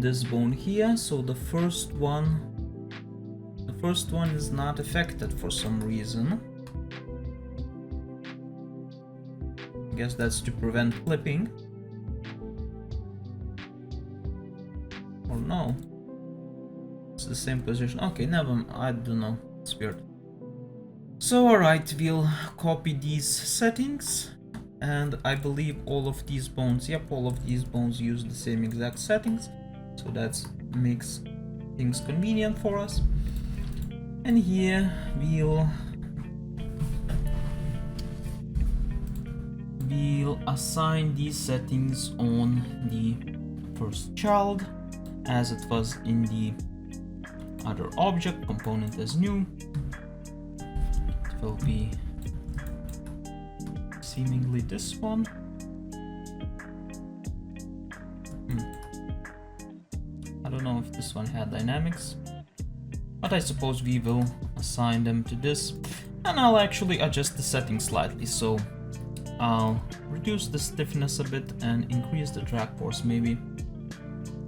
this bone here. So the first one is not affected for some reason. I guess that's to prevent clipping. Or no, it's the same position. Okay, never, I don't know, it's weird. So alright, we'll copy these settings, and I believe all of these bones, yep, all of these bones use the same exact settings, so that makes things convenient for us. And here we'll assign these settings on the first child as it was in the other object component as new. Will be seemingly this one. I don't know if this one had dynamics, but I suppose we will assign them to this, and I'll actually adjust the settings slightly. So I'll reduce the stiffness a bit and increase the drag force maybe.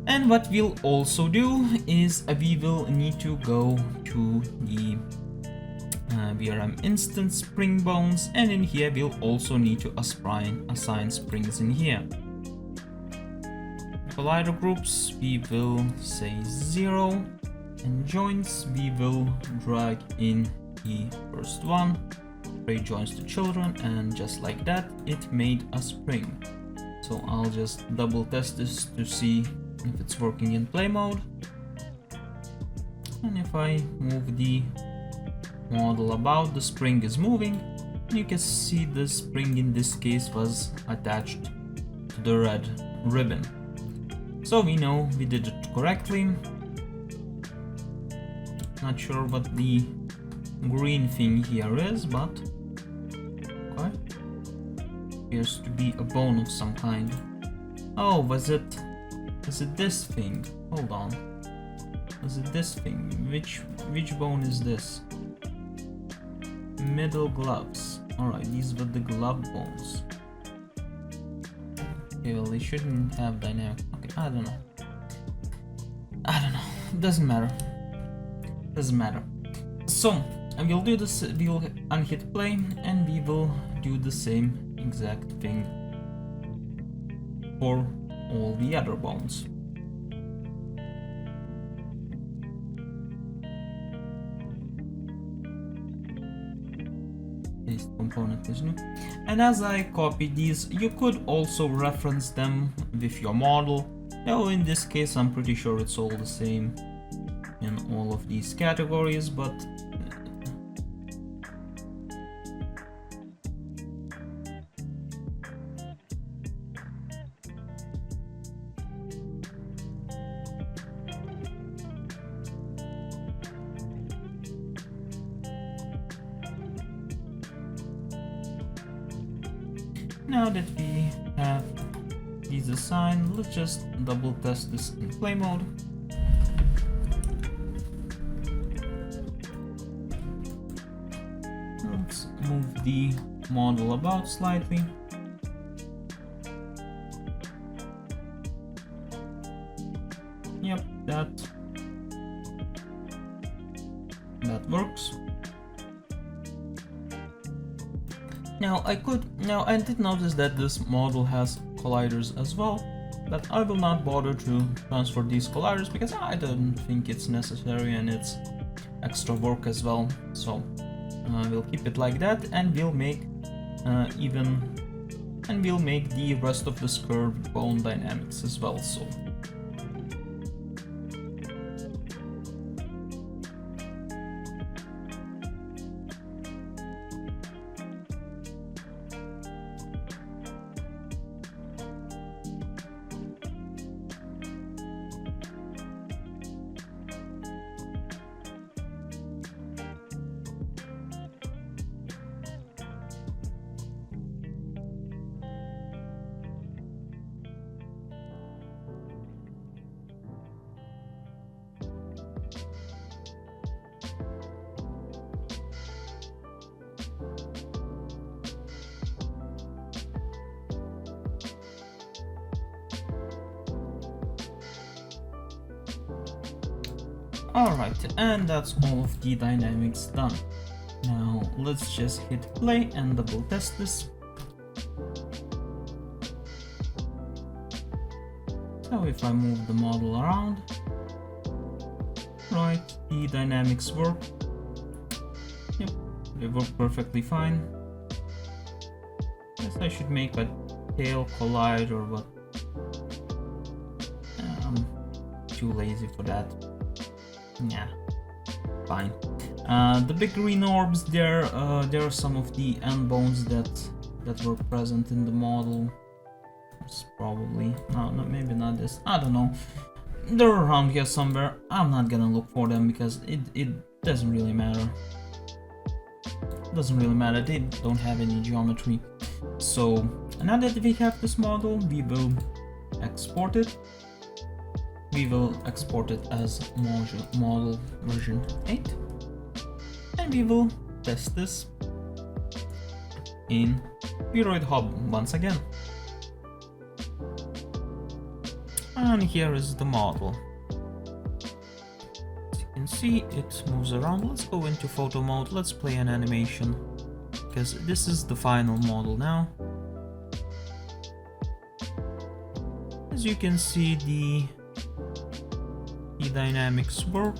And what we'll also do is we will need to go to the VRM instance spring bones, and in here we'll also need to assign springs in here. Collider groups we will say 0, and joints we will drag in the first one, create joints to children, and just like that it made a spring. So I'll just double test this to see if it's working in play mode, and if I move the model about, the spring is moving. You can see the spring in this case was attached to the red ribbon. So we know we did it correctly. Not sure what the green thing here is, but okay. Appears to be a bone of some kind. Oh, is it this thing? Hold on. Is it this thing? Which bone is this? Middle gloves. Alright, these were the glove bones. Okay, well, they shouldn't have dynamic. Okay, I don't know. It doesn't matter. So, and we'll do this, we'll unhit play, and we will do the same exact thing for all the other bones. Paste component is new. And as I copy these, you could also reference them with your model. Now in this case, I'm pretty sure it's all the same in all of these categories, but now that we have these assigned, let's just double test this in play mode. Let's move the model about slightly. Yep, that works. Now I did notice that this model has colliders as well, but I will not bother to transfer these colliders because I don't think it's necessary and it's extra work as well. So we'll keep it like that, and we'll make the rest of this curve bone dynamics as well. So alright, and that's all of the dynamics done. Now let's just hit play and double test this. So if I move the model around, right, the dynamics work. Yep, they work perfectly fine. Guess I should make a tail collide or what. I'm too lazy for that. Yeah, fine. The big green orbs, there are some of the end bones that were present in the model. It's probably no, maybe not this. I don't know. They're around here somewhere. I'm not gonna look for them because it doesn't really matter. Doesn't really matter. They don't have any geometry. So now that we have this model, we will export it. We will export it as model version 8, and we will test this in VRoid Hub once again. And here is the model. As you can see, it moves around. Let's go into photo mode. Let's play an animation, because this is the final model now. As you can see, the dynamics work.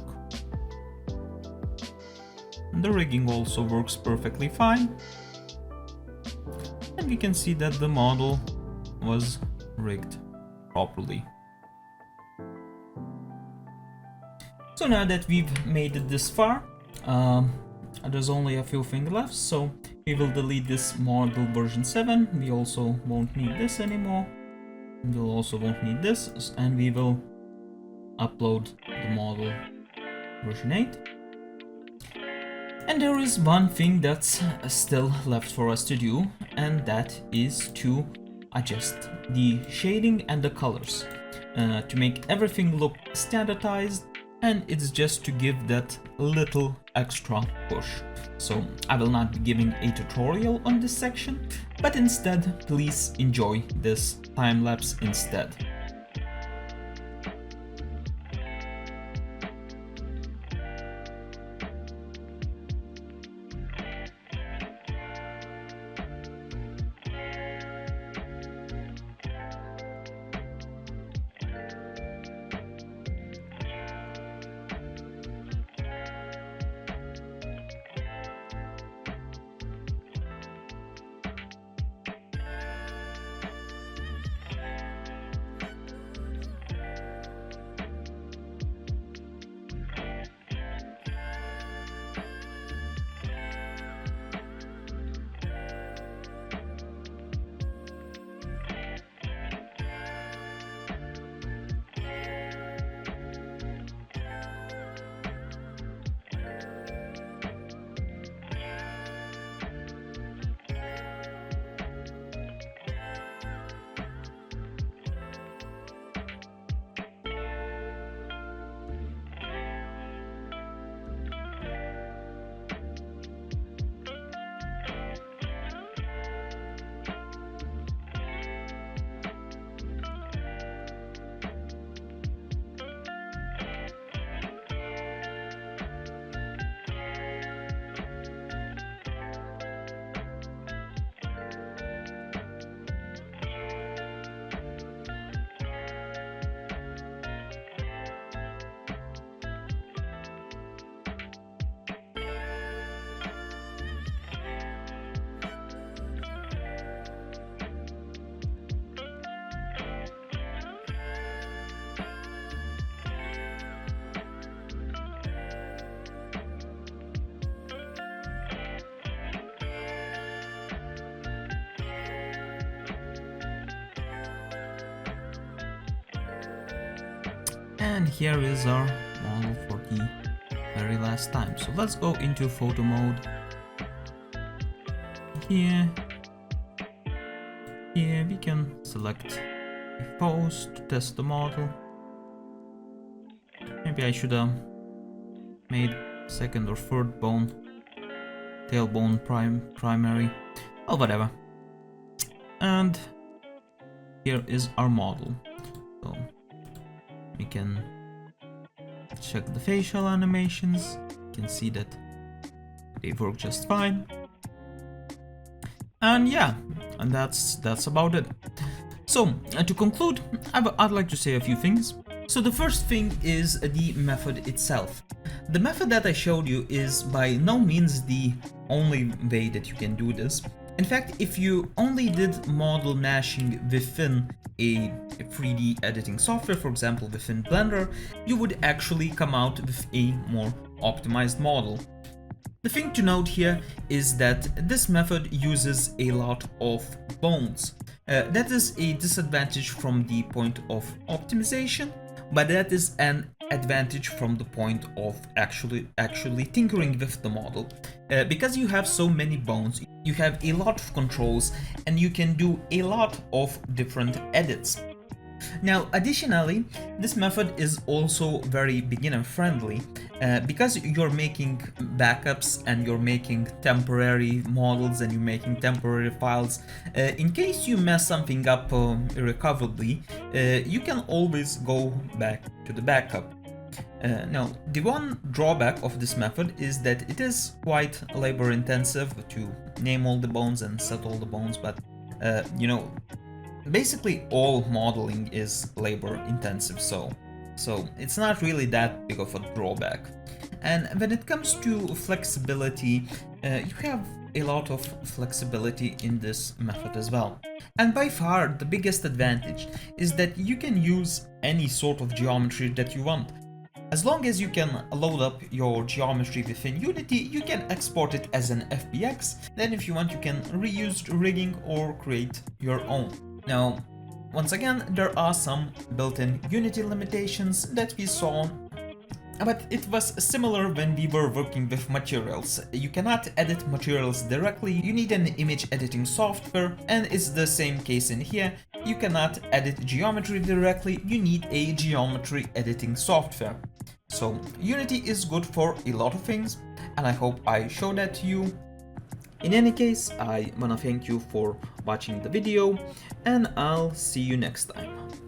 The rigging also works perfectly fine. And we can see that the model was rigged properly. So now that we've made it this far, there's only a few things left. So we will delete this model version 7. We also won't need this anymore. We'll also won't need this, and we will upload the model version 8. And there is one thing that's still left for us to do, and that is to adjust the shading and the colors to make everything look standardized, and it's just to give that little extra push. So I will not be giving a tutorial on this section, but instead please enjoy this time lapse instead. And here is our model for the very last time. So let's go into photo mode. Here we can select a pose to test the model. Maybe I should have made second or third bone, tailbone primary, or whatever. And here is our model. So we can check the facial animations. You can see that they work just fine. And yeah, and that's about it. So to conclude, I'd like to say a few things. So the first thing is the method itself. The method that I showed you is by no means the only way that you can do this. In fact, if you only did model meshing within a 3D editing software, for example within Blender, you would actually come out with a more optimized model. The thing to note here is that this method uses a lot of bones. That is a disadvantage from the point of optimization, but that is an advantage from the point of actually tinkering with the model. Because you have so many bones, you have a lot of controls and you can do a lot of different edits. Now, additionally, this method is also very beginner friendly because you're making backups and you're making temporary models and you're making temporary files. In case you mess something up irrecoverably, you can always go back to the backup. Now, the one drawback of this method is that it is quite labor intensive to name all the bones and set all the bones, but you know, basically all modeling is labor intensive, so it's not really that big of a drawback. And when it comes to flexibility, you have a lot of flexibility in this method as well. And by far the biggest advantage is that you can use any sort of geometry that you want. As long as you can load up your geometry within Unity, you can export it as an FBX. Then if you want, you can reuse rigging or create your own. Now, once again, there are some built-in Unity limitations that we saw, but it was similar when we were working with materials. You cannot edit materials directly, you need an image editing software, and it's the same case in here. You cannot edit geometry directly, you need a geometry editing software. So Unity is good for a lot of things, and I hope I showed that to you. In any case, I wanna thank you for watching the video, and I'll see you next time.